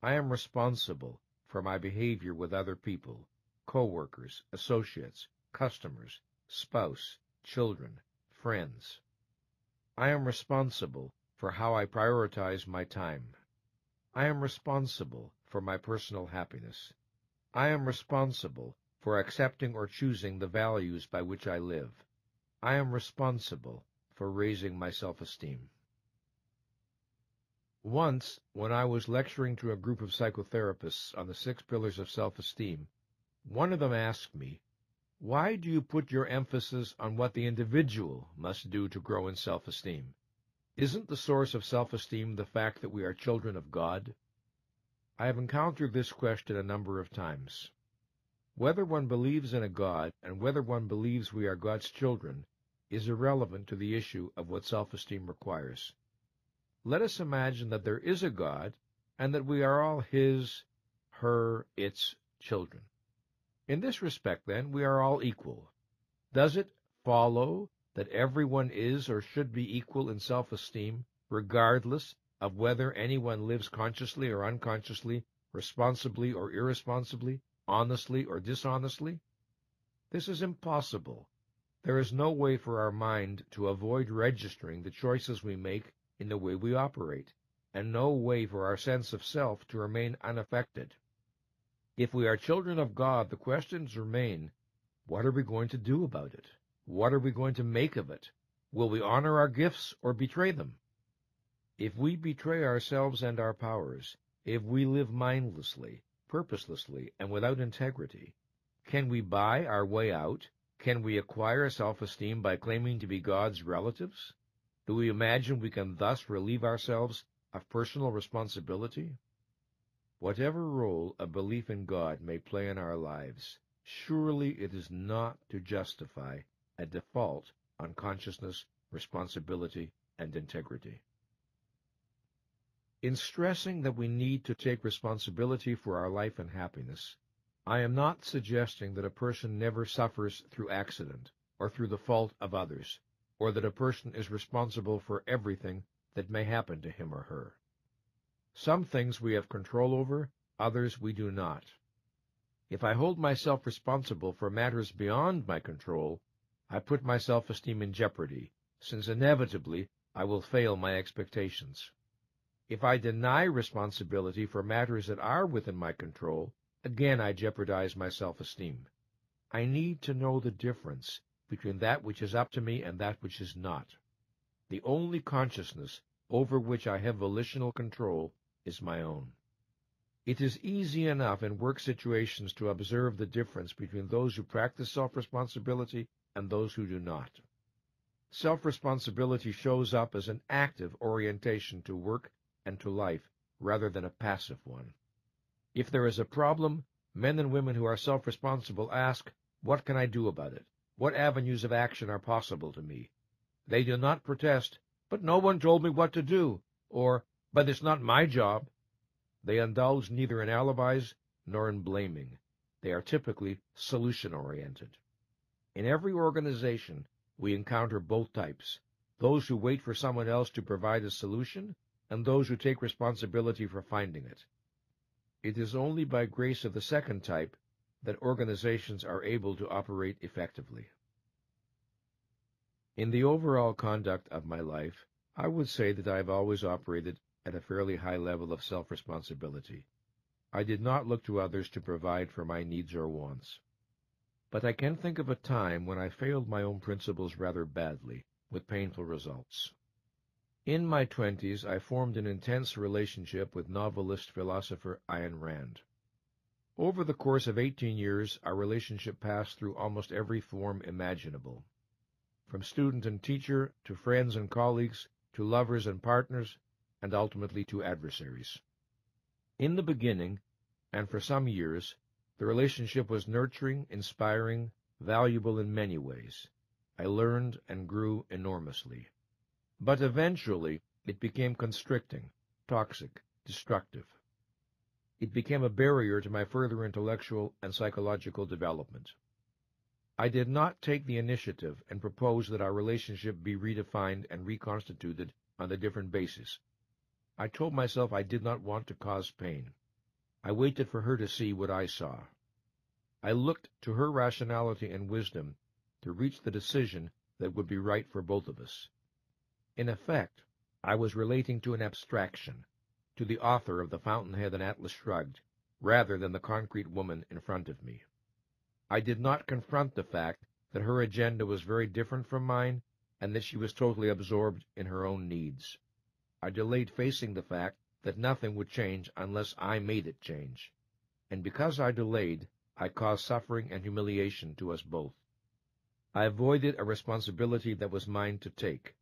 I am responsible for my behavior with other people, co-workers, associates, customers, spouse, children, friends. I am responsible for how I prioritize my time. I am responsible for my personal happiness. I am responsible for accepting or choosing the values by which I live. I am responsible for raising my self-esteem. Once, when I was lecturing to a group of psychotherapists on the 6 pillars of self-esteem, one of them asked me, "Why do you put your emphasis on what the individual must do to grow in self-esteem? Isn't the source of self-esteem the fact that we are children of God?" I have encountered this question a number of times. Whether one believes in a God and whether one believes we are God's children is irrelevant to the issue of what self-esteem requires. Let us imagine that there is a God and that we are all His, her, its children. In this respect, then, we are all equal. Does it follow that everyone is or should be equal in self-esteem, regardless of whether anyone lives consciously or unconsciously, responsibly or irresponsibly, honestly or dishonestly? This is impossible. There is no way for our mind to avoid registering the choices we make in the way we operate, and no way for our sense of self to remain unaffected. If we are children of God, the questions remain, what are we going to do about it? What are we going to make of it? Will we honor our gifts or betray them? If we betray ourselves and our powers, if we live mindlessly, purposelessly, and without integrity, can we buy our way out? Can we acquire self-esteem by claiming to be God's relatives? Do we imagine we can thus relieve ourselves of personal responsibility? Whatever role a belief in God may play in our lives, surely it is not to justify a default on consciousness, responsibility, and integrity. In stressing that we need to take responsibility for our life and happiness, I am not suggesting that a person never suffers through accident or through the fault of others, or that a person is responsible for everything that may happen to him or her. Some things we have control over, others we do not. If I hold myself responsible for matters beyond my control, I put my self-esteem in jeopardy, since inevitably I will fail my expectations. If I deny responsibility for matters that are within my control, again I jeopardize my self-esteem. I need to know the difference between that which is up to me and that which is not. The only consciousness over which I have volitional control is my own. It is easy enough in work situations to observe the difference between those who practice self-responsibility and those who do not. Self-responsibility shows up as an active orientation to work and to life, rather than a passive one. If there is a problem, men and women who are self-responsible ask, "What can I do about it? What avenues of action are possible to me?" They do not protest, "But no one told me what to do," or, "But it's not my job." They indulge neither in alibis nor in blaming. They are typically solution-oriented. In every organization, we encounter both types, those who wait for someone else to provide a solution, and those who take responsibility for finding it. It is only by grace of the second type that organizations are able to operate effectively. In the overall conduct of my life, I would say that I have always operated at a fairly high level of self-responsibility. I did not look to others to provide for my needs or wants. But I can think of a time when I failed my own principles rather badly, with painful results. In my 20s, I formed an intense relationship with novelist philosopher Ayn Rand. Over the course of 18 years, our relationship passed through almost every form imaginable. From student and teacher, to friends and colleagues, to lovers and partners, and ultimately to adversaries. In the beginning, and for some years, the relationship was nurturing, inspiring, valuable in many ways. I learned and grew enormously. But eventually, it became constricting, toxic, destructive. It became a barrier to my further intellectual and psychological development. I did not take the initiative and propose that our relationship be redefined and reconstituted on a different basis. I told myself I did not want to cause pain. I waited for her to see what I saw. I looked to her rationality and wisdom to reach the decision that would be right for both of us. In effect, I was relating to an abstraction, to the author of The Fountainhead and Atlas Shrugged, rather than the concrete woman in front of me. I did not confront the fact that her agenda was very different from mine, and that she was totally absorbed in her own needs. I delayed facing the fact that nothing would change unless I made it change. And because I delayed, I caused suffering and humiliation to us both. I avoided a responsibility that was mine to take.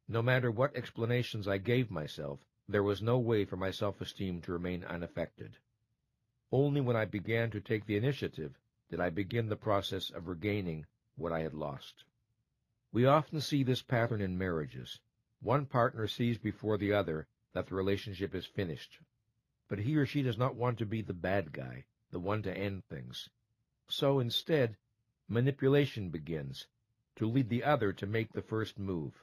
No matter what explanations I gave myself, there was no way for my self-esteem to remain unaffected. Only when I began to take the initiative did I begin the process of regaining what I had lost. We often see this pattern in marriages. One partner sees before the other that the relationship is finished, but he or she does not want to be the bad guy, the one to end things. So instead, manipulation begins, to lead the other to make the first move.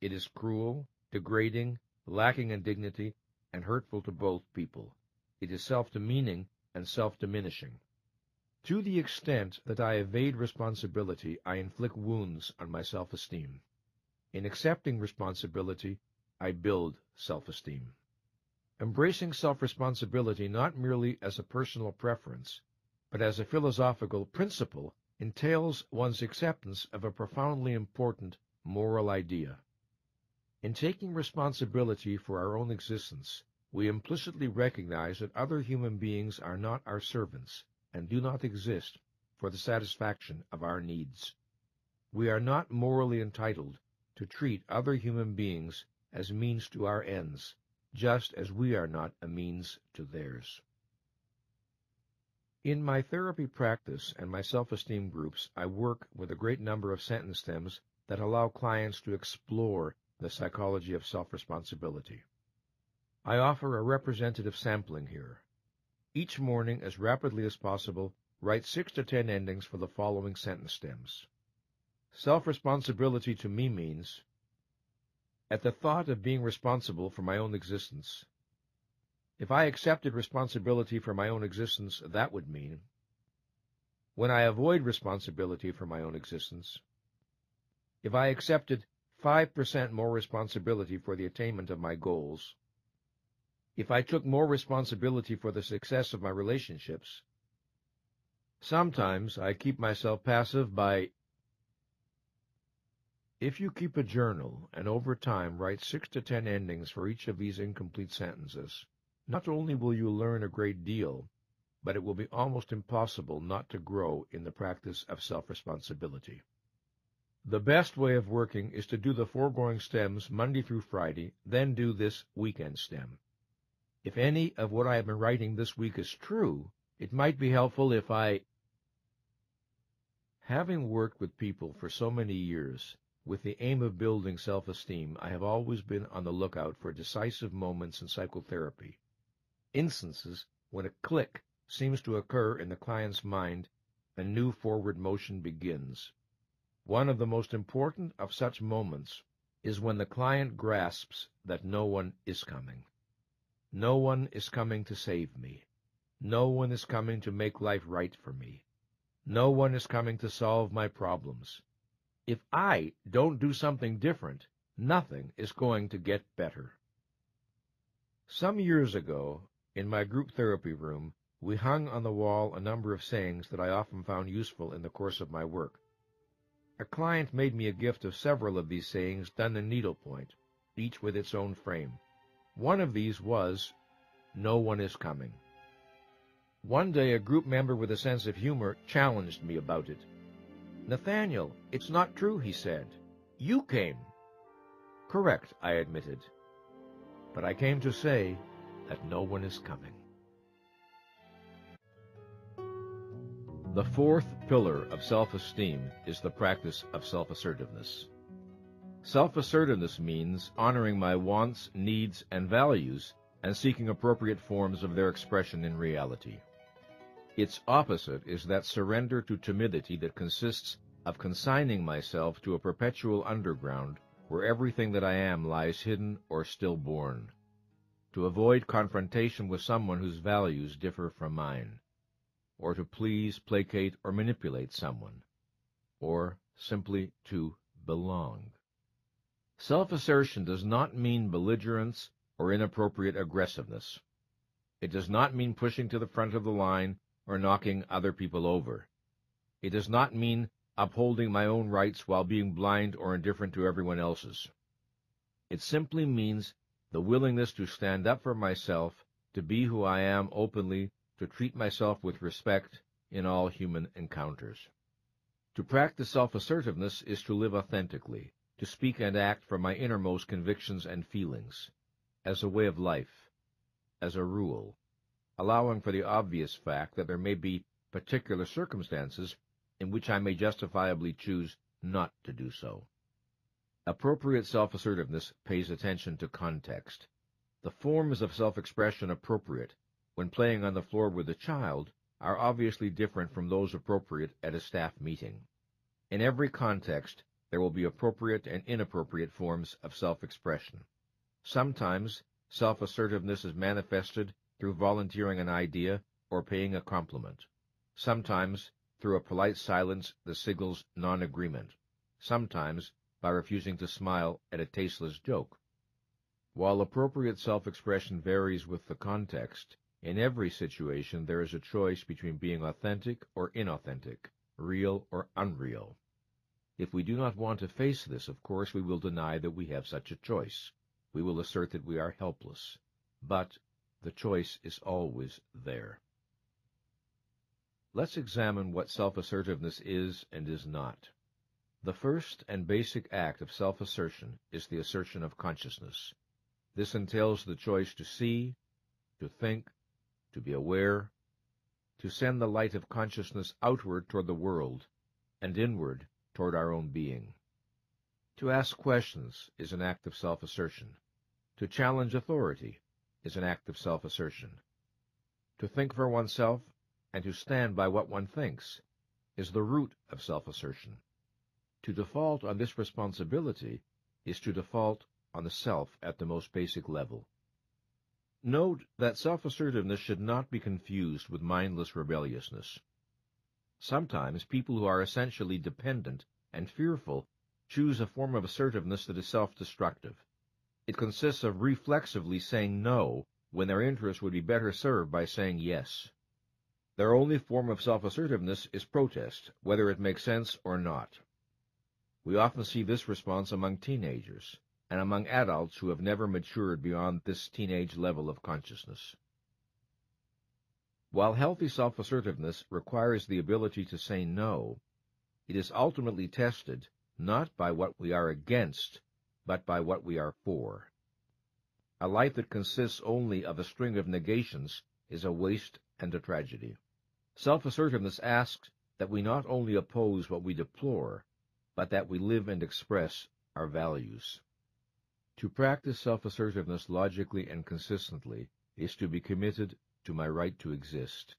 It is cruel, degrading, lacking in dignity, and hurtful to both people. It is self-demeaning and self-diminishing. To the extent that I evade responsibility, I inflict wounds on my self-esteem. In accepting responsibility, I build self-esteem. Embracing self-responsibility not merely as a personal preference, but as a philosophical principle, entails one's acceptance of a profoundly important moral idea. In taking responsibility for our own existence, we implicitly recognize that other human beings are not our servants and do not exist for the satisfaction of our needs. We are not morally entitled to treat other human beings as means to our ends, just as we are not a means to theirs. In my therapy practice and my self-esteem groups, I work with a great number of sentence stems that allow clients to explore the psychology of self-responsibility. I offer a representative sampling here. Each morning, as rapidly as possible, write 6 to 10 endings for the following sentence stems. Self-responsibility to me means, at the thought of being responsible for my own existence. If I accepted responsibility for my own existence, that would mean, when I avoid responsibility for my own existence, if I accepted 5% more responsibility for the attainment of my goals, if I took more responsibility for the success of my relationships. Sometimes I keep myself passive by. If you keep a journal and over time write 6 to 10 endings for each of these incomplete sentences, not only will you learn a great deal, but it will be almost impossible not to grow in the practice of self-responsibility. The best way of working is to do the foregoing stems Monday through Friday, then do this weekend stem. If any of what I have been writing this week is true, it might be helpful if I. Having worked with people for so many years, with the aim of building self-esteem, I have always been on the lookout for decisive moments in psychotherapy, instances when a click seems to occur in the client's mind, a new forward motion begins. One of the most important of such moments is when the client grasps that no one is coming. No one is coming to save me. No one is coming to make life right for me. No one is coming to solve my problems. If I don't do something different, nothing is going to get better. Some years ago, in my group therapy room, we hung on the wall a number of sayings that I often found useful in the course of my work. A client made me a gift of several of these sayings done in needlepoint, each with its own frame. One of these was, no one is coming. One day a group member with a sense of humor challenged me about it. "Nathaniel, it's not true," he said. "You came." "Correct," I admitted. "But I came to say that no one is coming." The fourth pillar of self-esteem is the practice of self-assertiveness. Self-assertiveness means honoring my wants, needs, and values and seeking appropriate forms of their expression in reality. Its opposite is that surrender to timidity that consists of consigning myself to a perpetual underground where everything that I am lies hidden or stillborn, to avoid confrontation with someone whose values differ from mine, or to please, placate, or manipulate someone, or simply to belong. Self-assertion does not mean belligerence or inappropriate aggressiveness. It does not mean pushing to the front of the line or knocking other people over. It does not mean upholding my own rights while being blind or indifferent to everyone else's. It simply means the willingness to stand up for myself, to be who I am openly, to treat myself with respect in all human encounters. To practice self-assertiveness is to live authentically, to speak and act from my innermost convictions and feelings, as a way of life, as a rule, allowing for the obvious fact that there may be particular circumstances in which I may justifiably choose not to do so. Appropriate self-assertiveness pays attention to context. The forms of self-expression appropriate when playing on the floor with a child are obviously different from those appropriate at a staff meeting. In every context, there will be appropriate and inappropriate forms of self-expression. Sometimes, self-assertiveness is manifested through volunteering an idea or paying a compliment. Sometimes, through a polite silence that signals non-agreement. Sometimes, by refusing to smile at a tasteless joke. While appropriate self-expression varies with the context, in every situation there is a choice between being authentic or inauthentic, real or unreal. If we do not want to face this, of course, we will deny that we have such a choice. We will assert that we are helpless. But the choice is always there. Let's examine what self-assertiveness is and is not. The first and basic act of self-assertion is the assertion of consciousness. This entails the choice to see, to think, to be aware, to send the light of consciousness outward toward the world, and inward toward our own being. To ask questions is an act of self-assertion. To challenge authority is an act of self-assertion. To think for oneself and to stand by what one thinks is the root of self-assertion. To default on this responsibility is to default on the self at the most basic level. Note that self-assertiveness should not be confused with mindless rebelliousness. Sometimes people who are essentially dependent and fearful choose a form of assertiveness that is self-destructive. It consists of reflexively saying no when their interest would be better served by saying yes. Their only form of self-assertiveness is protest, whether it makes sense or not. We often see this response among teenagers and among adults who have never matured beyond this teenage level of consciousness. While healthy self-assertiveness requires the ability to say no, it is ultimately tested not by what we are against, but by what we are for. A life that consists only of a string of negations is a waste and a tragedy. Self-assertiveness asks that we not only oppose what we deplore, but that we live and express our values. To practice self-assertiveness logically and consistently is to be committed to my right to exist.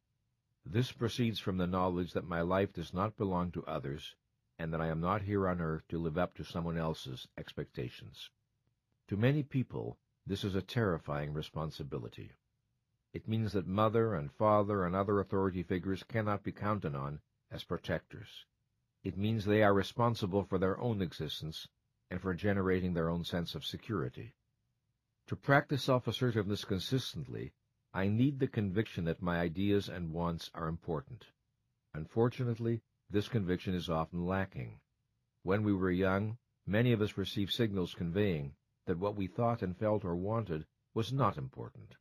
This proceeds from the knowledge that my life does not belong to others, and that I am not here on earth to live up to someone else's expectations. To many people, this is a terrifying responsibility. It means that mother and father and other authority figures cannot be counted on as protectors. It means they are responsible for their own existence and for generating their own sense of security. To practice self-assertiveness consistently, I need the conviction that my ideas and wants are important. Unfortunately, this conviction is often lacking. When we were young, many of us received signals conveying that what we thought and felt or wanted was not important.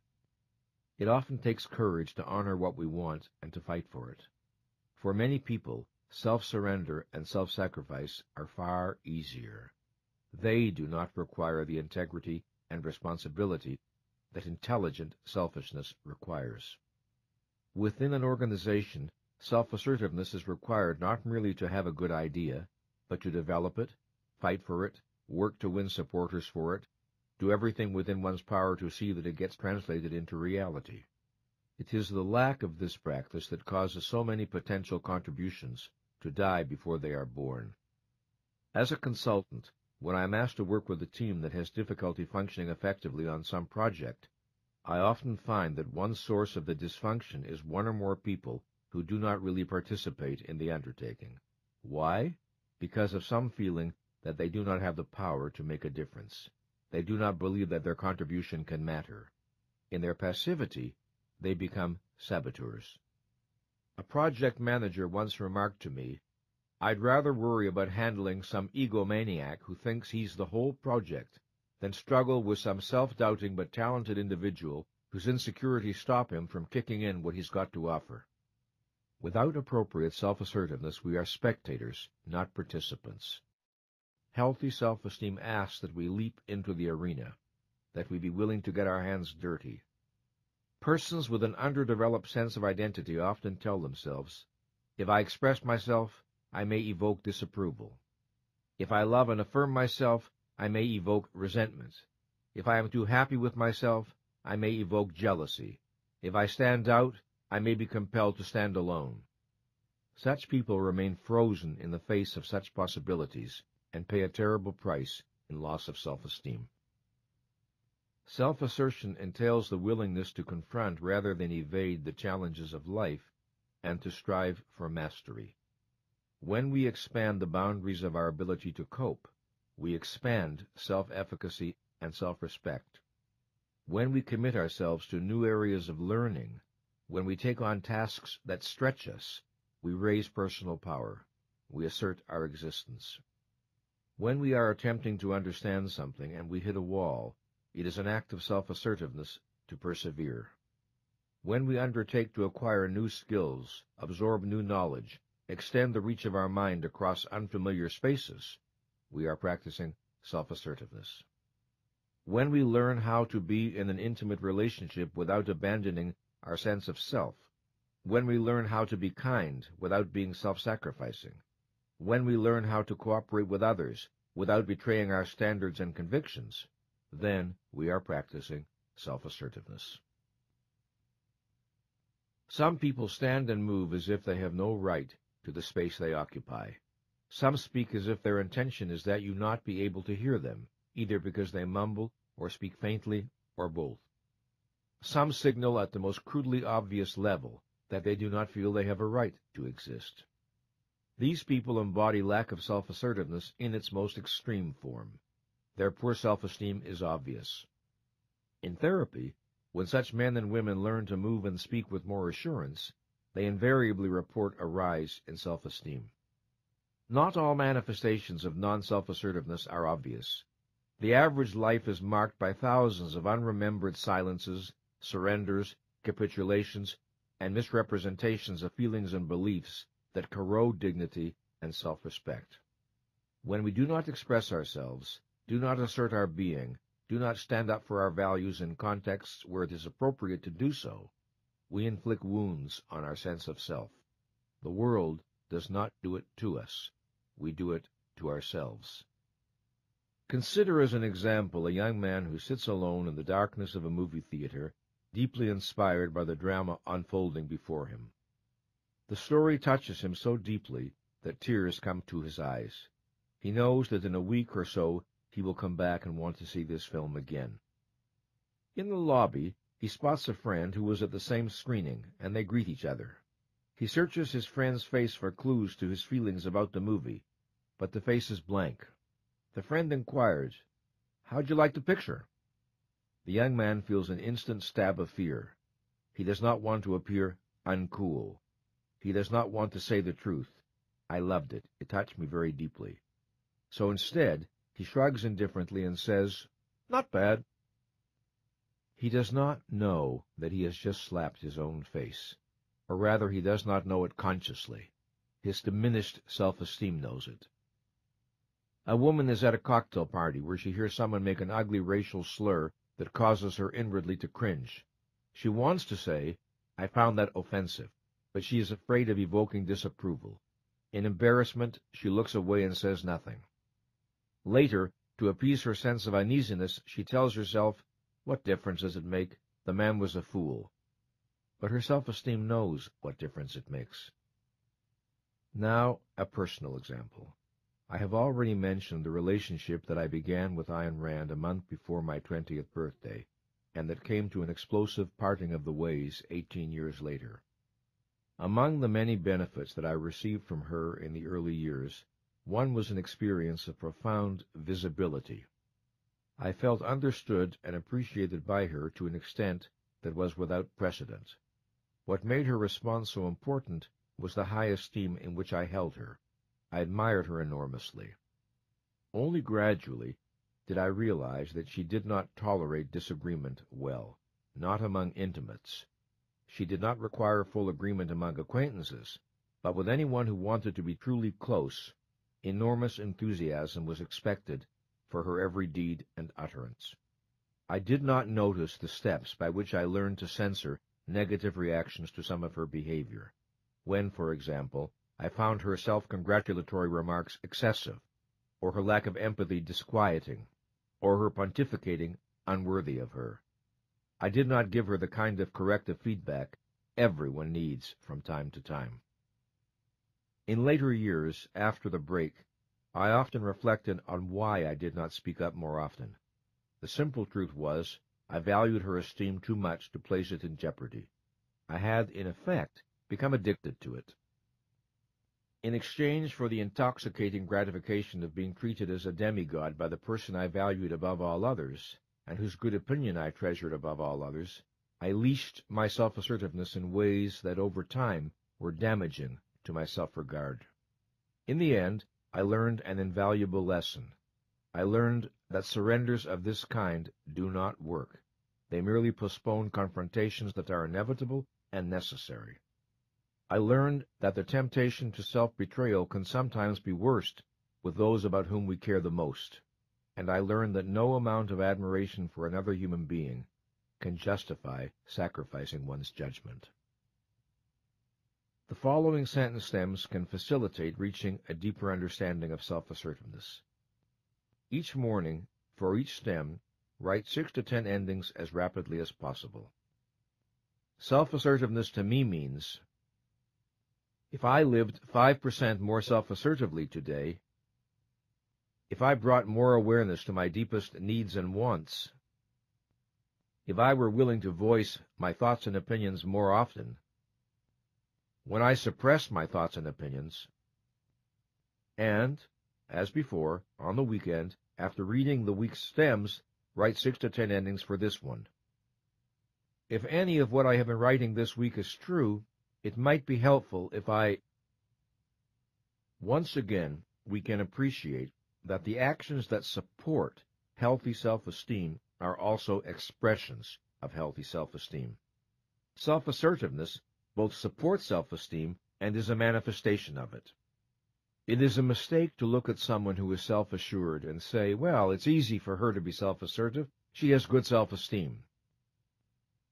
It often takes courage to honor what we want and to fight for it. For many people, self-surrender and self-sacrifice are far easier. They do not require the integrity and responsibility that intelligent selfishness requires. Within an organization, self-assertiveness is required not merely to have a good idea, but to develop it, fight for it, work to win supporters for it, do everything within one's power to see that it gets translated into reality. It is the lack of this practice that causes so many potential contributions to die before they are born. As a consultant, when I am asked to work with a team that has difficulty functioning effectively on some project, I often find that one source of the dysfunction is one or more people who do not really participate in the undertaking. Why? Because of some feeling that they do not have the power to make a difference. They do not believe that their contribution can matter. In their passivity, they become saboteurs. A project manager once remarked to me, "I'd rather worry about handling some egomaniac who thinks he's the whole project than struggle with some self-doubting but talented individual whose insecurities stop him from kicking in what he's got to offer." Without appropriate self-assertiveness, we are spectators, not participants. Healthy self-esteem asks that we leap into the arena, that we be willing to get our hands dirty. Persons with an underdeveloped sense of identity often tell themselves, "If I express myself, I may evoke disapproval. If I love and affirm myself, I may evoke resentment. If I am too happy with myself, I may evoke jealousy. If I stand out, I may be compelled to stand alone." Such people remain frozen in the face of such possibilities and pay a terrible price in loss of self-esteem. Self-assertion entails the willingness to confront rather than evade the challenges of life and to strive for mastery. When we expand the boundaries of our ability to cope, we expand self-efficacy and self-respect. When we commit ourselves to new areas of learning, when we take on tasks that stretch us, we raise personal power. We assert our existence. When we are attempting to understand something and we hit a wall, it is an act of self-assertiveness to persevere. When we undertake to acquire new skills, absorb new knowledge, extend the reach of our mind across unfamiliar spaces, we are practicing self-assertiveness. When we learn how to be in an intimate relationship without abandoning our sense of self, when we learn how to be kind without being self-sacrificing, when we learn how to cooperate with others without betraying our standards and convictions, then we are practicing self-assertiveness. Some people stand and move as if they have no right to the space they occupy. Some speak as if their intention is that you not be able to hear them, either because they mumble or speak faintly or both. Some signal at the most crudely obvious level that they do not feel they have a right to exist. These people embody lack of self-assertiveness in its most extreme form. Their poor self-esteem is obvious. In therapy, when such men and women learn to move and speak with more assurance, they invariably report a rise in self-esteem. Not all manifestations of non-self-assertiveness are obvious. The average life is marked by thousands of unremembered silences, surrenders, capitulations, and misrepresentations of feelings and beliefs that corrode dignity and self-respect. When we do not express ourselves, do not assert our being, do not stand up for our values in contexts where it is appropriate to do so, we inflict wounds on our sense of self. The world does not do it to us. We do it to ourselves. Consider as an example a young man who sits alone in the darkness of a movie theater, deeply inspired by the drama unfolding before him. The story touches him so deeply that tears come to his eyes. He knows that in a week or so he will come back and want to see this film again. In the lobby, he spots a friend who was at the same screening, and they greet each other. He searches his friend's face for clues to his feelings about the movie, but the face is blank. The friend inquires, "How'd you like the picture?" The young man feels an instant stab of fear. He does not want to appear uncool. He does not want to say the truth. "I loved it. It touched me very deeply." So instead, he shrugs indifferently and says, "Not bad." He does not know that he has just slapped his own face, or rather he does not know it consciously. His diminished self-esteem knows it. A woman is at a cocktail party where she hears someone make an ugly racial slur that causes her inwardly to cringe. She wants to say, "I found that offensive," but she is afraid of evoking disapproval. In embarrassment, she looks away and says nothing. Later, to appease her sense of uneasiness, she tells herself, "What difference does it make? The man was a fool." But her self-esteem knows what difference it makes. Now, a personal example. I have already mentioned the relationship that I began with Ayn Rand a month before my 20th birthday, and that came to an explosive parting of the ways 18 years later. Among the many benefits that I received from her in the early years, one was an experience of profound visibility. I felt understood and appreciated by her to an extent that was without precedent. What made her response so important was the high esteem in which I held her. I admired her enormously. Only gradually did I realize that she did not tolerate disagreement well, not among intimates. She did not require full agreement among acquaintances, but with anyone who wanted to be truly close, enormous enthusiasm was expected for her every deed and utterance. I did not notice the steps by which I learned to censor negative reactions to some of her behavior. When, for example, I found her self-congratulatory remarks excessive, or her lack of empathy disquieting, or her pontificating unworthy of her. I did not give her the kind of corrective feedback everyone needs from time to time. In later years, after the break, I often reflected on why I did not speak up more often. The simple truth was, I valued her esteem too much to place it in jeopardy. I had, in effect, become addicted to it. In exchange for the intoxicating gratification of being treated as a demigod by the person I valued above all others, and whose good opinion I treasured above all others, I leashed my self-assertiveness in ways that over time were damaging to my self-regard. In the end, I learned an invaluable lesson. I learned that surrenders of this kind do not work. They merely postpone confrontations that are inevitable and necessary. I learned that the temptation to self-betrayal can sometimes be worst with those about whom we care the most. And I learned that no amount of admiration for another human being can justify sacrificing one's judgment. The following sentence stems can facilitate reaching a deeper understanding of self-assertiveness. Each morning, for each stem, write 6 to 10 endings as rapidly as possible. Self-assertiveness to me means, if I lived 5% more self-assertively today, if I brought more awareness to my deepest needs and wants, if I were willing to voice my thoughts and opinions more often, when I suppressed my thoughts and opinions, and, as before, on the weekend, after reading the week's stems, write 6 to 10 endings for this one. If any of what I have been writing this week is true, it might be helpful if I... Once again, we can appreciate that the actions that support healthy self-esteem are also expressions of healthy self-esteem. Self-assertiveness both supports self-esteem and is a manifestation of it. It is a mistake to look at someone who is self-assured and say, well, it's easy for her to be self-assertive, she has good self-esteem.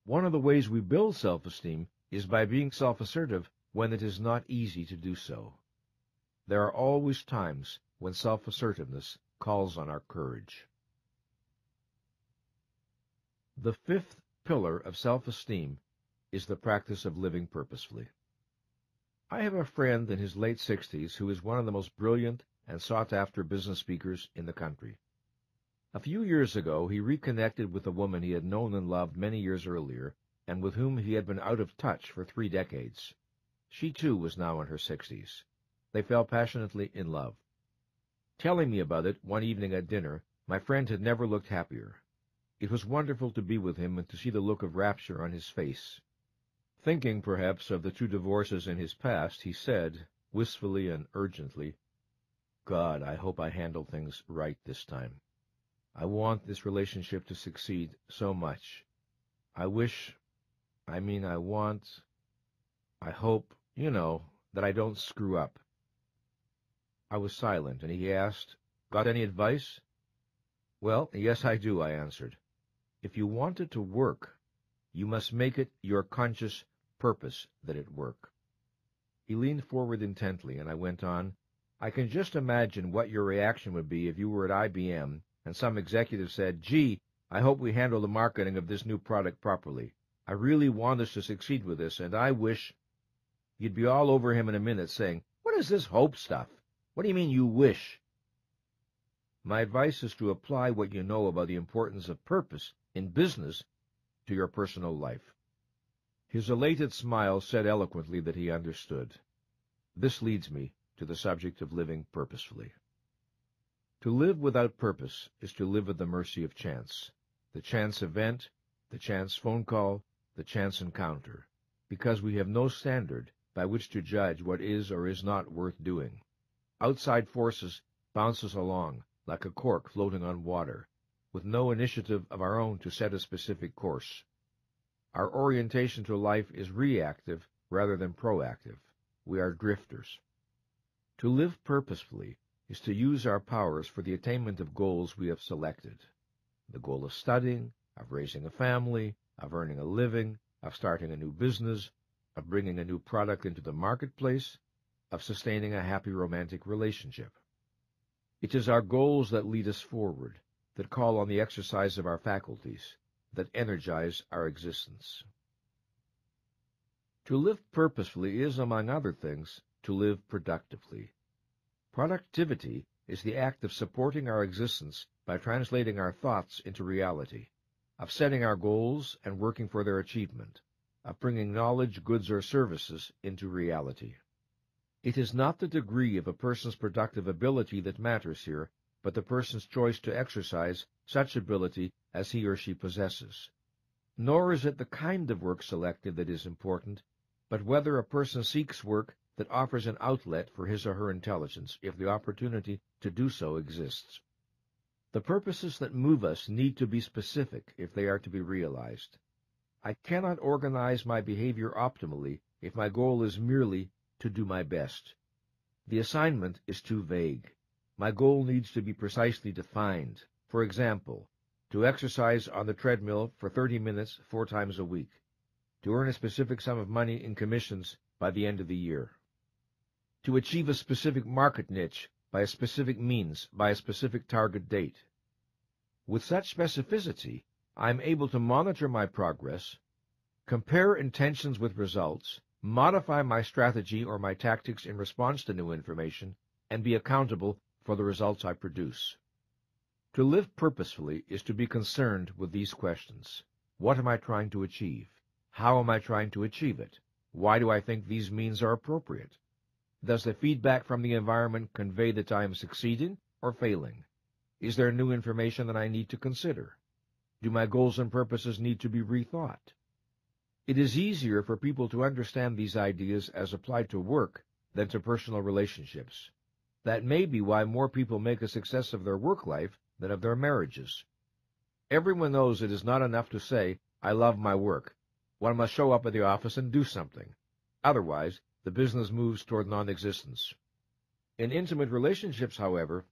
One of the ways we build self-esteem is by being self-assertive when it is not easy to do so. There are always times when self-assertiveness calls on our courage. The 5th pillar of self-esteem is the practice of living purposefully. I have a friend in his late 60s who is one of the most brilliant and sought-after business speakers in the country. A few years ago, he reconnected with a woman he had known and loved many years earlier, and with whom he had been out of touch for 3 decades. She, too, was now in her 60s. They fell passionately in love. Telling me about it one evening at dinner, my friend had never looked happier. It was wonderful to be with him and to see the look of rapture on his face. Thinking, perhaps, of the 2 divorces in his past, he said, wistfully and urgently, God, I hope I handle things right this time. I want this relationship to succeed so much. I wish, I want, I hope, that I don't screw up. I was silent, and he asked, "Got any advice?" "Well, yes, I do," I answered. "If you want it to work, you must make it your conscious purpose that it work." He leaned forward intently, and I went on, "I can just imagine what your reaction would be if you were at IBM and some executive said, 'Gee, I hope we handle the marketing of this new product properly. I really want us to succeed with this, and I wish—'" You'd be all over him in a minute saying, "What is this hope stuff? What do you mean you wish?" My advice is to apply what you know about the importance of purpose in business to your personal life. His elated smile said eloquently that he understood. This leads me to the subject of living purposefully. To live without purpose is to live at the mercy of chance, the chance event, the chance phone call, the chance encounter, because we have no standard by which to judge what is or is not worth doing. Outside forces bounce us along like a cork floating on water, with no initiative of our own to set a specific course. Our orientation to life is reactive rather than proactive. We are drifters. To live purposefully is to use our powers for the attainment of goals we have selected. The goal of studying, of raising a family, of earning a living, of starting a new business, of bringing a new product into the marketplace, of sustaining a happy romantic relationship. It is our goals that lead us forward, that call on the exercise of our faculties, that energize our existence. To live purposefully is, among other things, to live productively. Productivity is the act of supporting our existence by translating our thoughts into reality, of setting our goals and working for their achievement, of bringing knowledge, goods, or services into reality. It is not the degree of a person's productive ability that matters here, but the person's choice to exercise such ability as he or she possesses. Nor is it the kind of work selected that is important, but whether a person seeks work that offers an outlet for his or her intelligence, if the opportunity to do so exists. The purposes that move us need to be specific if they are to be realized. I cannot organize my behavior optimally if my goal is merely to do my best. The assignment is too vague. My goal needs to be precisely defined. For example, to exercise on the treadmill for 30 minutes 4 times a week, to earn a specific sum of money in commissions by the end of the year, to achieve a specific market niche by a specific means, by a specific target date. With such specificity, I am able to monitor my progress, compare intentions with results, modify my strategy or my tactics in response to new information, and be accountable for the results I produce. To live purposefully is to be concerned with these questions. What am I trying to achieve? How am I trying to achieve it? Why do I think these means are appropriate? Does the feedback from the environment convey that I am succeeding or failing? Is there new information that I need to consider? Do my goals and purposes need to be rethought? It is easier for people to understand these ideas as applied to work than to personal relationships. That may be why more people make a success of their work life than of their marriages. Everyone knows it is not enough to say, "I love my work." One must show up at the office and do something. Otherwise, the business moves toward non-existence. In intimate relationships, however,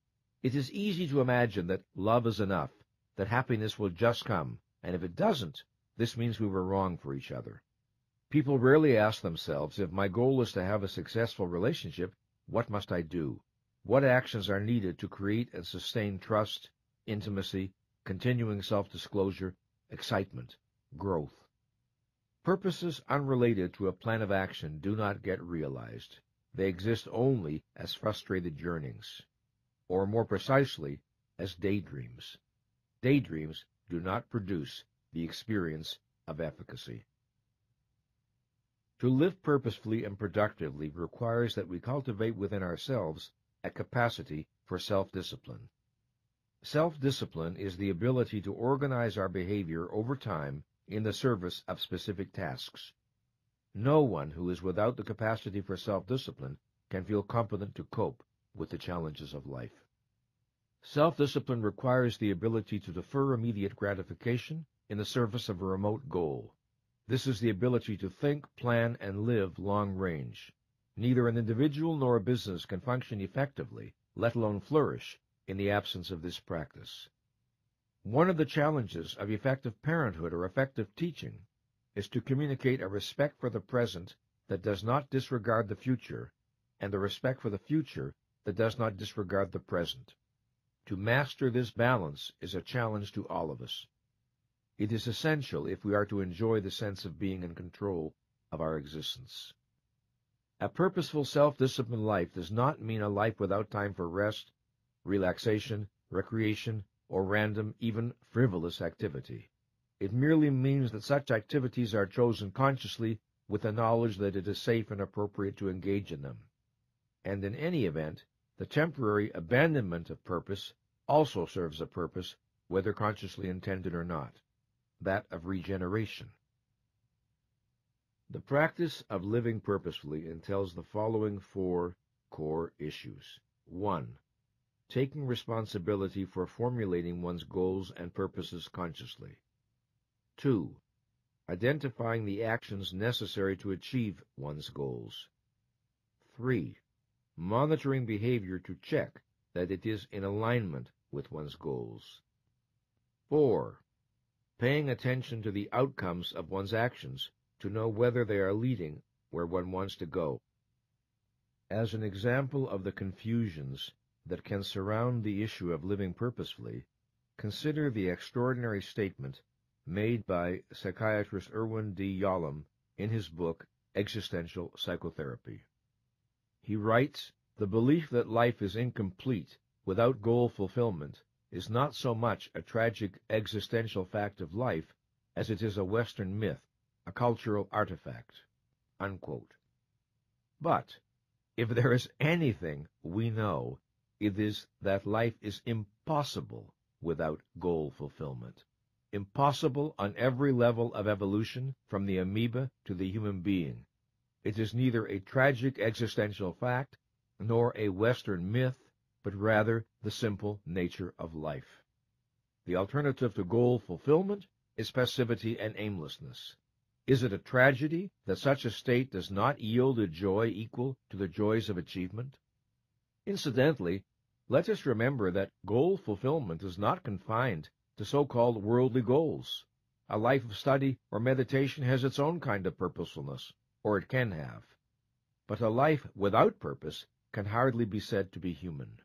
it is easy to imagine that love is enough, that happiness will just come, and if it doesn't, this means we were wrong for each other. People rarely ask themselves, if my goal is to have a successful relationship, what must I do? What actions are needed to create and sustain trust, intimacy, continuing self-disclosure, excitement, growth? Purposes unrelated to a plan of action do not get realized. They exist only as frustrated yearnings, or more precisely, as daydreams. Daydreams do not produce the experience of efficacy. To live purposefully and productively requires that we cultivate within ourselves a capacity for self-discipline. Self-discipline is the ability to organize our behavior over time in the service of specific tasks. No one who is without the capacity for self-discipline can feel competent to cope with the challenges of life. Self-discipline requires the ability to defer immediate gratification in the service of a remote goal. This is the ability to think, plan, and live long range. Neither an individual nor a business can function effectively, let alone flourish, in the absence of this practice. One of the challenges of effective parenthood or effective teaching is to communicate a respect for the present that does not disregard the future, and a respect for the future that does not disregard the present. To master this balance is a challenge to all of us. It is essential if we are to enjoy the sense of being in control of our existence. A purposeful self-disciplined life does not mean a life without time for rest, relaxation, recreation, or random, even frivolous activity. It merely means that such activities are chosen consciously with the knowledge that it is safe and appropriate to engage in them. And in any event, the temporary abandonment of purpose also serves a purpose, whether consciously intended or not, that of regeneration. The practice of living purposefully entails the following 4 core issues. 1. Taking responsibility for formulating one's goals and purposes consciously. 2. Identifying the actions necessary to achieve one's goals. 3. Monitoring behavior to check that it is in alignment with one's goals. 4. Paying attention to the outcomes of one's actions to know whether they are leading where one wants to go. As an example of the confusions that can surround the issue of living purposefully, consider the extraordinary statement made by psychiatrist Irwin D. Yalom in his book Existential Psychotherapy. He writes, "The belief that life is incomplete without goal fulfillment is not so much a tragic existential fact of life as it is a Western myth, a cultural artifact." Unquote. But if there is anything we know, it is that life is impossible without goal fulfillment. Impossible on every level of evolution, from the amoeba to the human being. It is neither a tragic existential fact nor a Western myth, but rather the simple nature of life. The alternative to goal fulfillment is passivity and aimlessness. Is it a tragedy that such a state does not yield a joy equal to the joys of achievement? Incidentally, let us remember that goal fulfillment is not confined to so-called worldly goals. A life of study or meditation has its own kind of purposefulness, or it can have. But a life without purpose can hardly be said to be human.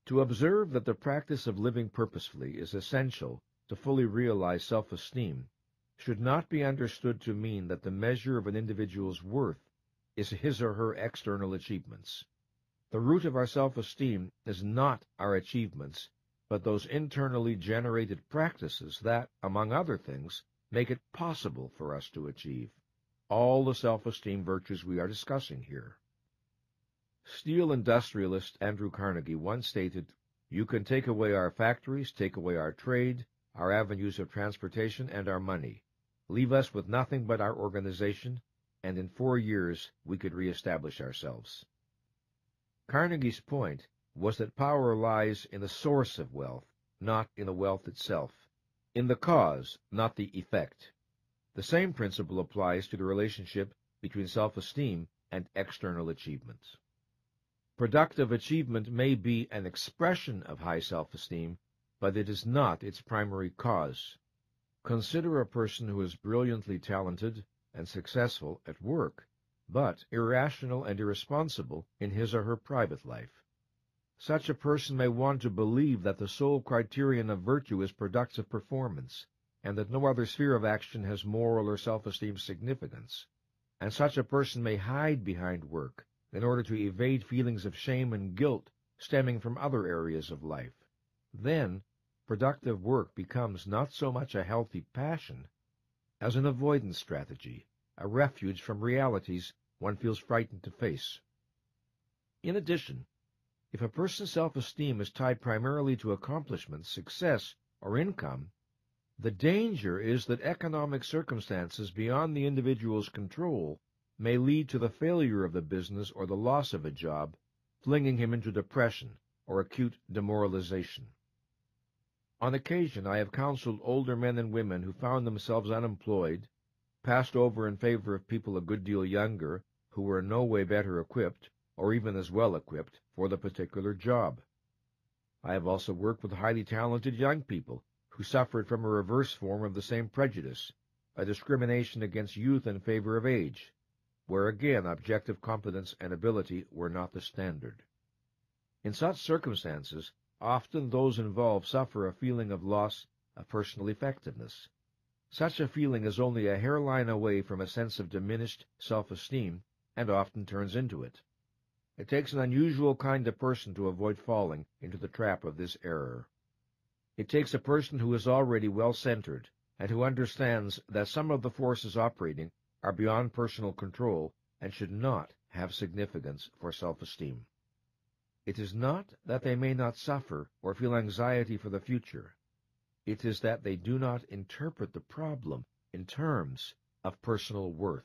To observe that the practice of living purposefully is essential to fully realize self-esteem should not be understood to mean that the measure of an individual's worth is his or her external achievements. The root of our self-esteem is not our achievements, but those internally generated practices that, among other things, make it possible for us to achieve all the self-esteem virtues we are discussing here. Steel industrialist Andrew Carnegie once stated, "You can take away our factories, take away our trade, our avenues of transportation, and our money. Leave us with nothing but our organization, and in 4 years we could reestablish ourselves." Carnegie's point was that power lies in the source of wealth, not in the wealth itself, in the cause, not the effect. The same principle applies to the relationship between self-esteem and external achievements. Productive achievement may be an expression of high self-esteem, but it is not its primary cause. Consider a person who is brilliantly talented and successful at work, but irrational and irresponsible in his or her private life. Such a person may want to believe that the sole criterion of virtue is productive performance, and that no other sphere of action has moral or self-esteem significance. And such a person may hide behind work in order to evade feelings of shame and guilt stemming from other areas of life. Then, productive work becomes not so much a healthy passion as an avoidance strategy, a refuge from realities one feels frightened to face. In addition, if a person's self-esteem is tied primarily to accomplishments, success, or income, the danger is that economic circumstances beyond the individual's control may lead to the failure of the business or the loss of a job, flinging him into depression or acute demoralization. On occasion I have counseled older men and women who found themselves unemployed, passed over in favor of people a good deal younger, who were in no way better equipped, or even as well equipped, for the particular job. I have also worked with highly talented young people who suffered from a reverse form of the same prejudice, a discrimination against youth in favor of age, where again objective competence and ability were not the standard. In such circumstances, often those involved suffer a feeling of loss of personal effectiveness. Such a feeling is only a hairline away from a sense of diminished self-esteem, and often turns into it. It takes an unusual kind of person to avoid falling into the trap of this error. It takes a person who is already well-centered, and who understands that some of the forces operating are beyond personal control and should not have significance for self-esteem. It is not that they may not suffer or feel anxiety for the future. It is that they do not interpret the problem in terms of personal worth.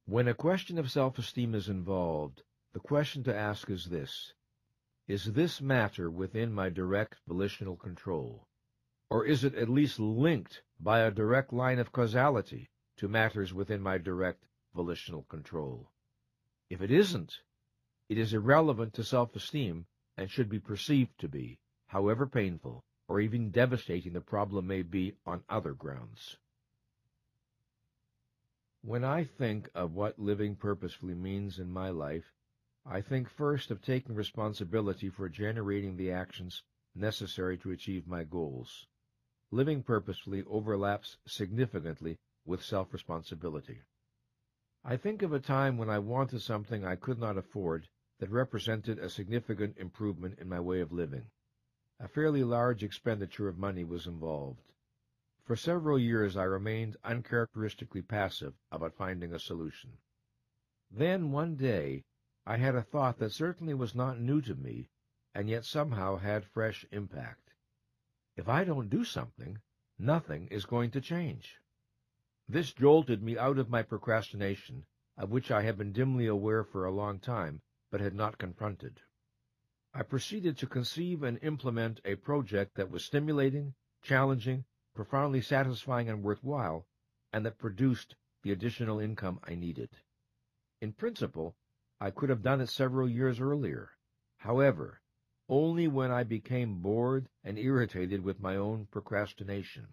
When a question of self-esteem is involved, the question to ask is this: is this matter within my direct volitional control? Or is it at least linked by a direct line of causality to matters within my direct volitional control? If it isn't, it is irrelevant to self-esteem and should be perceived to be, however painful or even devastating the problem may be on other grounds. When I think of what living purposefully means in my life, I think first of taking responsibility for generating the actions necessary to achieve my goals. Living purposefully overlaps significantly with self-responsibility. I think of a time when I wanted something I could not afford that represented a significant improvement in my way of living. A fairly large expenditure of money was involved. For several years I remained uncharacteristically passive about finding a solution. Then one day I had a thought that certainly was not new to me, and yet somehow had fresh impact. If I don't do something, nothing is going to change. This jolted me out of my procrastination, of which I had been dimly aware for a long time, but had not confronted. I proceeded to conceive and implement a project that was stimulating, challenging, profoundly satisfying and worthwhile, and that produced the additional income I needed. In principle, I could have done it several years earlier. However, only when I became bored and irritated with my own procrastination,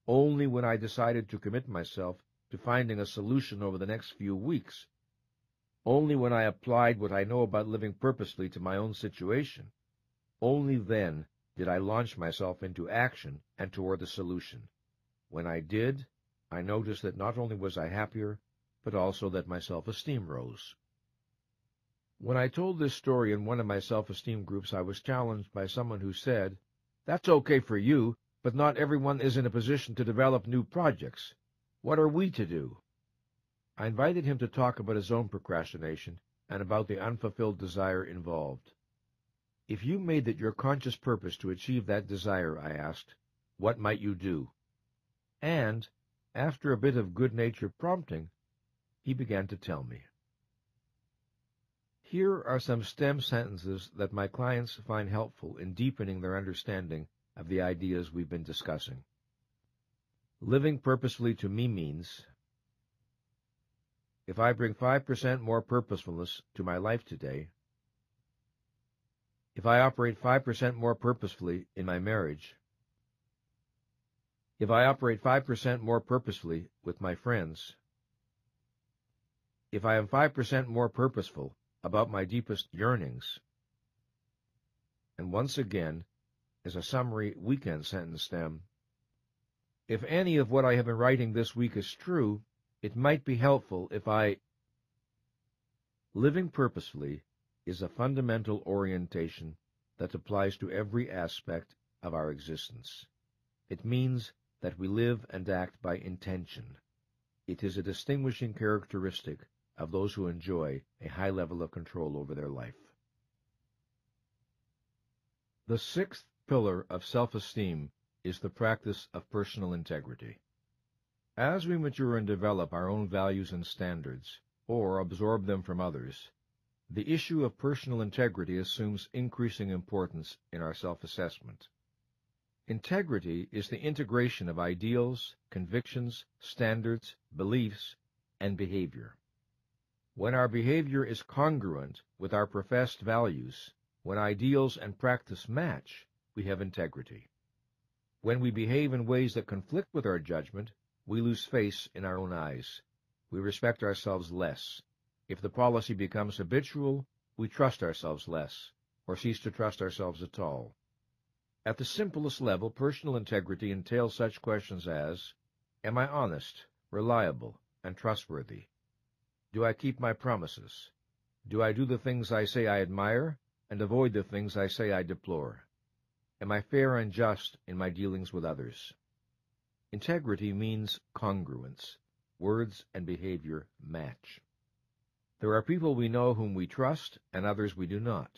only when I decided to commit myself to finding a solution over the next few weeks, only when I applied what I know about living purposely to my own situation, only then did I launch myself into action and toward the solution. When I did, I noticed that not only was I happier, but also that my self-esteem rose. When I told this story in one of my self-esteem groups, I was challenged by someone who said, "That's okay for you, but not everyone is in a position to develop new projects. What are we to do?" I invited him to talk about his own procrastination and about the unfulfilled desire involved. If you made it your conscious purpose to achieve that desire, I asked, what might you do? And, after a bit of good-natured prompting, he began to tell me. Here are some stem sentences that my clients find helpful in deepening their understanding of the ideas we've been discussing. Living purposefully to me means, if I bring 5% more purposefulness to my life today, if I operate 5% more purposefully in my marriage, if I operate 5% more purposefully with my friends, if I am 5% more purposeful about my deepest yearnings, and once again, as a summary weekend sentence stem, if any of what I have been writing this week is true, it might be helpful if I... Living purposefully is a fundamental orientation that applies to every aspect of our existence. It means that we live and act by intention. It is a distinguishing characteristic of those who enjoy a high level of control over their life. The sixth pillar of self-esteem is the practice of personal integrity. As we mature and develop our own values and standards, or absorb them from others, the issue of personal integrity assumes increasing importance in our self-assessment. Integrity is the integration of ideals, convictions, standards, beliefs, and behavior. When our behavior is congruent with our professed values, when ideals and practice match, we have integrity. When we behave in ways that conflict with our judgment, we lose face in our own eyes. We respect ourselves less. If the policy becomes habitual, we trust ourselves less, or cease to trust ourselves at all. At the simplest level, personal integrity entails such questions as, am I honest, reliable, and trustworthy? Do I keep my promises? Do I do the things I say I admire, and avoid the things I say I deplore? Am I fair and just in my dealings with others? Integrity means congruence. Words and behavior match. There are people we know whom we trust, and others we do not.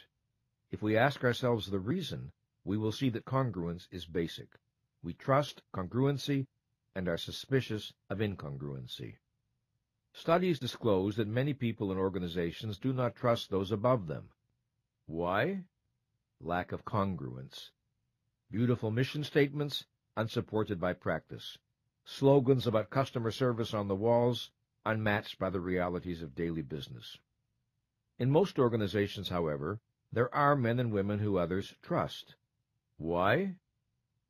If we ask ourselves the reason, we will see that congruence is basic. We trust congruency and are suspicious of incongruency. Studies disclose that many people and organizations do not trust those above them. Why? Lack of congruence. Beautiful mission statements, unsupported by practice. Slogans about customer service on the walls, unmatched by the realities of daily business. In most organizations, however, there are men and women who others trust. Why?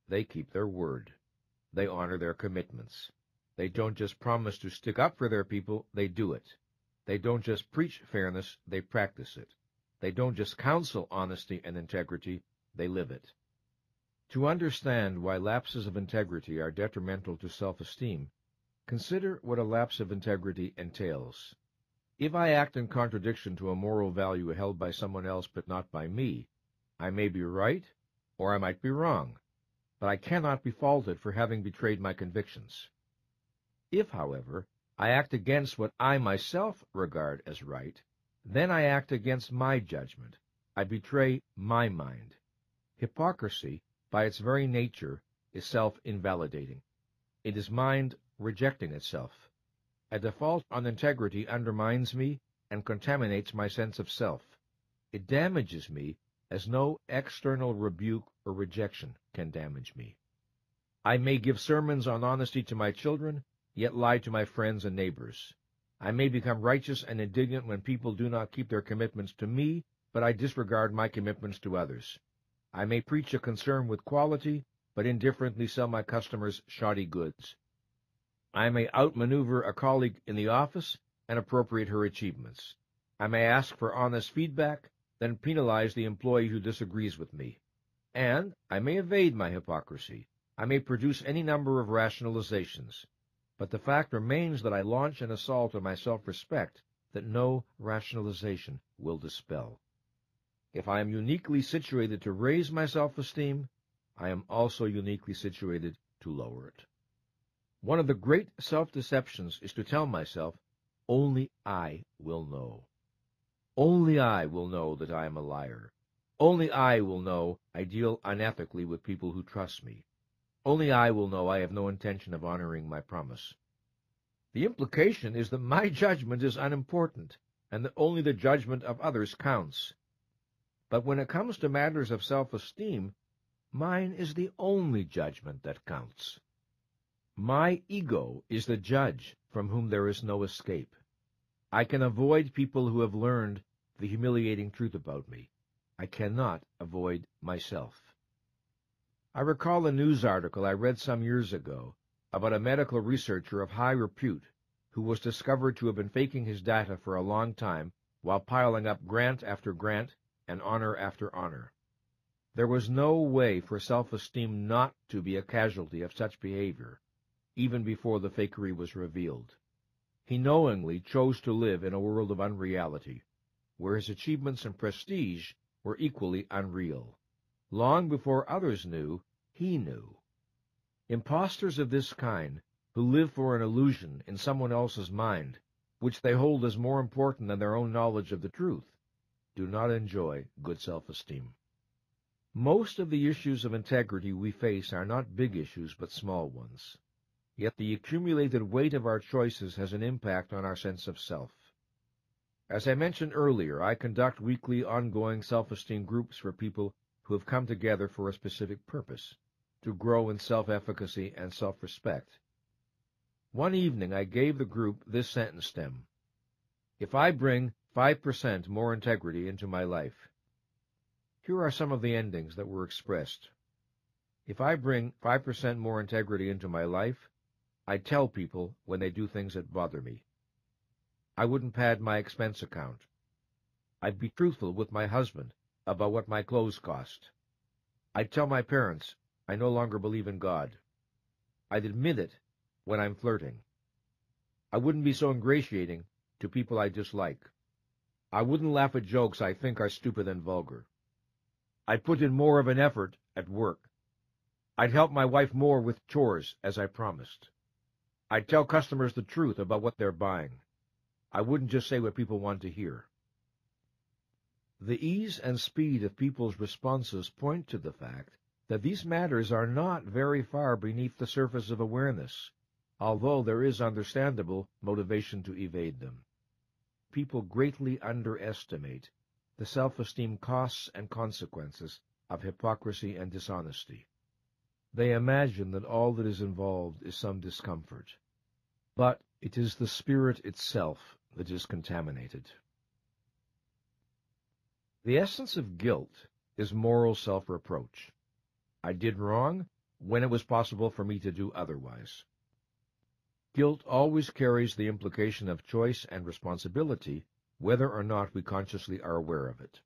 They keep their word. They honor their commitments. They don't just promise to stick up for their people, they do it. They don't just preach fairness, they practice it. They don't just counsel honesty and integrity, they live it. To understand why lapses of integrity are detrimental to self-esteem, consider what a lapse of integrity entails. If I act in contradiction to a moral value held by someone else but not by me, I may be right, or I might be wrong, but I cannot be faulted for having betrayed my convictions. If, however, I act against what I myself regard as right, then I act against my judgment. I betray my mind. Hypocrisy, by its very nature, is self-invalidating. It is mind rejecting itself. A default on integrity undermines me and contaminates my sense of self. It damages me as no external rebuke or rejection can damage me. I may give sermons on honesty to my children, yet lie to my friends and neighbors. I may become righteous and indignant when people do not keep their commitments to me, but I disregard my commitments to others. I may preach a concern with quality, but indifferently sell my customers shoddy goods. I may outmaneuver a colleague in the office and appropriate her achievements. I may ask for honest feedback, then penalize the employee who disagrees with me. And I may evade my hypocrisy. I may produce any number of rationalizations. But the fact remains that I launch an assault on my self-respect that no rationalization will dispel. If I am uniquely situated to raise my self-esteem, I am also uniquely situated to lower it. One of the great self-deceptions is to tell myself, only I will know. Only I will know that I am a liar. Only I will know I deal unethically with people who trust me. Only I will know I have no intention of honoring my promise. The implication is that my judgment is unimportant, and that only the judgment of others counts. But when it comes to matters of self-esteem, mine is the only judgment that counts. My ego is the judge from whom there is no escape. I can avoid people who have learned the humiliating truth about me. I cannot avoid myself. I recall a news article I read some years ago about a medical researcher of high repute who was discovered to have been faking his data for a long time while piling up grant after grant and honor after honor. There was no way for self-esteem not to be a casualty of such behavior, even before the fakery was revealed. He knowingly chose to live in a world of unreality, where his achievements and prestige were equally unreal. Long before others knew, he knew. Impostors of this kind, who live for an illusion in someone else's mind, which they hold as more important than their own knowledge of the truth, do not enjoy good self-esteem. Most of the issues of integrity we face are not big issues but small ones. Yet the accumulated weight of our choices has an impact on our sense of self. As I mentioned earlier, I conduct weekly ongoing self-esteem groups for people who have come together for a specific purpose. to grow in self-efficacy and self-respect. One evening I gave the group this sentence stem: if I bring 5% more integrity into my life. Here are some of the endings that were expressed. If I bring 5% more integrity into my life, I tell people when they do things that bother me. I wouldn't pad my expense account. I'd be truthful with my husband about what my clothes cost. I'd tell my parents I no longer believe in God. I'd admit it when I'm flirting. I wouldn't be so ingratiating to people I dislike. I wouldn't laugh at jokes I think are stupid and vulgar. I'd put in more of an effort at work. I'd help my wife more with chores, as I promised. I'd tell customers the truth about what they're buying. I wouldn't just say what people want to hear. The ease and speed of people's responses point to the fact that these matters are not very far beneath the surface of awareness, although there is understandable motivation to evade them. People greatly underestimate the self-esteem costs and consequences of hypocrisy and dishonesty. They imagine that all that is involved is some discomfort, but it is the spirit itself that is contaminated. The essence of guilt is moral self-reproach. I did wrong when it was possible for me to do otherwise. Guilt always carries the implication of choice and responsibility, whether or not we consciously are aware of it.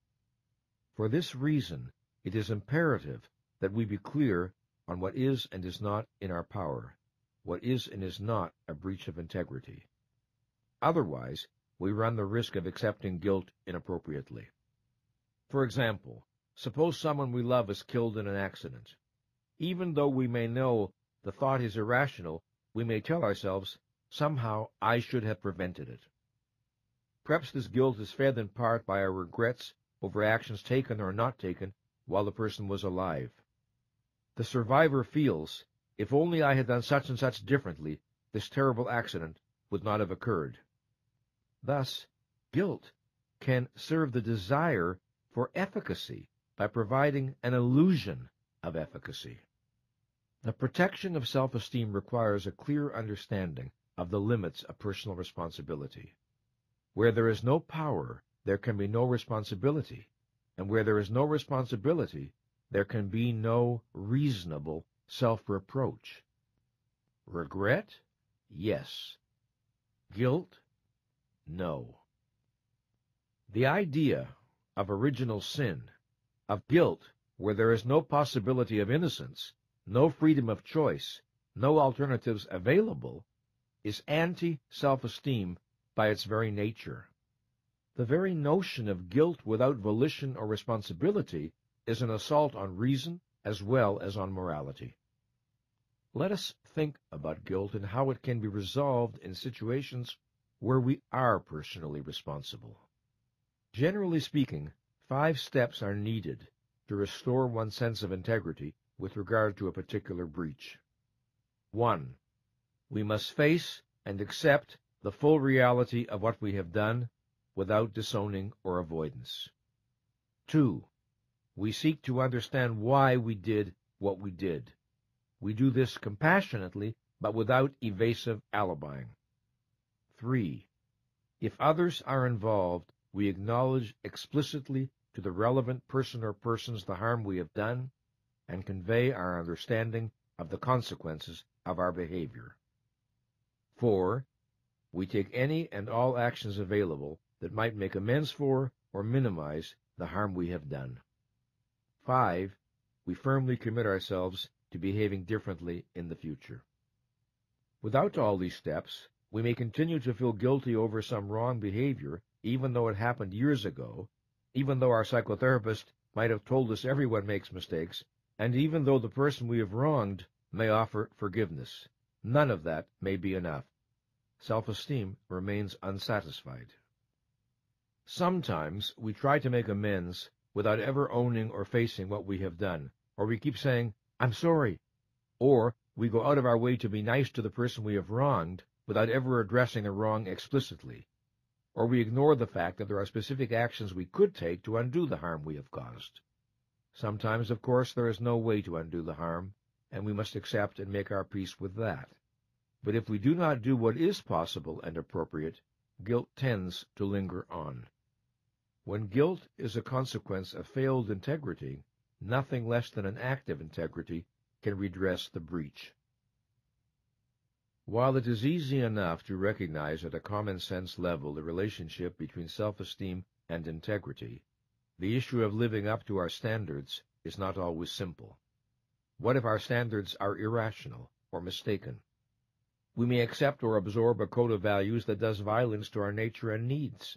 For this reason, it is imperative that we be clear on what is and is not in our power, what is and is not a breach of integrity. Otherwise, we run the risk of accepting guilt inappropriately. For example, suppose someone we love is killed in an accident. Even though we may know the thought is irrational, we may tell ourselves, somehow I should have prevented it. Perhaps this guilt is fed in part by our regrets over actions taken or not taken while the person was alive. The survivor feels, if only I had done such and such differently, this terrible accident would not have occurred. Thus, guilt can serve the desire for efficacy by providing an illusion of efficacy. The protection of self-esteem requires a clear understanding of the limits of personal responsibility. Where there is no power, there can be no responsibility, and where there is no responsibility, there can be no reasonable self-reproach. Regret? Yes. Guilt? No. The idea of original sin, of guilt where there is no possibility of innocence, no freedom of choice, no alternatives available, is anti-self-esteem by its very nature. The very notion of guilt without volition or responsibility is an assault on reason as well as on morality. Let us think about guilt and how it can be resolved in situations where we are personally responsible. Generally speaking, 5 steps are needed to restore one's sense of integrity with regard to a particular breach. 1. We must face and accept the full reality of what we have done without disowning or avoidance. 2. We seek to understand why we did what we did. We do this compassionately, but without evasive alibying. 3. If others are involved, we acknowledge explicitly to the relevant person or persons the harm we have done and convey our understanding of the consequences of our behavior. 4. We take any and all actions available that might make amends for or minimize the harm we have done. 5. We firmly commit ourselves to behaving differently in the future. Without all these steps, we may continue to feel guilty over some wrong behavior, even though it happened years ago, even though our psychotherapist might have told us everyone makes mistakes, and even though the person we have wronged may offer forgiveness. None of that may be enough. Self-esteem remains unsatisfied. Sometimes we try to make amends without ever owning or facing what we have done, or we keep saying, "I'm sorry," or we go out of our way to be nice to the person we have wronged without ever addressing a wrong explicitly, or we ignore the fact that there are specific actions we could take to undo the harm we have caused. Sometimes, of course, there is no way to undo the harm, and we must accept and make our peace with that. But if we do not do what is possible and appropriate, guilt tends to linger on. When guilt is a consequence of failed integrity, nothing less than an act of integrity can redress the breach. While it is easy enough to recognize at a common-sense level the relationship between self-esteem and integrity, the issue of living up to our standards is not always simple. What if our standards are irrational or mistaken? We may accept or absorb a code of values that does violence to our nature and needs.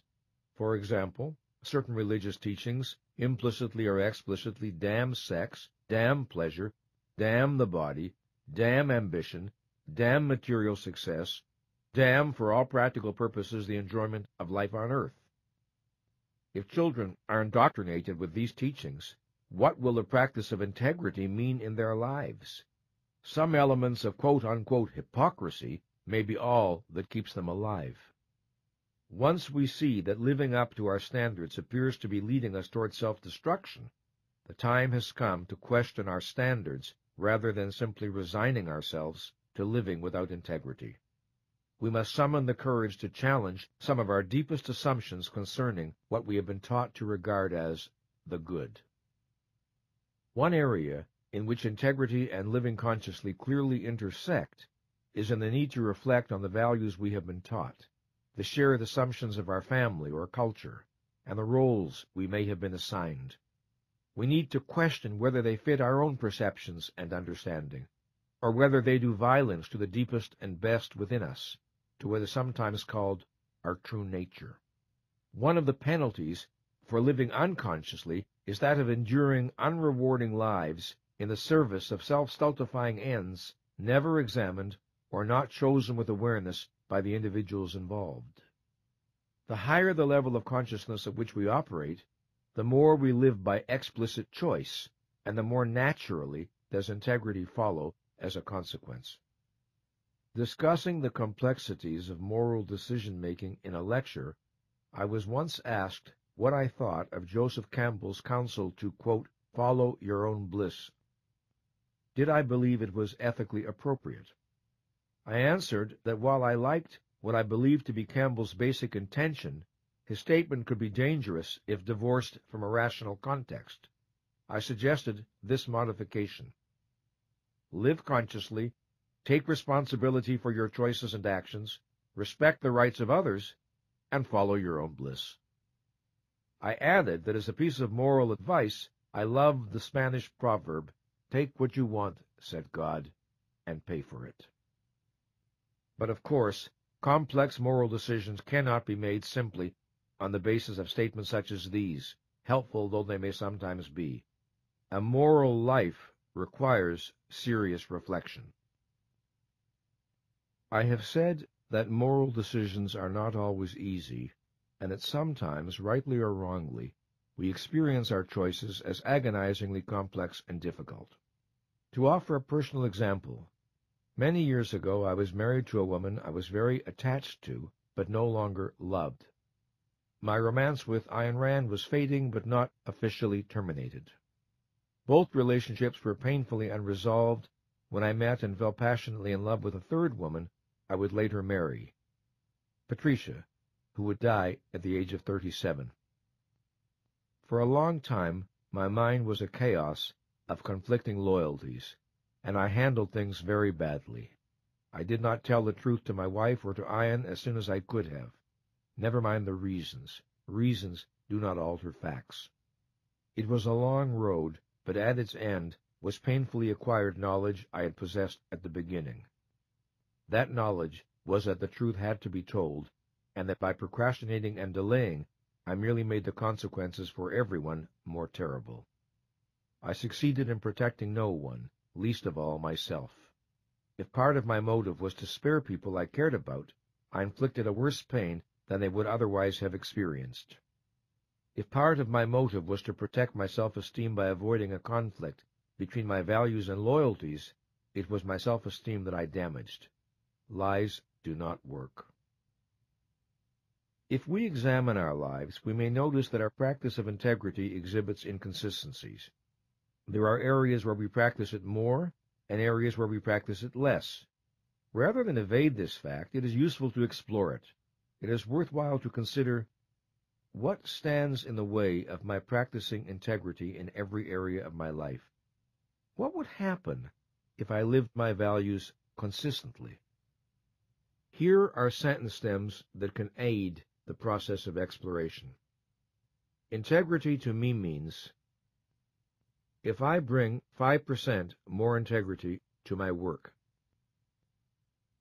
For example, certain religious teachings implicitly or explicitly damn sex, damn pleasure, damn the body, damn ambition, damn material success, damn, for all practical purposes, the enjoyment of life on earth. If children are indoctrinated with these teachings, what will the practice of integrity mean in their lives? Some elements of quote-unquote hypocrisy may be all that keeps them alive. Once we see that living up to our standards appears to be leading us toward self-destruction, the time has come to question our standards rather than simply resigning ourselves to living without integrity. We must summon the courage to challenge some of our deepest assumptions concerning what we have been taught to regard as the good. One area in which integrity and living consciously clearly intersect is in the need to reflect on the values we have been taught, the shared assumptions of our family or culture, and the roles we may have been assigned. We need to question whether they fit our own perceptions and understanding, or whether they do violence to the deepest and best within us, to what is sometimes called our true nature. One of the penalties for living unconsciously is that of enduring unrewarding lives in the service of self-stultifying ends never examined or not chosen with awareness by the individuals involved. The higher the level of consciousness at which we operate, the more we live by explicit choice, and the more naturally does integrity follow as a consequence. Discussing the complexities of moral decision-making in a lecture, I was once asked what I thought of Joseph Campbell's counsel to, quote, follow your own bliss. Did I believe it was ethically appropriate? I answered that while I liked what I believed to be Campbell's basic intention, his statement could be dangerous if divorced from a rational context. I suggested this modification. Live consciously, take responsibility for your choices and actions, respect the rights of others, and follow your own bliss. I added that as a piece of moral advice, I loved the Spanish proverb, take what you want, said God, and pay for it. But of course, complex moral decisions cannot be made simply on the basis of statements such as these, helpful though they may sometimes be. A moral life requires serious reflection. I have said that moral decisions are not always easy, and that sometimes, rightly or wrongly, we experience our choices as agonizingly complex and difficult. To offer a personal example, many years ago I was married to a woman I was very attached to, but no longer loved. My romance with Ayn Rand was fading, but not officially terminated. Both relationships were painfully unresolved when I met and fell passionately in love with a third woman I would later marry, Patricia, who would die at the age of 37. For a long time, my mind was a chaos of conflicting loyalties, and I handled things very badly. I did not tell the truth to my wife or to Ayn as soon as I could have. Never mind the reasons. Reasons do not alter facts. It was a long road, but at its end was painfully acquired knowledge I had possessed at the beginning. That knowledge was that the truth had to be told, and that by procrastinating and delaying, I merely made the consequences for everyone more terrible. I succeeded in protecting no one, least of all myself. If part of my motive was to spare people I cared about, I inflicted a worse pain than they would otherwise have experienced. If part of my motive was to protect my self-esteem by avoiding a conflict between my values and loyalties, it was my self-esteem that I damaged. Lies do not work. If we examine our lives, we may notice that our practice of integrity exhibits inconsistencies. There are areas where we practice it more and areas where we practice it less. Rather than evade this fact, it is useful to explore it. It is worthwhile to consider what stands in the way of my practicing integrity in every area of my life. What would happen if I lived my values consistently? Here are sentence stems that can aid the process of exploration. Integrity to me means, if I bring 5% more integrity to my work,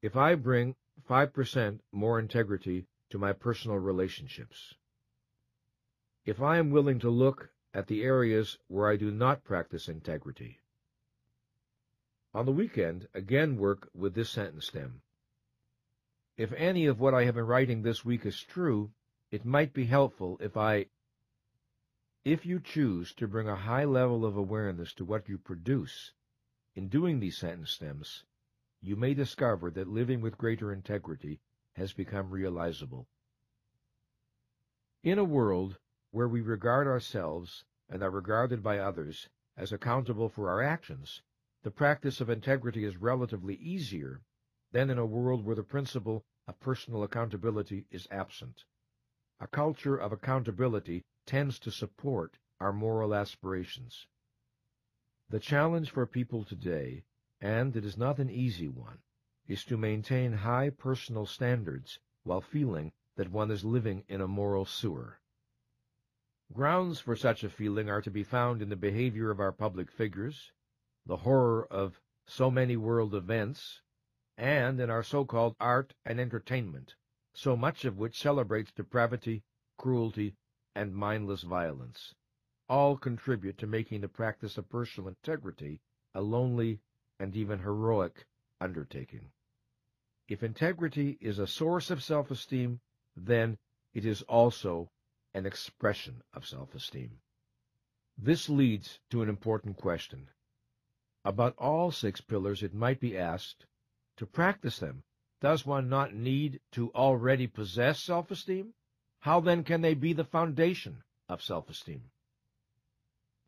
if I bring 5% more integrity to my personal relationships, if I am willing to look at the areas where I do not practice integrity. On the weekend, again work with this sentence stem. If any of what I have been writing this week is true, it might be helpful if you choose to bring a high level of awareness to what you produce. In doing these sentence stems, you may discover that living with greater integrity has become realizable. In a world where we regard ourselves and are regarded by others as accountable for our actions, the practice of integrity is relatively easier than in a world where the principle of personal accountability is absent. A culture of accountability tends to support our moral aspirations. The challenge for people today, and it is not an easy one, is to maintain high personal standards while feeling that one is living in a moral sewer. Grounds for such a feeling are to be found in the behavior of our public figures, the horror of so many world events, and in our so-called art and entertainment, so much of which celebrates depravity, cruelty, and mindless violence. All contribute to making the practice of personal integrity a lonely and even heroic undertaking. If integrity is a source of self-esteem, then it is also an expression of self-esteem. This leads to an important question. About all 6 pillars, it might be asked, to practice them, does one not need to already possess self-esteem? How then can they be the foundation of self-esteem?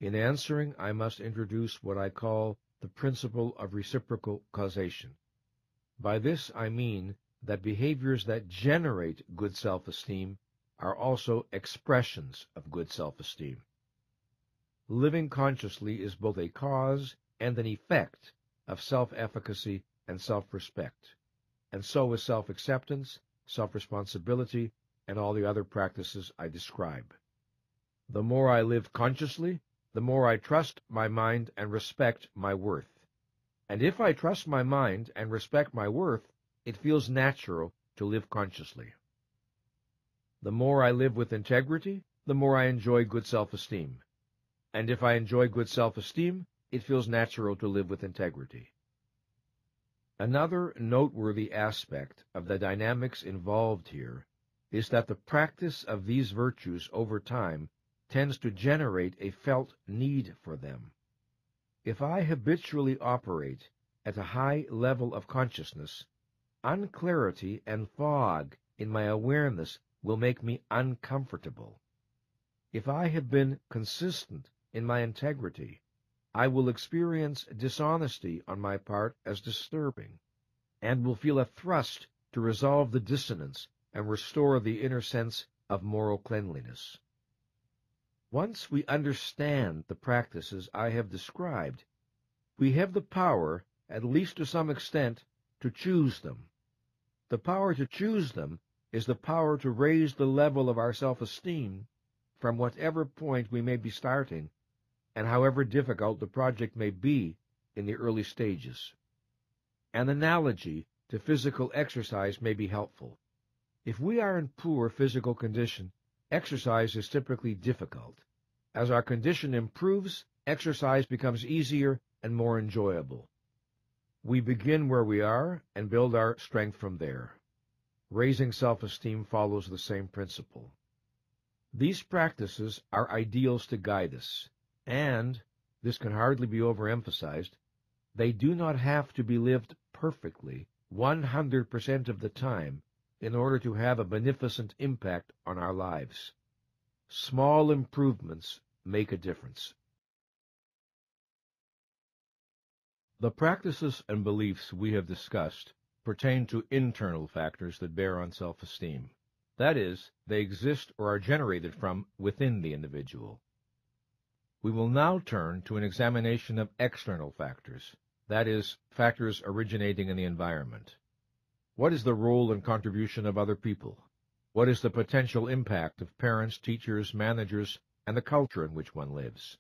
In answering, I must introduce what I call the principle of reciprocal causation. By this I mean that behaviors that generate good self-esteem are also expressions of good self-esteem. Living consciously is both a cause and an effect of self-efficacy and self-respect, and so is self-acceptance, self-responsibility, and all the other practices I describe. The more I live consciously, the more I trust my mind and respect my worth. And if I trust my mind and respect my worth, it feels natural to live consciously. The more I live with integrity, the more I enjoy good self-esteem. And if I enjoy good self-esteem, it feels natural to live with integrity. Another noteworthy aspect of the dynamics involved here is that the practice of these virtues over time tends to generate a felt need for them. If I habitually operate at a high level of consciousness, unclarity and fog in my awareness will make me uncomfortable. If I have been consistent in my integrity, I will experience dishonesty on my part as disturbing, and will feel a thrust to resolve the dissonance and restore the inner sense of moral cleanliness. Once we understand the practices I have described, we have the power, at least to some extent, to choose them. The power to choose them is the power to raise the level of our self-esteem from whatever point we may be starting, and however difficult the project may be in the early stages. An analogy to physical exercise may be helpful. If we are in poor physical condition, exercise is typically difficult. As our condition improves, exercise becomes easier and more enjoyable. We begin where we are and build our strength from there. Raising self-esteem follows the same principle. These practices are ideals to guide us, and, this can hardly be overemphasized, they do not have to be lived perfectly 100% of the time in order to have a beneficent impact on our lives. Small improvements make a difference. The practices and beliefs we have discussed pertain to internal factors that bear on self-esteem. That is, they exist or are generated from within the individual. We will now turn to an examination of external factors, that is, factors originating in the environment. What is the role and contribution of other people? What is the potential impact of parents, teachers, managers, and the culture in which one lives?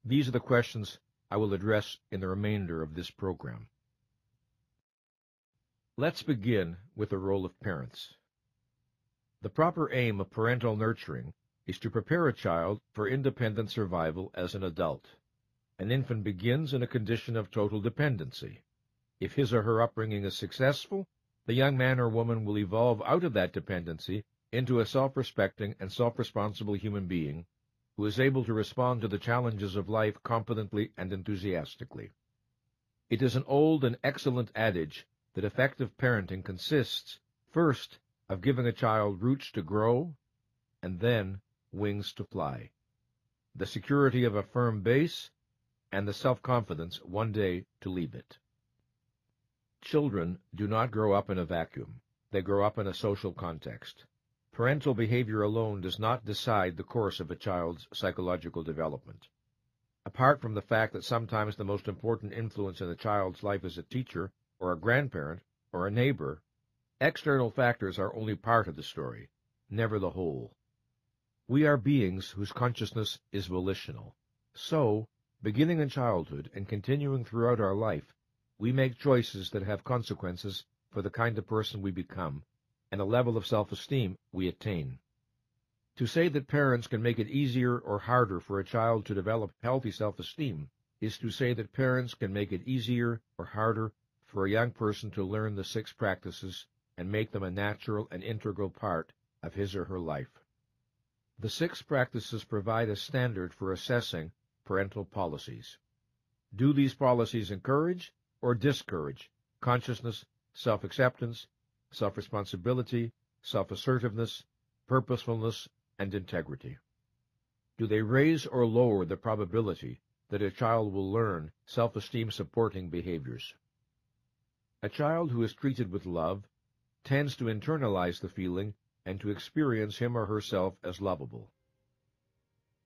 These are the questions I will address in the remainder of this program. Let's begin with the role of parents. The proper aim of parental nurturing is to prepare a child for independent survival as an adult. An infant begins in a condition of total dependency. If his or her upbringing is successful, the young man or woman will evolve out of that dependency into a self-respecting and self-responsible human being who is able to respond to the challenges of life competently and enthusiastically. It is an old and excellent adage that effective parenting consists, first, of giving a child roots to grow, and then wings to fly, the security of a firm base, and the self-confidence one day to leave it. Children do not grow up in a vacuum. They grow up in a social context. Parental behavior alone does not decide the course of a child's psychological development. Apart from the fact that sometimes the most important influence in a child's life is a teacher, or a grandparent, or a neighbor, external factors are only part of the story, never the whole. We are beings whose consciousness is volitional. So, beginning in childhood and continuing throughout our life, we make choices that have consequences for the kind of person we become and the level of self-esteem we attain. To say that parents can make it easier or harder for a child to develop healthy self-esteem is to say that parents can make it easier or harder for a young person to learn the 6 practices and make them a natural and integral part of his or her life. The 6 practices provide a standard for assessing parental policies. Do these policies encourage or discourage consciousness, self-acceptance, self-responsibility, self-assertiveness, purposefulness, and integrity? Do they raise or lower the probability that a child will learn self-esteem supporting behaviors? A child who is treated with love tends to internalize the feeling and to experience him or herself as lovable.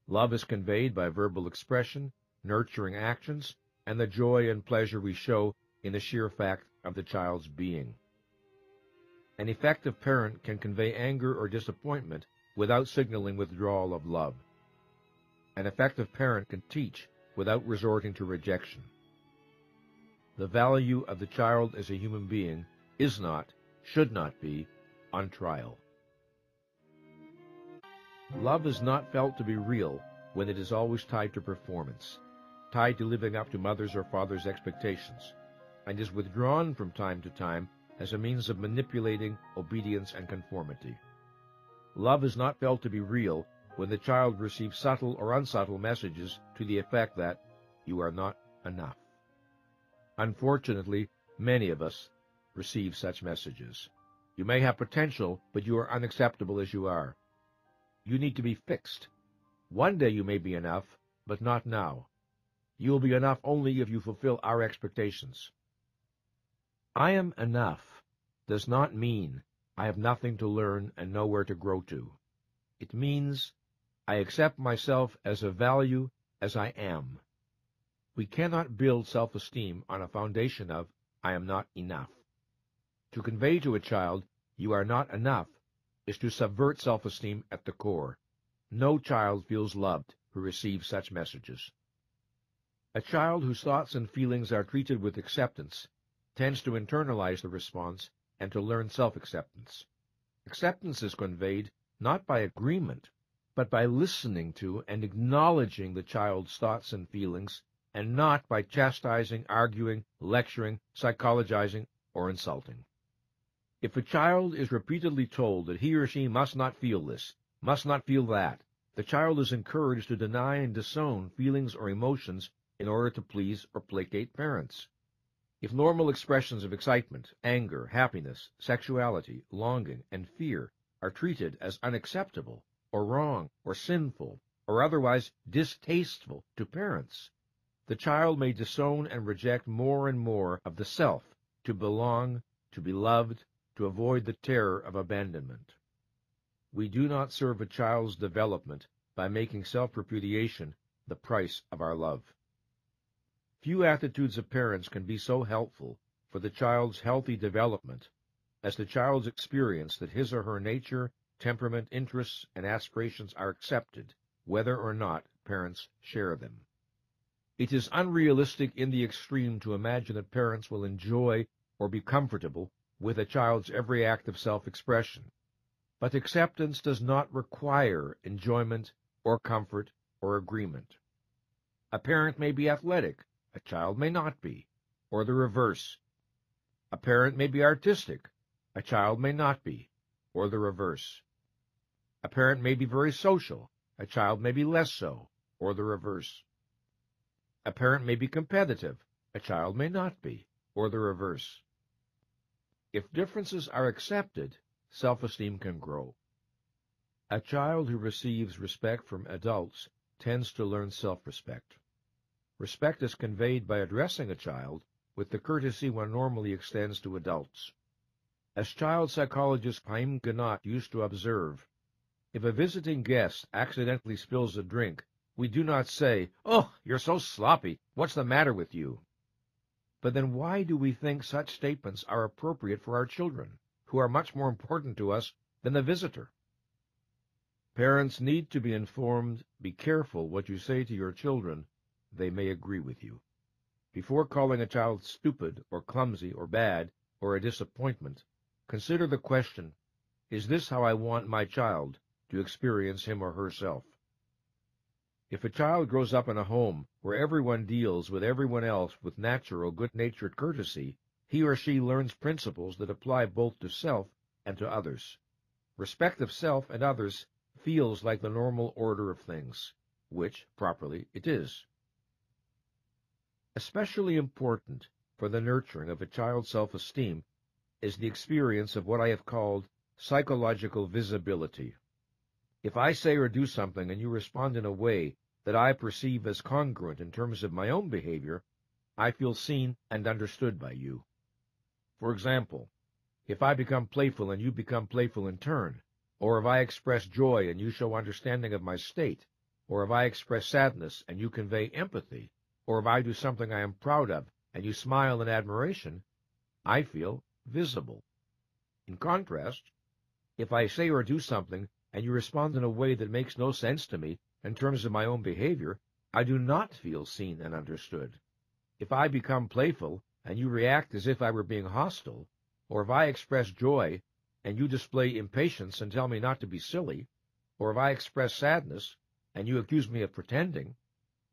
Love is conveyed by verbal expression, nurturing actions, and the joy and pleasure we show in the sheer fact of the child's being. An effective parent can convey anger or disappointment without signaling withdrawal of love. An effective parent can teach without resorting to rejection. The value of the child as a human being is not, should not be, on trial. Love is not felt to be real when it is always tied to performance, tied to living up to mother's or father's expectations, and is withdrawn from time to time as a means of manipulating obedience and conformity. Love is not felt to be real when the child receives subtle or unsubtle messages to the effect that you are not enough. Unfortunately, many of us receive such messages. You may have potential, but you are unacceptable as you are. You need to be fixed. One day you may be enough, but not now. You will be enough only if you fulfill our expectations. I am enough does not mean I have nothing to learn and nowhere to grow to. It means I accept myself as of value as I am. We cannot build self-esteem on a foundation of I am not enough. To convey to a child you are not enough is to subvert self-esteem at the core. No child feels loved who receives such messages. A child whose thoughts and feelings are treated with acceptance tends to internalize the response and to learn self-acceptance. Acceptance is conveyed not by agreement, but by listening to and acknowledging the child's thoughts and feelings, and not by chastising, arguing, lecturing, psychologizing, or insulting. If a child is repeatedly told that he or she must not feel this, must not feel that, the child is encouraged to deny and disown feelings or emotions in order to please or placate parents. If normal expressions of excitement, anger, happiness, sexuality, longing, and fear are treated as unacceptable, or wrong, or sinful, or otherwise distasteful to parents, the child may disown and reject more and more of the self to belong, to be loved, to avoid the terror of abandonment. We do not serve a child's development by making self-repudiation the price of our love. Few attitudes of parents can be so helpful for the child's healthy development as the child's experience that his or her nature, temperament, interests, and aspirations are accepted, whether or not parents share them. It is unrealistic in the extreme to imagine that parents will enjoy or be comfortable with a child's every act of self-expression. But acceptance does not require enjoyment or comfort or agreement. A parent may be athletic, a child may not be, or the reverse. A parent may be artistic, a child may not be, or the reverse. A parent may be very social, a child may be less so, or the reverse. A parent may be competitive, a child may not be, or the reverse. If differences are accepted, self-esteem can grow. A child who receives respect from adults tends to learn self-respect. Respect is conveyed by addressing a child with the courtesy one normally extends to adults. As child psychologist Haim Ginott used to observe, if a visiting guest accidentally spills a drink, we do not say, "Oh, you're so sloppy, what's the matter with you?" But then why do we think such statements are appropriate for our children, who are much more important to us than the visitor? Parents need to be informed. Be careful what you say to your children. They may agree with you. Before calling a child stupid or clumsy or bad or a disappointment, consider the question, is this how I want my child to experience him or herself? If a child grows up in a home where everyone deals with everyone else with natural, good-natured courtesy, he or she learns principles that apply both to self and to others. Respect of self and others feels like the normal order of things, which, properly, it is. Especially important for the nurturing of a child's self-esteem is the experience of what I have called psychological visibility. If I say or do something and you respond in a way that I perceive as congruent in terms of my own behavior, I feel seen and understood by you. For example, if I become playful and you become playful in turn, or if I express joy and you show understanding of my state, or if I express sadness and you convey empathy, or if I do something I am proud of and you smile in admiration, I feel visible. In contrast, if I say or do something and you respond in a way that makes no sense to me in terms of my own behavior, I do not feel seen and understood. If I become playful and you react as if I were being hostile, or if I express joy and you display impatience and tell me not to be silly, or if I express sadness and you accuse me of pretending,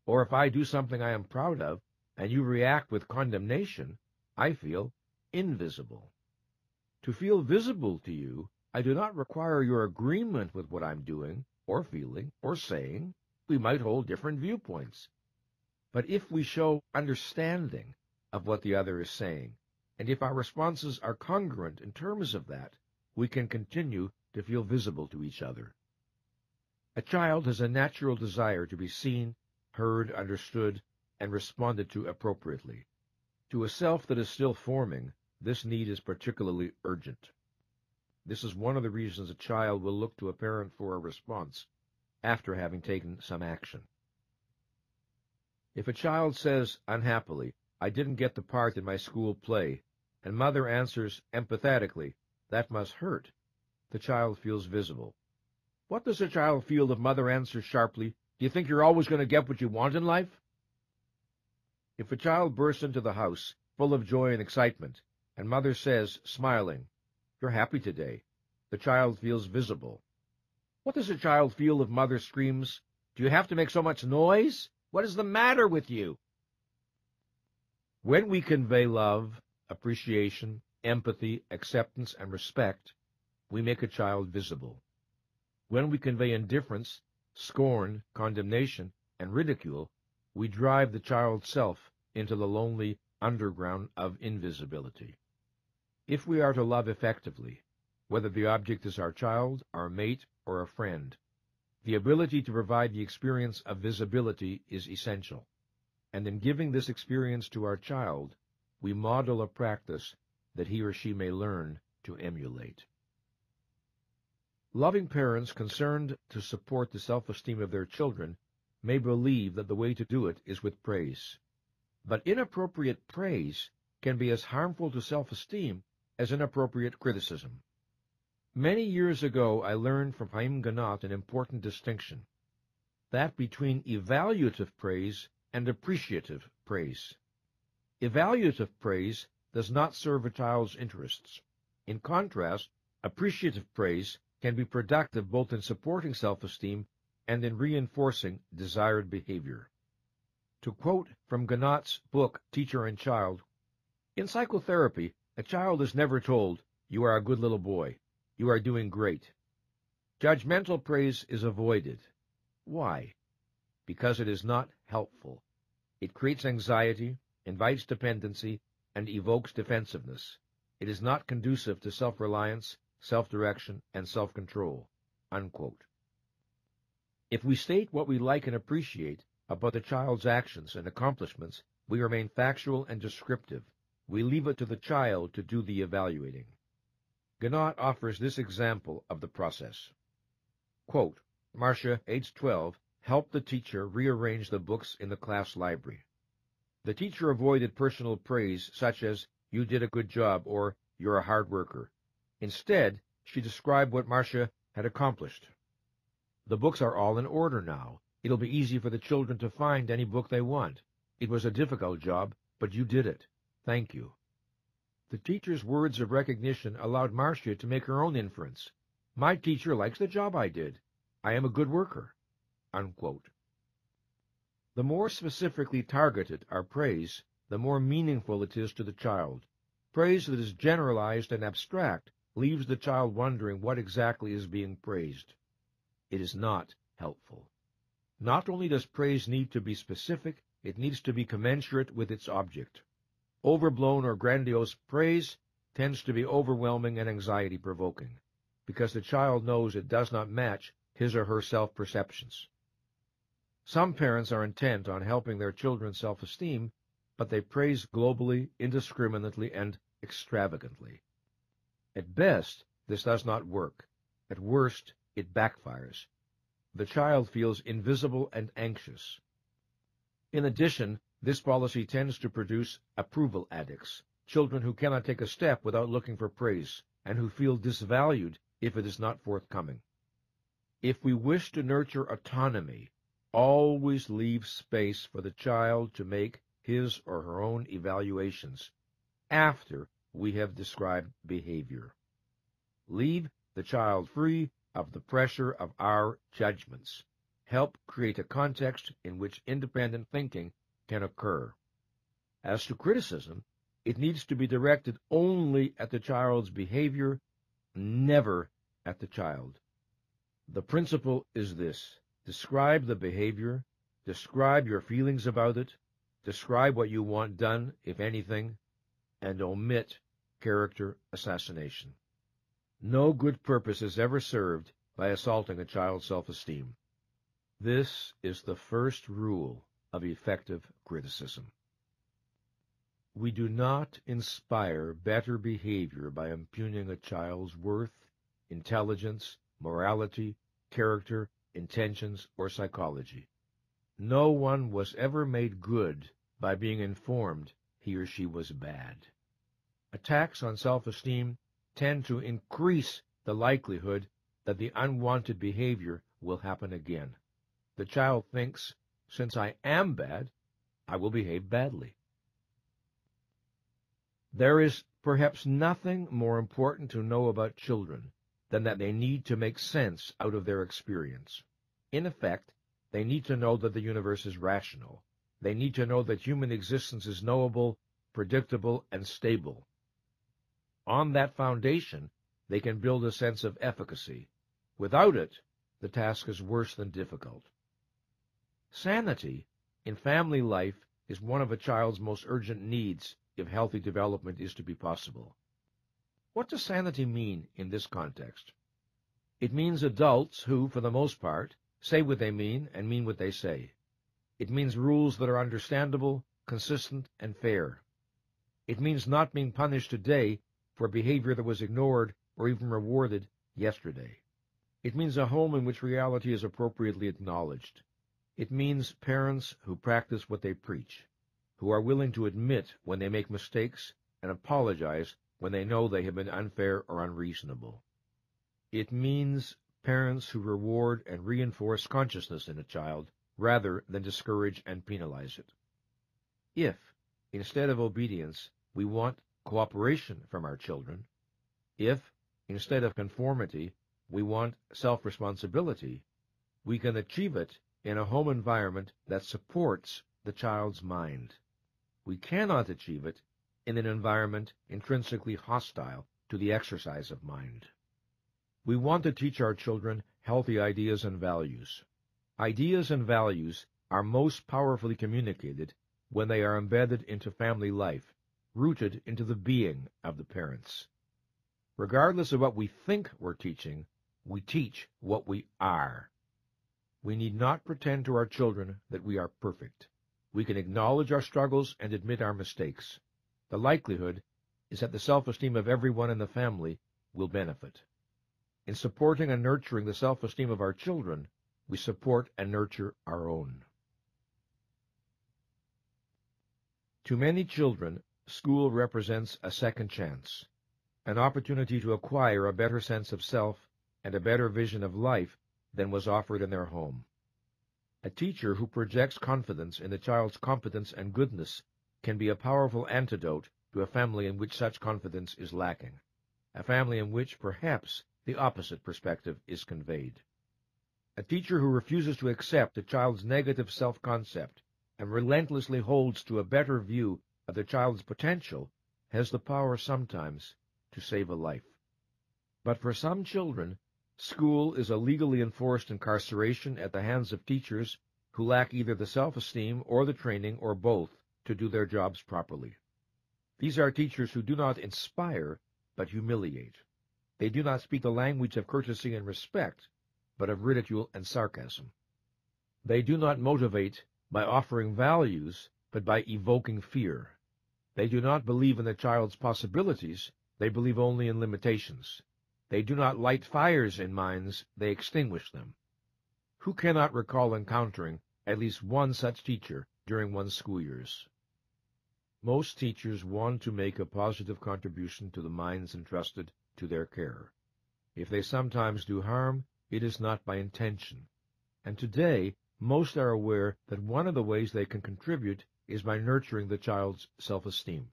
or if I do something I am proud of and you react with condemnation, I feel invisible. To feel visible to you, I do not require your agreement with what I'm doing, or feeling, or saying. We might hold different viewpoints. But if we show understanding of what the other is saying, and if our responses are congruent in terms of that, we can continue to feel visible to each other. A child has a natural desire to be seen, heard, understood, and responded to appropriately. To a self that is still forming, this need is particularly urgent. This is one of the reasons a child will look to a parent for a response after having taken some action. If a child says, unhappily, "I didn't get the part in my school play," and mother answers empathetically, "That must hurt," the child feels visible. What does a child feel if mother answers sharply, "Do you think you're always going to get what you want in life?" If a child bursts into the house, full of joy and excitement, and mother says, smiling, "You're happy today," the child feels visible. What does a child feel if mother screams, "Do you have to make so much noise? What is the matter with you?" When we convey love, appreciation, empathy, acceptance, and respect, we make a child visible. When we convey indifference, scorn, condemnation, and ridicule, we drive the child's self into the lonely underground of invisibility. If we are to love effectively, whether the object is our child, our mate, or a friend, the ability to provide the experience of visibility is essential. and in giving this experience to our child, we model a practice that he or she may learn to emulate. Loving parents concerned to support the self-esteem of their children may believe that the way to do it is with praise. But inappropriate praise can be as harmful to self-esteem as inappropriate criticism. Many years ago, I learned from Haim Ginott an important distinction, that between evaluative praise and appreciative praise. Evaluative praise does not serve a child's interests. In contrast, appreciative praise can be productive both in supporting self-esteem and in reinforcing desired behavior. To quote from Ginott's book, Teacher and Child, "In psychotherapy, a child is never told, 'You are a good little boy. You are doing great.' Judgmental praise is avoided. Why? Because it is not helpful. It creates anxiety, invites dependency, and evokes defensiveness. It is not conducive to self-reliance, self-direction, and self-control." Unquote. If we state what we like and appreciate about the child's actions and accomplishments, we remain factual and descriptive. We leave it to the child to do the evaluating. Ginott offers this example of the process. Quote, "Marcia, age 12, helped the teacher rearrange the books in the class library. The teacher avoided personal praise such as, 'You did a good job,' or 'You're a hard worker.' Instead, she described what Marcia had accomplished. 'The books are all in order now. It'll be easy for the children to find any book they want. It was a difficult job, but you did it. Thank you.' The teacher's words of recognition allowed Marcia to make her own inference. 'My teacher likes the job I did. I am a good worker.' Unquote. The more specifically targeted our praise, the more meaningful it is to the child. Praise that is generalized and abstract leaves the child wondering what exactly is being praised. It is not helpful. Not only does praise need to be specific, it needs to be commensurate with its object. Overblown or grandiose praise tends to be overwhelming and anxiety-provoking, because the child knows it does not match his or her self-perceptions. Some parents are intent on helping their children's self-esteem, but they praise globally, indiscriminately, and extravagantly. At best, this does not work. At worst, it backfires. The child feels invisible and anxious. In addition, this policy tends to produce approval addicts, children who cannot take a step without looking for praise, and who feel disvalued if it is not forthcoming. If we wish to nurture autonomy, always leave space for the child to make his or her own evaluations after we have described behavior. Leave the child free of the pressure of our judgments. Help create a context in which independent thinking can occur. As to criticism, it needs to be directed only at the child's behavior, never at the child. The principle is this: describe the behavior, describe your feelings about it, describe what you want done, if anything, and omit character assassination. No good purpose is ever served by assaulting a child's self-esteem. This is the first rule of effective criticism. We do not inspire better behavior by impugning a child's worth, intelligence, morality, character, intentions, or psychology. No one was ever made good by being informed he or she was bad. Attacks on self-esteem tend to increase the likelihood that the unwanted behavior will happen again. The child thinks, since I am bad, I will behave badly. There is perhaps nothing more important to know about children than that they need to make sense out of their experience. In effect, they need to know that the universe is rational. They need to know that human existence is knowable, predictable, and stable. On that foundation, they can build a sense of efficacy. Without it, the task is worse than difficult. Sanity in family life is one of a child's most urgent needs if healthy development is to be possible. What does sanity mean in this context? It means adults who, for the most part, say what they mean and mean what they say. It means rules that are understandable, consistent, and fair. It means not being punished today for behavior that was ignored or even rewarded yesterday. It means a home in which reality is appropriately acknowledged. It means parents who practice what they preach, who are willing to admit when they make mistakes and apologize when they know they have been unfair or unreasonable. It means parents who reward and reinforce consciousness in a child rather than discourage and penalize it. If, instead of obedience, we want cooperation from our children, if, instead of conformity, we want self-responsibility, we can achieve it in a home environment that supports the child's mind. We cannot achieve it in an environment intrinsically hostile to the exercise of mind. We want to teach our children healthy ideas and values. Ideas and values are most powerfully communicated when they are embedded into family life, rooted into the being of the parents. Regardless of what we think we're teaching, we teach what we are. We need not pretend to our children that we are perfect. We can acknowledge our struggles and admit our mistakes. The likelihood is that the self-esteem of everyone in the family will benefit. In supporting and nurturing the self-esteem of our children, we support and nurture our own. To many children, school represents a second chance, an opportunity to acquire a better sense of self and a better vision of life than was offered in their home. A teacher who projects confidence in the child's competence and goodness can be a powerful antidote to a family in which such confidence is lacking, a family in which perhaps the opposite perspective is conveyed. A teacher who refuses to accept a child's negative self-concept and relentlessly holds to a better view of the child's potential has the power sometimes to save a life. But for some children, school is a legally enforced incarceration at the hands of teachers who lack either the self-esteem or the training or both to do their jobs properly. These are teachers who do not inspire, but humiliate. They do not speak the language of courtesy and respect, but of ridicule and sarcasm. They do not motivate by offering values, but by evoking fear. They do not believe in the child's possibilities, they believe only in limitations. They do not light fires in minds, they extinguish them. Who cannot recall encountering at least one such teacher during one's school years? Most teachers want to make a positive contribution to the minds entrusted to their care. If they sometimes do harm, it is not by intention. And today, most are aware that one of the ways they can contribute is by nurturing the child's self-esteem.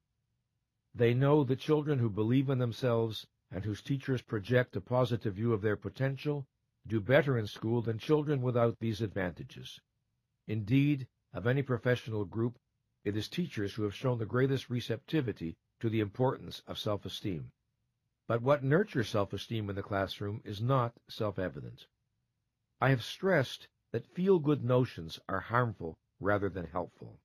They know that children who believe in themselves and whose teachers project a positive view of their potential do better in school than children without these advantages. Indeed, of any professional group, it is teachers who have shown the greatest receptivity to the importance of self-esteem. But what nurtures self-esteem in the classroom is not self-evident. I have stressed that feel-good notions are harmful rather than helpful.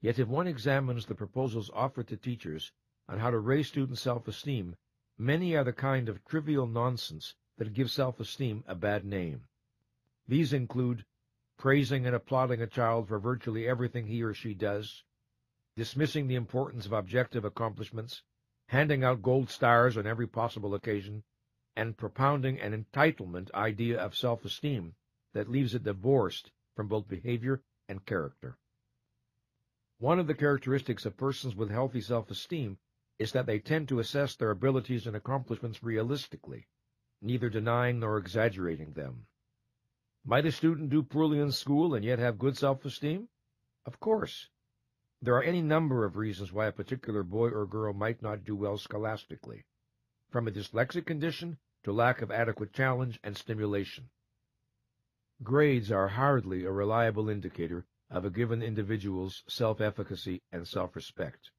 Yet if one examines the proposals offered to teachers on how to raise student self-esteem, many are the kind of trivial nonsense that give self-esteem a bad name. These include praising and applauding a child for virtually everything he or she does, dismissing the importance of objective accomplishments, handing out gold stars on every possible occasion, and propounding an entitlement idea of self-esteem that leaves it divorced from both behavior and character. One of the characteristics of persons with healthy self-esteem is that they tend to assess their abilities and accomplishments realistically, neither denying nor exaggerating them. Might a student do poorly in school and yet have good self-esteem? Of course. There are any number of reasons why a particular boy or girl might not do well scholastically, from a dyslexic condition to lack of adequate challenge and stimulation. Grades are hardly a reliable indicator of a given individual's self-efficacy and self-respect.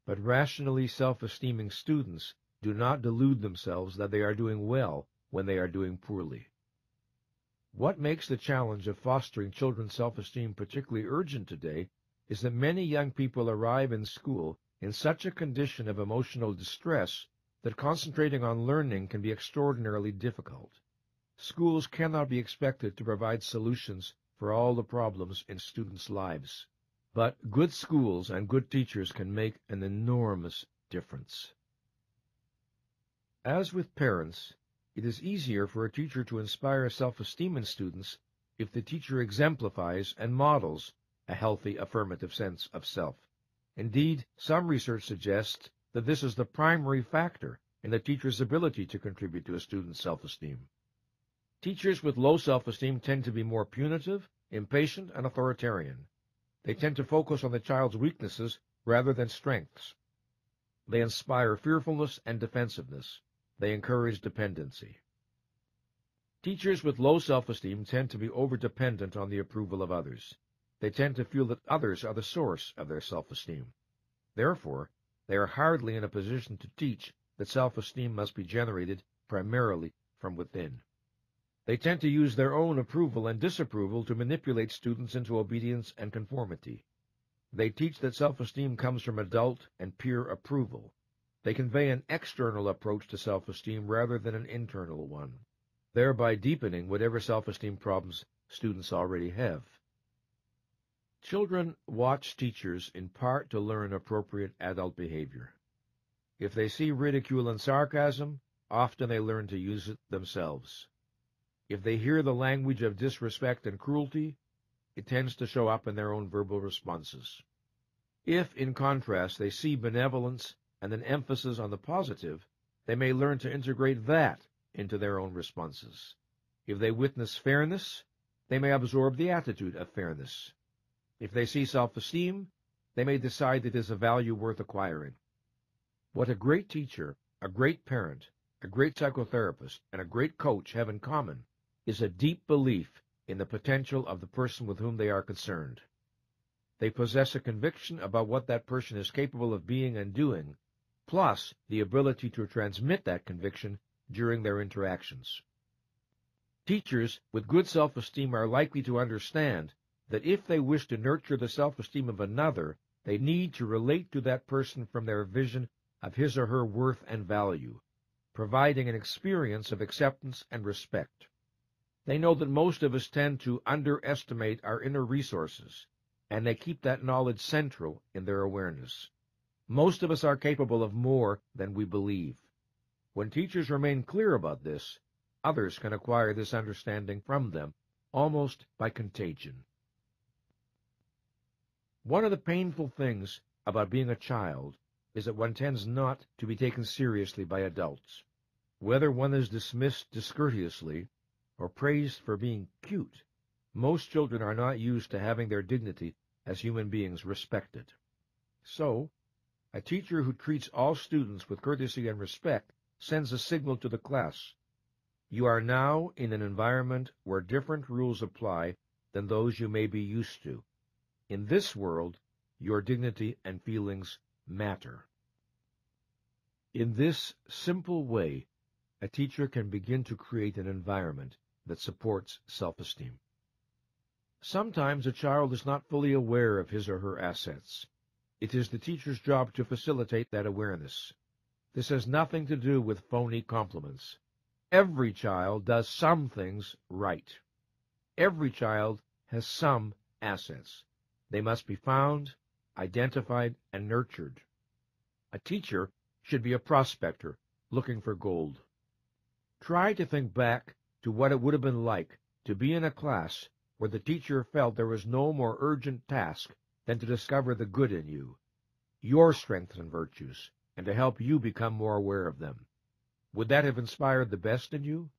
But rationally self-esteeming students do not delude themselves that they are doing well when they are doing poorly. What makes the challenge of fostering children's self-esteem particularly urgent today is that many young people arrive in school in such a condition of emotional distress that concentrating on learning can be extraordinarily difficult. Schools cannot be expected to provide solutions for all the problems in students' lives. But good schools and good teachers can make an enormous difference. As with parents, it is easier for a teacher to inspire self-esteem in students if the teacher exemplifies and models a healthy affirmative sense of self. Indeed, some research suggests that this is the primary factor in the teacher's ability to contribute to a student's self-esteem. Teachers with low self-esteem tend to be more punitive, impatient, and authoritarian. They tend to focus on the child's weaknesses rather than strengths. They inspire fearfulness and defensiveness. They encourage dependency. Teachers with low self-esteem tend to be over-dependent on the approval of others. They tend to feel that others are the source of their self-esteem. Therefore, they are hardly in a position to teach that self-esteem must be generated primarily from within. They tend to use their own approval and disapproval to manipulate students into obedience and conformity. They teach that self-esteem comes from adult and peer approval. They convey an external approach to self-esteem rather than an internal one, thereby deepening whatever self-esteem problems students already have. Children watch teachers in part to learn appropriate adult behavior. If they see ridicule and sarcasm, often they learn to use it themselves. If they hear the language of disrespect and cruelty, it tends to show up in their own verbal responses. If, in contrast, they see benevolence and an emphasis on the positive, they may learn to integrate that into their own responses. If they witness fairness, they may absorb the attitude of fairness. If they see self-esteem, they may decide it is a value worth acquiring. What a great teacher, a great parent, a great psychotherapist, and a great coach have in common is a deep belief in the potential of the person with whom they are concerned. They possess a conviction about what that person is capable of being and doing, plus the ability to transmit that conviction during their interactions. Teachers with good self-esteem are likely to understand that if they wish to nurture the self-esteem of another, they need to relate to that person from their vision of his or her worth and value, providing an experience of acceptance and respect. They know that most of us tend to underestimate our inner resources, and they keep that knowledge central in their awareness. Most of us are capable of more than we believe. When teachers remain clear about this, others can acquire this understanding from them, almost by contagion. One of the painful things about being a child is that one tends not to be taken seriously by adults. Whether one is dismissed discourteously or praised for being cute, most children are not used to having their dignity as human beings respected. So, a teacher who treats all students with courtesy and respect sends a signal to the class. You are now in an environment where different rules apply than those you may be used to. In this world, your dignity and feelings matter. In this simple way, a teacher can begin to create an environment that supports self-esteem. Sometimes a child is not fully aware of his or her assets. It is the teacher's job to facilitate that awareness. This has nothing to do with phony compliments. Every child does some things right. Every child has some assets. They must be found, identified, and nurtured. A teacher should be a prospector looking for gold. Try to think back to what it would have been like to be in a class where the teacher felt there was no more urgent task than to discover the good in you, your strengths and virtues, and to help you become more aware of them. Would that have inspired the best in you?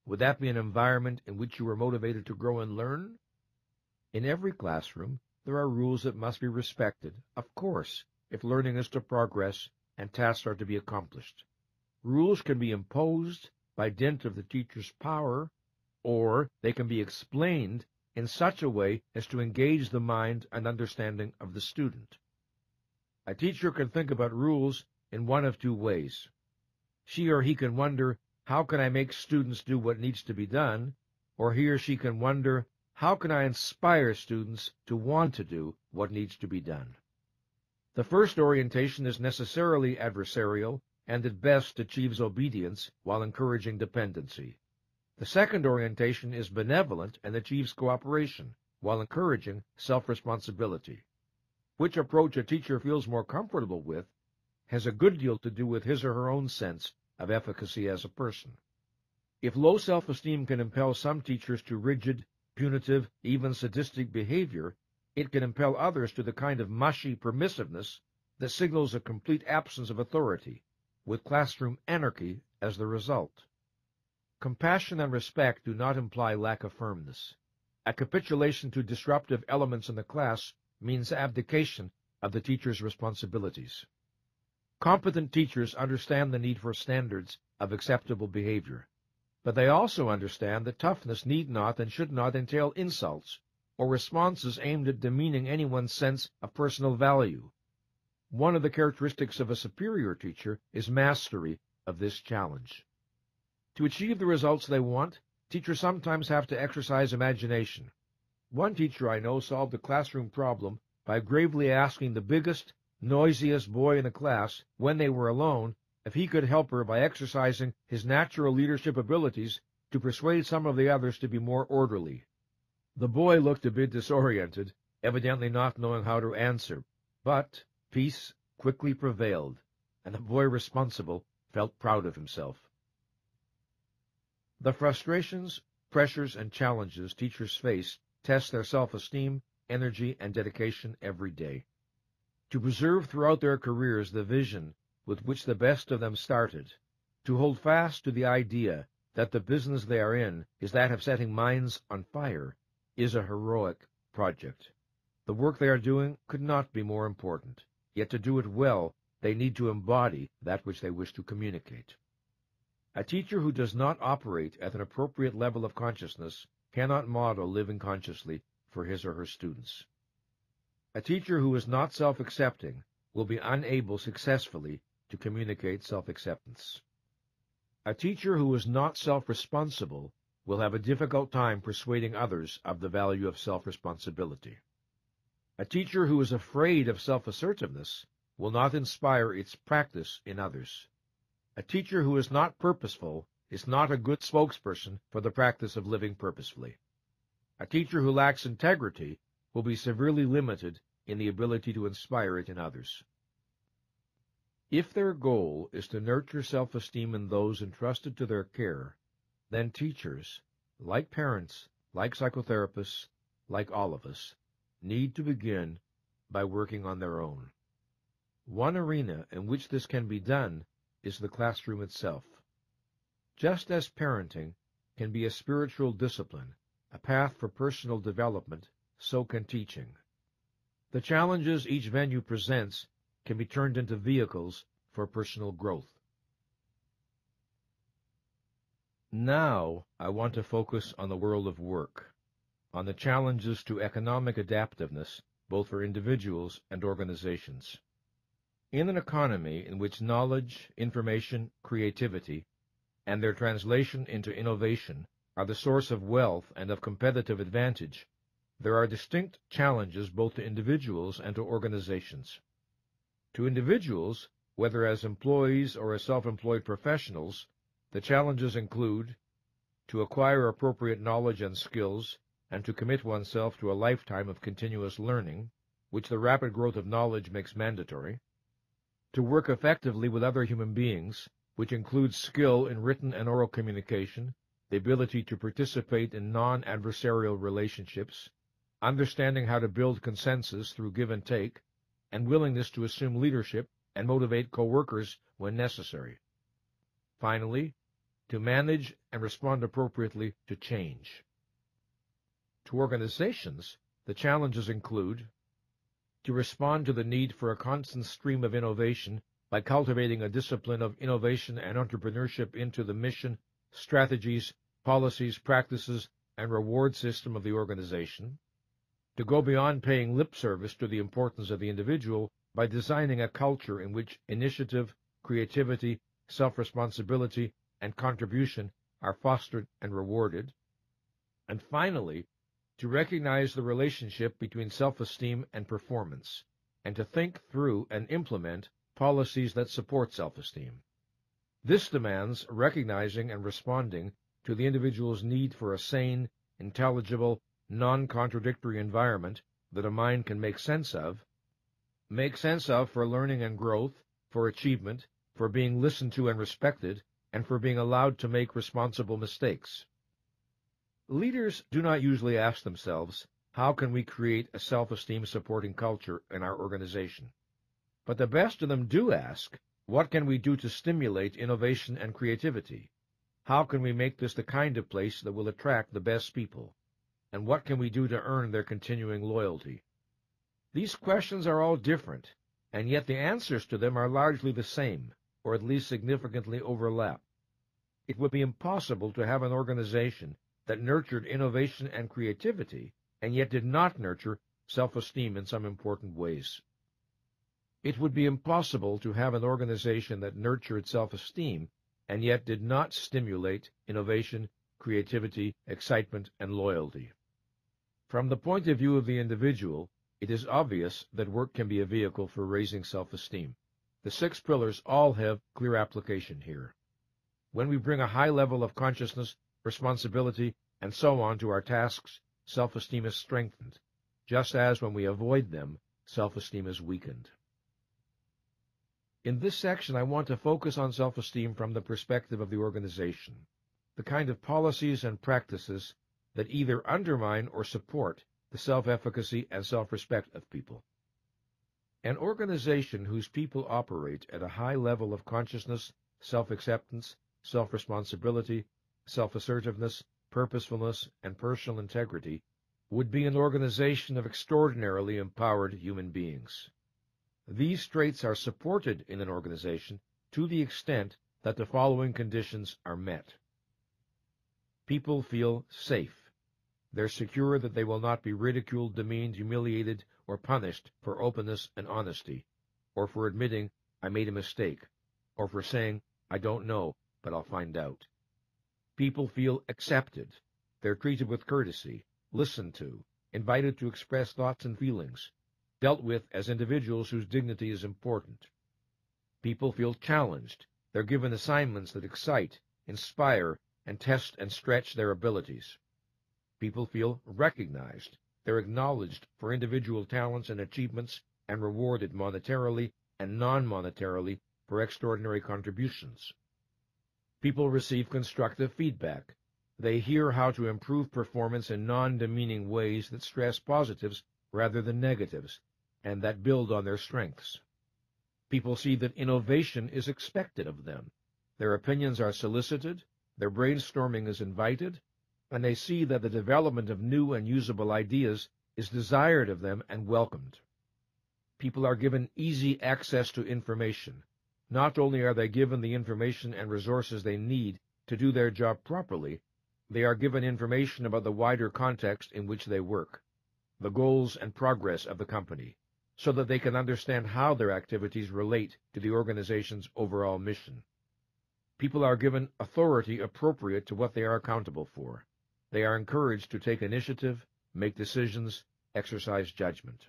Would that be an environment in which you were motivated to grow and learn? In every classroom, there are rules that must be respected, of course, if learning is to progress and tasks are to be accomplished. Rules can be imposed by dint of the teacher's power, or they can be explained in such a way as to engage the mind and understanding of the student. A teacher can think about rules in one of two ways. She or he can wonder, how can I make students do what needs to be done? Or he or she can wonder, how can I inspire students to want to do what needs to be done? The first orientation is necessarily adversarial and at best achieves obedience while encouraging dependency. The second orientation is benevolent and achieves cooperation, while encouraging self-responsibility. Which approach a teacher feels more comfortable with has a good deal to do with his or her own sense of efficacy as a person. If low self-esteem can impel some teachers to rigid, punitive, even sadistic behavior, it can impel others to the kind of mushy permissiveness that signals a complete absence of authority, with classroom anarchy as the result. Compassion and respect do not imply lack of firmness. A capitulation to disruptive elements in the class means abdication of the teacher's responsibilities. Competent teachers understand the need for standards of acceptable behavior, but they also understand that toughness need not and should not entail insults or responses aimed at demeaning anyone's sense of personal value. One of the characteristics of a superior teacher is mastery of this challenge. To achieve the results they want, teachers sometimes have to exercise imagination. One teacher I know solved a classroom problem by gravely asking the biggest, noisiest boy in the class, when they were alone, if he could help her by exercising his natural leadership abilities to persuade some of the others to be more orderly. The boy looked a bit disoriented, evidently not knowing how to answer, but peace quickly prevailed, and the boy responsible felt proud of himself. The frustrations, pressures, and challenges teachers face test their self-esteem, energy, and dedication every day. To preserve throughout their careers the vision with which the best of them started, to hold fast to the idea that the business they are in is that of setting minds on fire, is a heroic project. The work they are doing could not be more important, yet to do it well, they need to embody that which they wish to communicate. A teacher who does not operate at an appropriate level of consciousness cannot model living consciously for his or her students. A teacher who is not self-accepting will be unable successfully to communicate self-acceptance. A teacher who is not self-responsible will have a difficult time persuading others of the value of self-responsibility. A teacher who is afraid of self-assertiveness will not inspire its practice in others. A teacher who is not purposeful is not a good spokesperson for the practice of living purposefully. A teacher who lacks integrity will be severely limited in the ability to inspire it in others. If their goal is to nurture self-esteem in those entrusted to their care, then teachers, like parents, like psychotherapists, like all of us, need to begin by working on their own. One arena in which this can be done is the classroom itself. Just as parenting can be a spiritual discipline, a path for personal development, so can teaching. The challenges each venue presents can be turned into vehicles for personal growth. Now, I want to focus on the world of work, on the challenges to economic adaptiveness, both for individuals and organizations. In an economy in which knowledge, information, creativity, and their translation into innovation are the source of wealth and of competitive advantage, there are distinct challenges both to individuals and to organizations. To individuals, whether as employees or as self-employed professionals, the challenges include to acquire appropriate knowledge and skills and to commit oneself to a lifetime of continuous learning, which the rapid growth of knowledge makes mandatory, to work effectively with other human beings, which includes skill in written and oral communication, the ability to participate in non-adversarial relationships, understanding how to build consensus through give and take, and willingness to assume leadership and motivate co-workers when necessary. Finally, to manage and respond appropriately to change. To organizations, the challenges include to respond to the need for a constant stream of innovation by cultivating a discipline of innovation and entrepreneurship into the mission, strategies, policies, practices, and reward system of the organization, to go beyond paying lip service to the importance of the individual by designing a culture in which initiative, creativity, self-responsibility, and contribution are fostered and rewarded, and finally, to recognize the relationship between self-esteem and performance, and to think through and implement policies that support self-esteem. This demands recognizing and responding to the individual's need for a sane, intelligible, non-contradictory environment that a mind can make sense of for learning and growth, for achievement, for being listened to and respected, and for being allowed to make responsible mistakes. Leaders do not usually ask themselves, how can we create a self-esteem supporting culture in our organization? But the best of them do ask, what can we do to stimulate innovation and creativity? How can we make this the kind of place that will attract the best people? And what can we do to earn their continuing loyalty? These questions are all different, and yet the answers to them are largely the same, or at least significantly overlap. It would be impossible to have an organization that nurtured innovation and creativity, and yet did not nurture self-esteem in some important ways. It would be impossible to have an organization that nurtured self-esteem, and yet did not stimulate innovation, creativity, excitement, and loyalty. From the point of view of the individual, it is obvious that work can be a vehicle for raising self-esteem. The 6 pillars all have clear application here. When we bring a high level of consciousness, responsibility, and so on to our tasks, self-esteem is strengthened, just as when we avoid them, self-esteem is weakened. In this section, I want to focus on self-esteem from the perspective of the organization, the kind of policies and practices that either undermine or support the self-efficacy and self-respect of people. An organization whose people operate at a high level of consciousness, self-acceptance, self-responsibility, self-assertiveness, purposefulness, and personal integrity would be an organization of extraordinarily empowered human beings. These traits are supported in an organization to the extent that the following conditions are met. People feel safe. They're secure that they will not be ridiculed, demeaned, humiliated, or punished for openness and honesty, or for admitting, I made a mistake, or for saying, I don't know, but I'll find out. People feel accepted. They're treated with courtesy, listened to, invited to express thoughts and feelings, dealt with as individuals whose dignity is important. People feel challenged. They're given assignments that excite, inspire, and test and stretch their abilities. People feel recognized. They're acknowledged for individual talents and achievements and rewarded monetarily and non-monetarily for extraordinary contributions. People receive constructive feedback. They hear how to improve performance in non-demeaning ways that stress positives rather than negatives, and that build on their strengths. People see that innovation is expected of them. Their opinions are solicited, their brainstorming is invited, and they see that the development of new and usable ideas is desired of them and welcomed. People are given easy access to information. Not only are they given the information and resources they need to do their job properly, they are given information about the wider context in which they work, the goals and progress of the company, so that they can understand how their activities relate to the organization's overall mission. People are given authority appropriate to what they are accountable for. They are encouraged to take initiative, make decisions, exercise judgment.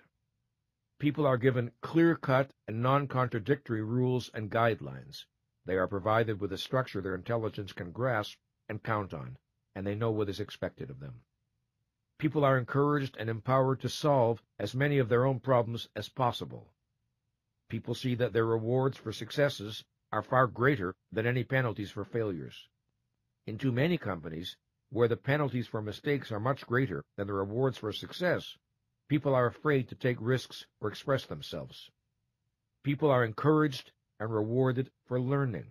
People are given clear-cut and non-contradictory rules and guidelines. They are provided with a structure their intelligence can grasp and count on, and they know what is expected of them. People are encouraged and empowered to solve as many of their own problems as possible. People see that their rewards for successes are far greater than any penalties for failures. In too many companies, where the penalties for mistakes are much greater than the rewards for success, people are afraid to take risks or express themselves. People are encouraged and rewarded for learning.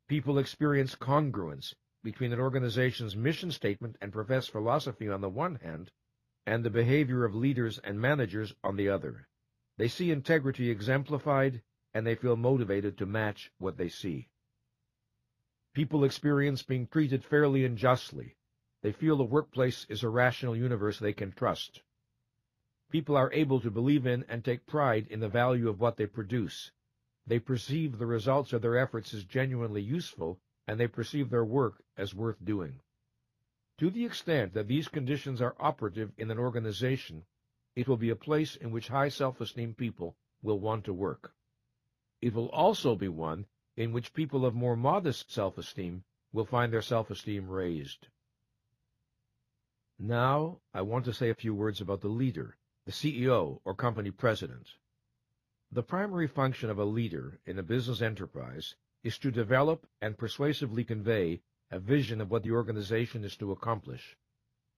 People experience congruence between an organization's mission statement and professed philosophy on the one hand, and the behavior of leaders and managers on the other. They see integrity exemplified, and they feel motivated to match what they see. People experience being treated fairly and justly. They feel the workplace is a rational universe they can trust. People are able to believe in and take pride in the value of what they produce. They perceive the results of their efforts as genuinely useful, and they perceive their work as worth doing. To the extent that these conditions are operative in an organization, it will be a place in which high self-esteem people will want to work. It will also be one in which people of more modest self-esteem will find their self-esteem raised. Now, I want to say a few words about the leader, the CEO or company president. The primary function of a leader in a business enterprise is to develop and persuasively convey a vision of what the organization is to accomplish.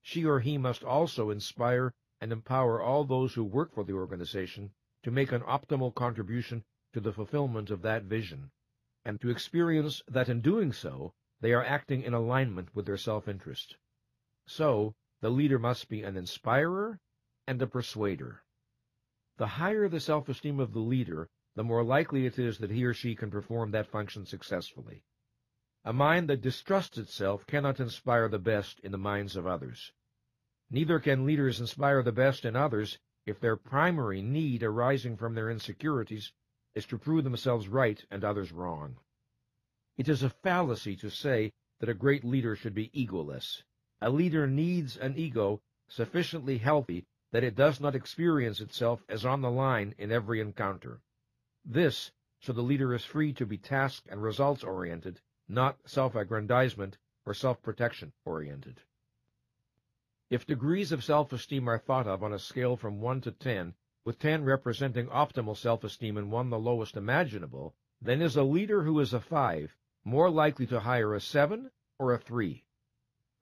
She or he must also inspire and empower all those who work for the organization to make an optimal contribution to the fulfillment of that vision, and to experience that in doing so, they are acting in alignment with their self-interest. So, the leader must be an inspirer and a persuader. The higher the self-esteem of the leader, the more likely it is that he or she can perform that function successfully. A mind that distrusts itself cannot inspire the best in the minds of others. Neither can leaders inspire the best in others if their primary need arising from their insecurities is to prove themselves right and others wrong. It is a fallacy to say that a great leader should be egoless. A leader needs an ego sufficiently healthy that it does not experience itself as on the line in every encounter. This, so the leader is free to be task and results-oriented, not self-aggrandizement or self-protection oriented. If degrees of self-esteem are thought of on a scale from 1 to 10, with 10 representing optimal self-esteem and 1 the lowest imaginable, then is a leader who is a 5 more likely to hire a 7 or a 3?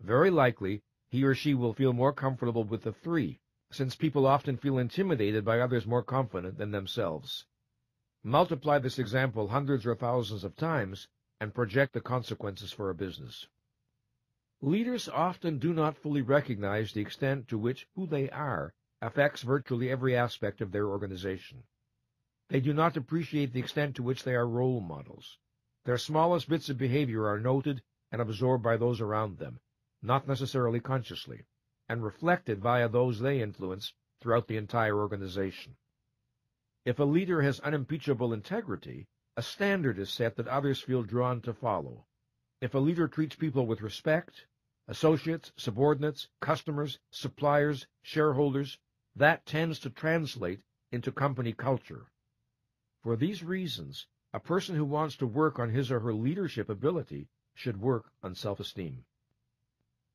Very likely, he or she will feel more comfortable with the 3, since people often feel intimidated by others more confident than themselves. Multiply this example hundreds or thousands of times, and project the consequences for a business. Leaders often do not fully recognize the extent to which who they are affects virtually every aspect of their organization. They do not appreciate the extent to which they are role models. Their smallest bits of behavior are noted and absorbed by those around them, not necessarily consciously, and reflected via those they influence throughout the entire organization. If a leader has unimpeachable integrity, a standard is set that others feel drawn to follow. If a leader treats people with respect, associates, subordinates, customers, suppliers, shareholders, that tends to translate into company culture. For these reasons, a person who wants to work on his or her leadership ability should work on self-esteem.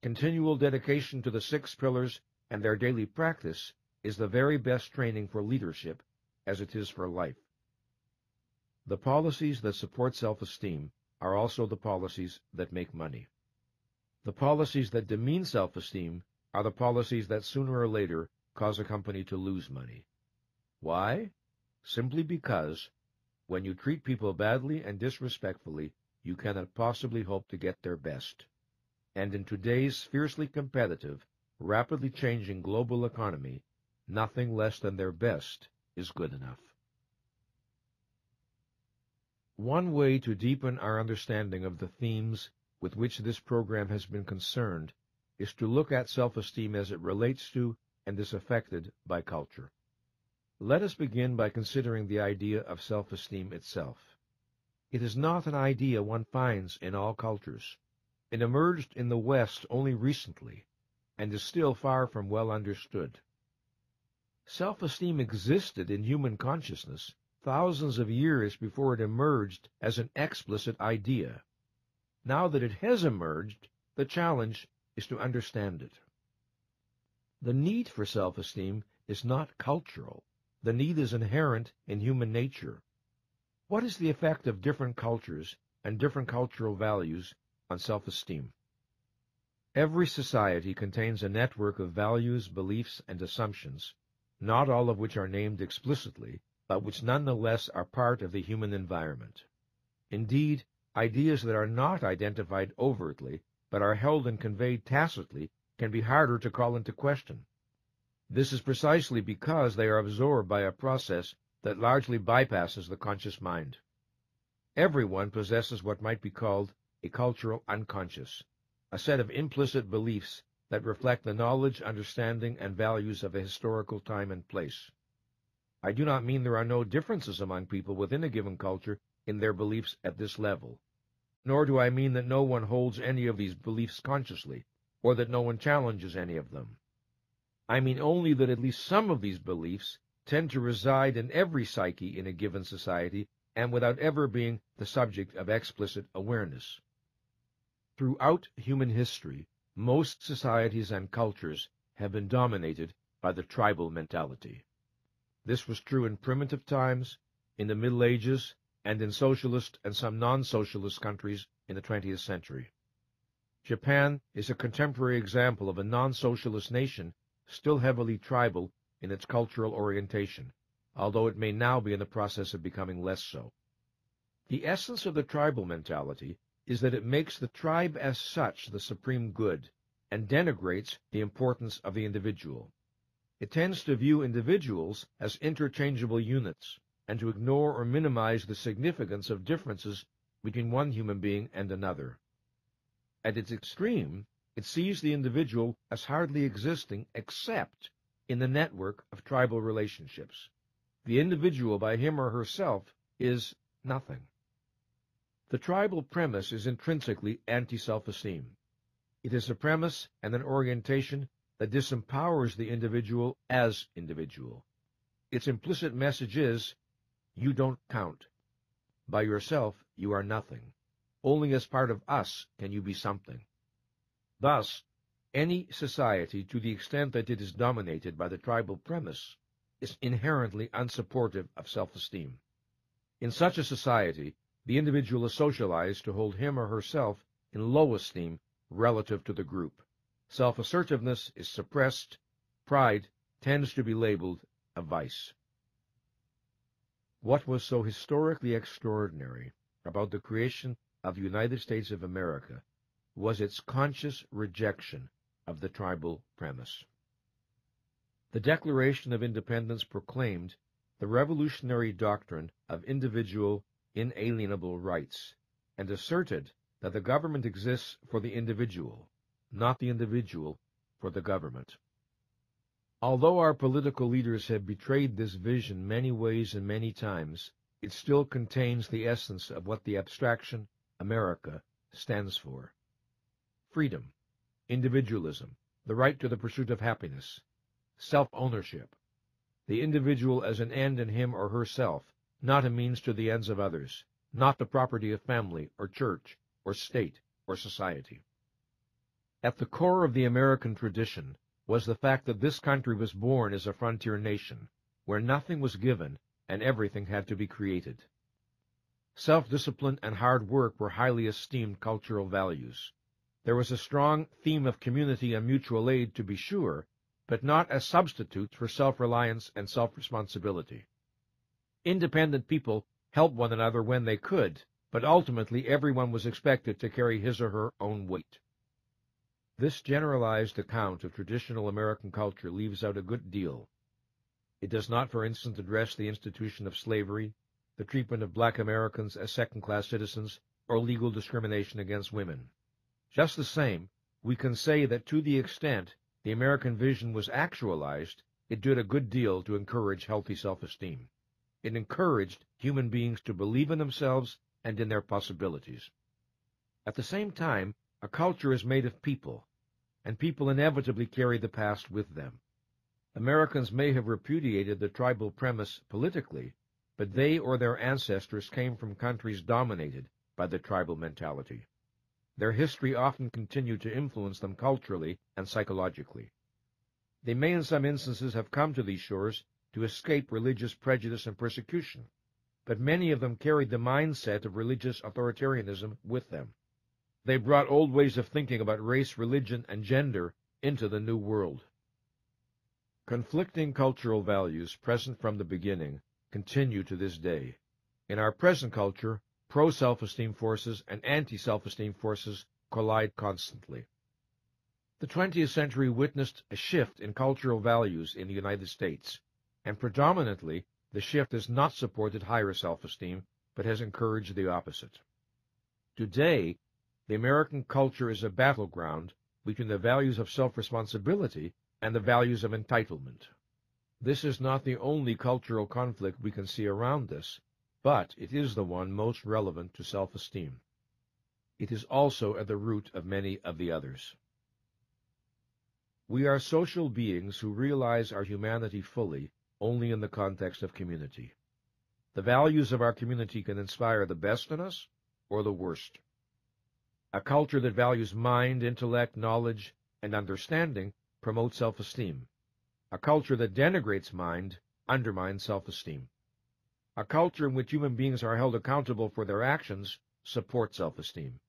Continual dedication to the 6 pillars and their daily practice is the very best training for leadership as it is for life. The policies that support self-esteem are also the policies that make money. The policies that demean self-esteem are the policies that sooner or later cause a company to lose money. Why? Simply because when you treat people badly and disrespectfully, you cannot possibly hope to get their best. And in today's fiercely competitive, rapidly changing global economy, nothing less than their best is good enough. One way to deepen our understanding of the themes with which this program has been concerned is to look at self-esteem as it relates to and is affected by culture. Let us begin by considering the idea of self-esteem itself. It is not an idea one finds in all cultures. It emerged in the West only recently, and is still far from well understood. Self-esteem existed in human consciousness thousands of years before it emerged as an explicit idea. Now that it has emerged, the challenge is to understand it. The need for self-esteem is not cultural. The need is inherent in human nature. What is the effect of different cultures and different cultural values on self-esteem? Every society contains a network of values, beliefs, and assumptions, not all of which are named explicitly, but which nonetheless are part of the human environment. Indeed, ideas that are not identified overtly, but are held and conveyed tacitly, can be harder to call into question. This is precisely because they are absorbed by a process that largely bypasses the conscious mind. Everyone possesses what might be called a cultural unconscious, a set of implicit beliefs that reflect the knowledge, understanding, and values of a historical time and place. I do not mean there are no differences among people within a given culture in their beliefs at this level, nor do I mean that no one holds any of these beliefs consciously, or that no one challenges any of them. I mean only that at least some of these beliefs tend to reside in every psyche in a given society, and without ever being the subject of explicit awareness. Throughout human history, Most societies and cultures have been dominated by the tribal mentality. This was true in primitive times, in the Middle Ages, and in socialist and some non-socialist countries in the 20th century. Japan is a contemporary example of a non-socialist nation still heavily tribal in its cultural orientation, although it may now be in the process of becoming less so. The essence of the tribal mentality is that it makes the tribe as such the supreme good and denigrates the importance of the individual. It tends to view individuals as interchangeable units and to ignore or minimize the significance of differences between one human being and another. At its extreme, it sees the individual as hardly existing except in the network of tribal relationships. The individual by him or herself is nothing. The tribal premise is intrinsically anti-self-esteem. It is a premise and an orientation that disempowers the individual as individual. Its implicit message is, you don't count. By yourself, you are nothing. Only as part of us can you be something. Thus, any society, to the extent that it is dominated by the tribal premise, is inherently unsupportive of self-esteem. In such a society, the individual is socialized to hold him or herself in low esteem relative to the group. Self-assertiveness is suppressed. Pride tends to be labeled a vice. What was so historically extraordinary about the creation of the United States of America was its conscious rejection of the tribal premise. The Declaration of Independence proclaimed the revolutionary doctrine of individual inalienable rights and asserted that the government exists for the individual, not the individual for the government. Although our political leaders have betrayed this vision many ways and many times, it still contains the essence of what the abstraction America stands for. Freedom, individualism, the right to the pursuit of happiness, self-ownership, the individual as an end in him or herself, not a means to the ends of others, not the property of family or church or state or society. At the core of the American tradition was the fact that this country was born as a frontier nation, where nothing was given and everything had to be created. Self-discipline and hard work were highly esteemed cultural values. There was a strong theme of community and mutual aid, to be sure, but not as substitutes for self-reliance and self-responsibility. Independent people helped one another when they could, but ultimately everyone was expected to carry his or her own weight. This generalized account of traditional American culture leaves out a good deal. It does not, for instance, address the institution of slavery, the treatment of black Americans as second-class citizens, or legal discrimination against women. Just the same, we can say that to the extent the American vision was actualized, it did a good deal to encourage healthy self-esteem. It encouraged human beings to believe in themselves and in their possibilities. At the same time, a culture is made of people, and people inevitably carry the past with them. Americans may have repudiated the tribal premise politically, but they or their ancestors came from countries dominated by the tribal mentality. Their history often continued to influence them culturally and psychologically. They may in some instances have come to these shores to escape religious prejudice and persecution, but many of them carried the mindset of religious authoritarianism with them. They brought old ways of thinking about race, religion, and gender into the New World. Conflicting cultural values present from the beginning continue to this day. In our present culture, pro-self-esteem forces and anti-self-esteem forces collide constantly. The 20th century witnessed a shift in cultural values in the United States, and predominantly the shift has not supported higher self-esteem, but has encouraged the opposite. Today, the American culture is a battleground between the values of self-responsibility and the values of entitlement. This is not the only cultural conflict we can see around us, but it is the one most relevant to self-esteem. It is also at the root of many of the others. We are social beings who realize our humanity fully only in the context of community. The values of our community can inspire the best in us or the worst. A culture that values mind, intellect, knowledge, and understanding promotes self-esteem. A culture that denigrates mind undermines self-esteem. A culture in which human beings are held accountable for their actions supports self-esteem.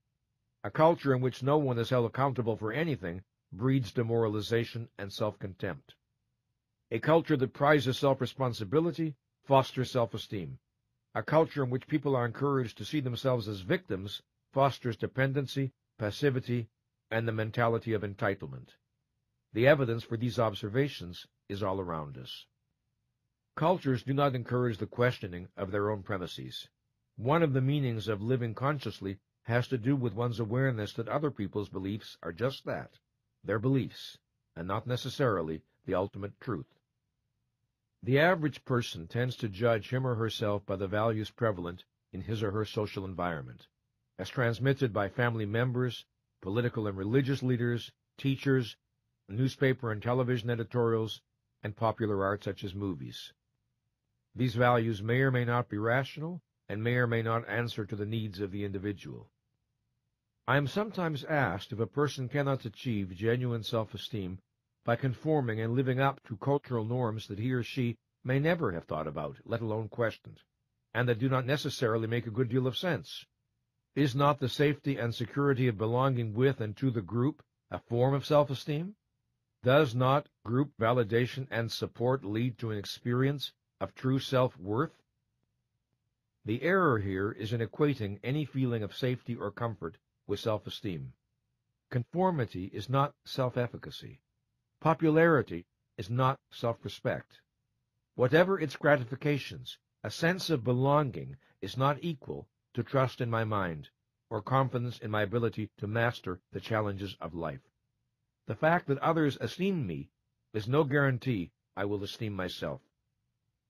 A culture in which no one is held accountable for anything breeds demoralization and self-contempt. A culture that prizes self-responsibility fosters self-esteem. A culture in which people are encouraged to see themselves as victims fosters dependency, passivity, and the mentality of entitlement. The evidence for these observations is all around us. Cultures do not encourage the questioning of their own premises. One of the meanings of living consciously has to do with one's awareness that other people's beliefs are just that, their beliefs, and not necessarily the ultimate truth. The average person tends to judge him or herself by the values prevalent in his or her social environment, as transmitted by family members, political and religious leaders, teachers, newspaper and television editorials, and popular art such as movies. These values may or may not be rational and may or may not answer to the needs of the individual. I am sometimes asked if a person cannot achieve genuine self-esteem by conforming and living up to cultural norms that he or she may never have thought about, let alone questioned, and that do not necessarily make a good deal of sense. Is not the safety and security of belonging with and to the group a form of self-esteem? Does not group validation and support lead to an experience of true self-worth? The error here is in equating any feeling of safety or comfort with self-esteem. Conformity is not self-efficacy. Popularity is not self-respect. Whatever its gratifications, a sense of belonging is not equal to trust in my mind or confidence in my ability to master the challenges of life. The fact that others esteem me is no guarantee I will esteem myself.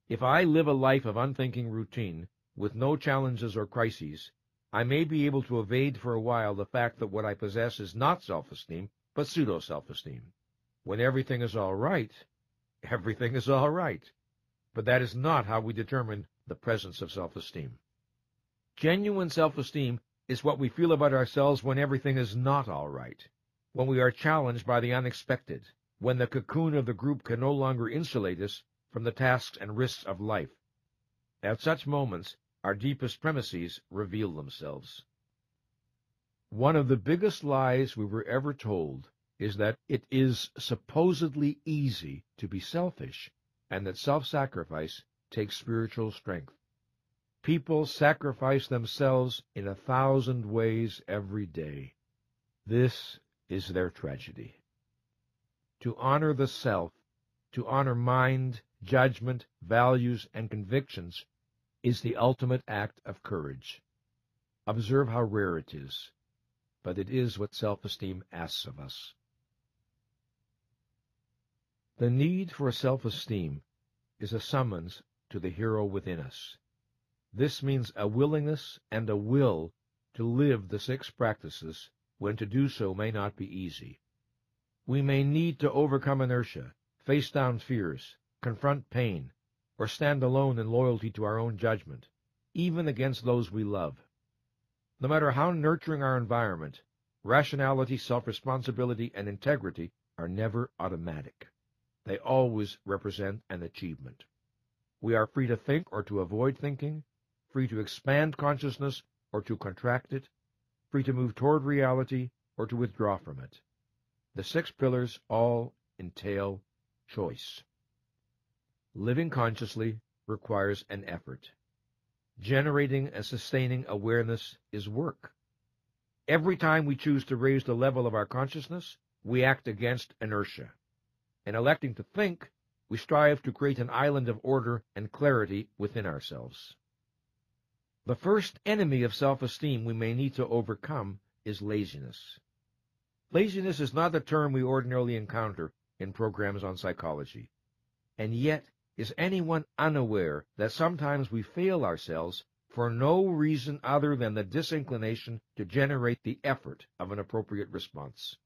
If I live a life of unthinking routine, with no challenges or crises, I may be able to evade for a while the fact that what I possess is not self-esteem, but pseudo-self-esteem. When everything is all right, everything is all right. But that is not how we determine the presence of self-esteem. Genuine self-esteem is what we feel about ourselves when everything is not all right, when we are challenged by the unexpected, when the cocoon of the group can no longer insulate us from the tasks and risks of life. At such moments, our deepest premises reveal themselves. One of the biggest lies we were ever told is that it is supposedly easy to be selfish, and that self-sacrifice takes spiritual strength. People sacrifice themselves in 1,000 ways every day. This is their tragedy. To honor the self, to honor mind, judgment, values, and convictions is the ultimate act of courage. Observe how rare it is, but it is what self-esteem asks of us. The need for self-esteem is a summons to the hero within us. This means a willingness and a will to live the 6 practices when to do so may not be easy. We may need to overcome inertia, face down fears, confront pain, or stand alone in loyalty to our own judgment, even against those we love. No matter how nurturing our environment, rationality, self-responsibility, and integrity are never automatic. They always represent an achievement. We are free to think or to avoid thinking, free to expand consciousness or to contract it, free to move toward reality or to withdraw from it. The 6 pillars all entail choice. Living consciously requires an effort. Generating and sustaining awareness is work. Every time we choose to raise the level of our consciousness, we act against inertia. In electing to think, we strive to create an island of order and clarity within ourselves. The first enemy of self-esteem we may need to overcome is laziness. Laziness is not a term we ordinarily encounter in programs on psychology. And yet, is anyone unaware that sometimes we fail ourselves for no reason other than the disinclination to generate the effort of an appropriate response?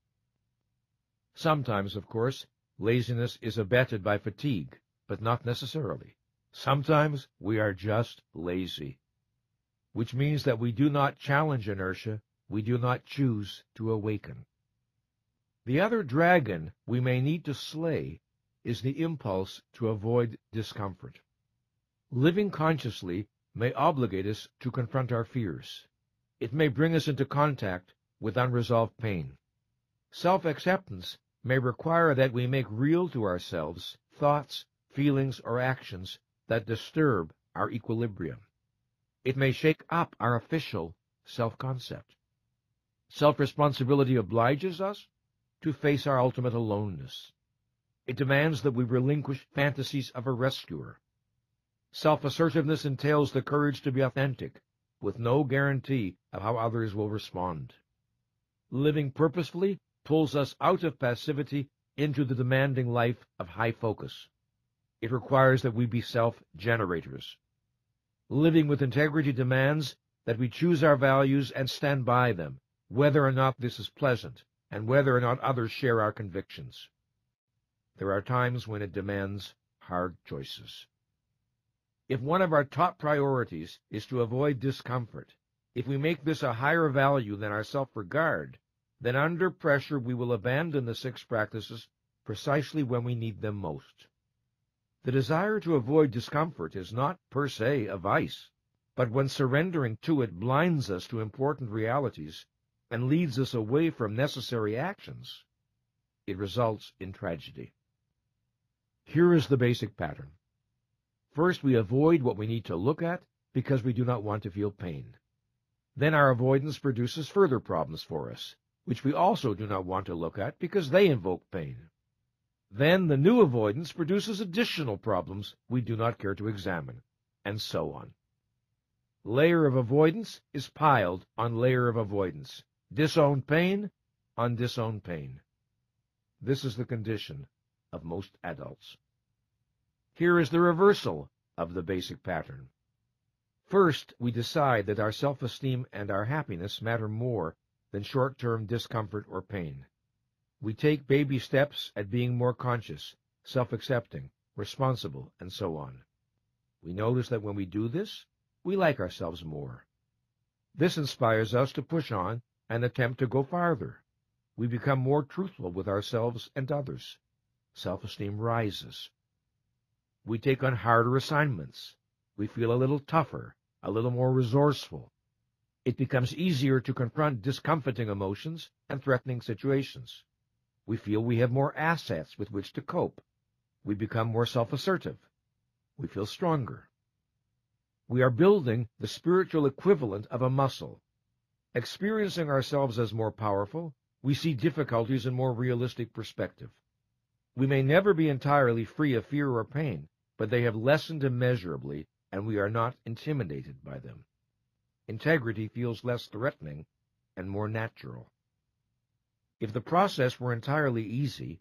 Sometimes, of course, laziness is abetted by fatigue, but not necessarily. Sometimes we are just lazy, which means that we do not challenge inertia we do not choose to awaken. The other dragon we may need to slay is the impulse to avoid discomfort. Living consciously may obligate us to confront our fears. It may bring us into contact with unresolved pain. Self-acceptance may require that we make real to ourselves thoughts, feelings, or actions that disturb our equilibrium. It may shake up our official self-concept. Self-responsibility obliges us to face our ultimate aloneness. It demands that we relinquish fantasies of a rescuer. Self-assertiveness entails the courage to be authentic, with no guarantee of how others will respond. Living purposefully pulls us out of passivity into the demanding life of high focus. It requires that we be self-generators. Living with integrity demands that we choose our values and stand by them, whether or not this is pleasant, and whether or not others share our convictions. There are times when it demands hard choices. If one of our top priorities is to avoid discomfort, if we make this a higher value than our self-regard, then under pressure we will abandon the 6 practices precisely when we need them most. The desire to avoid discomfort is not per se a vice, but when surrendering to it blinds us to important realities and leads us away from necessary actions, it results in tragedy. Here is the basic pattern. First, we avoid what we need to look at because we do not want to feel pain. Then our avoidance produces further problems for us, which we also do not want to look at because they invoke pain. Then the new avoidance produces additional problems we do not care to examine, and so on. Layer of avoidance is piled on layer of avoidance, disowned pain on disowned pain. This is the condition of most adults. Here is the reversal of the basic pattern. First, we decide that our self-esteem and our happiness matter more than short-term discomfort or pain. We take baby steps at being more conscious, self-accepting, responsible, and so on. We notice that when we do this, we like ourselves more. This inspires us to push on and attempt to go farther. We become more truthful with ourselves and others. Self-esteem rises. We take on harder assignments. We feel a little tougher, a little more resourceful. It becomes easier to confront discomforting emotions and threatening situations. We feel we have more assets with which to cope. We become more self-assertive. We feel stronger. We are building the spiritual equivalent of a muscle. Experiencing ourselves as more powerful, we see difficulties in more realistic perspective. We may never be entirely free of fear or pain, but they have lessened immeasurably, and we are not intimidated by them. Integrity feels less threatening and more natural. If the process were entirely easy,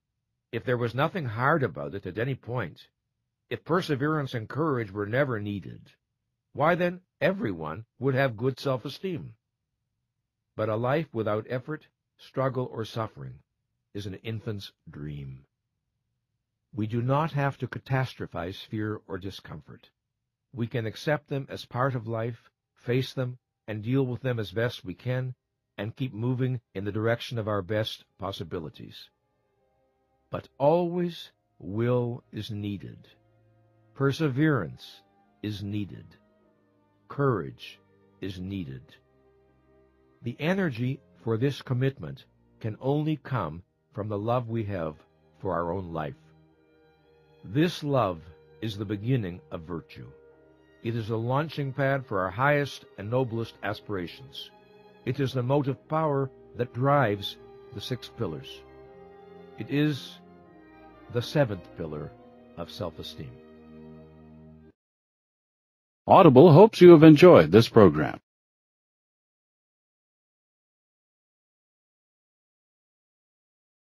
if there was nothing hard about it at any point, if perseverance and courage were never needed, why then everyone would have good self-esteem. But a life without effort, struggle, or suffering is an infant's dream. We do not have to catastrophize fear or discomfort. We can accept them as part of life, face them, and deal with them as best we can, and keep moving in the direction of our best possibilities. But always will is needed. Perseverance is needed. Courage is needed. The energy for this commitment can only come from the love we have for our own life. This love is the beginning of virtue. It is the launching pad for our highest and noblest aspirations. It is the motive power that drives the 6 pillars. It is the 7th pillar of self-esteem. Audible hopes you have enjoyed this program.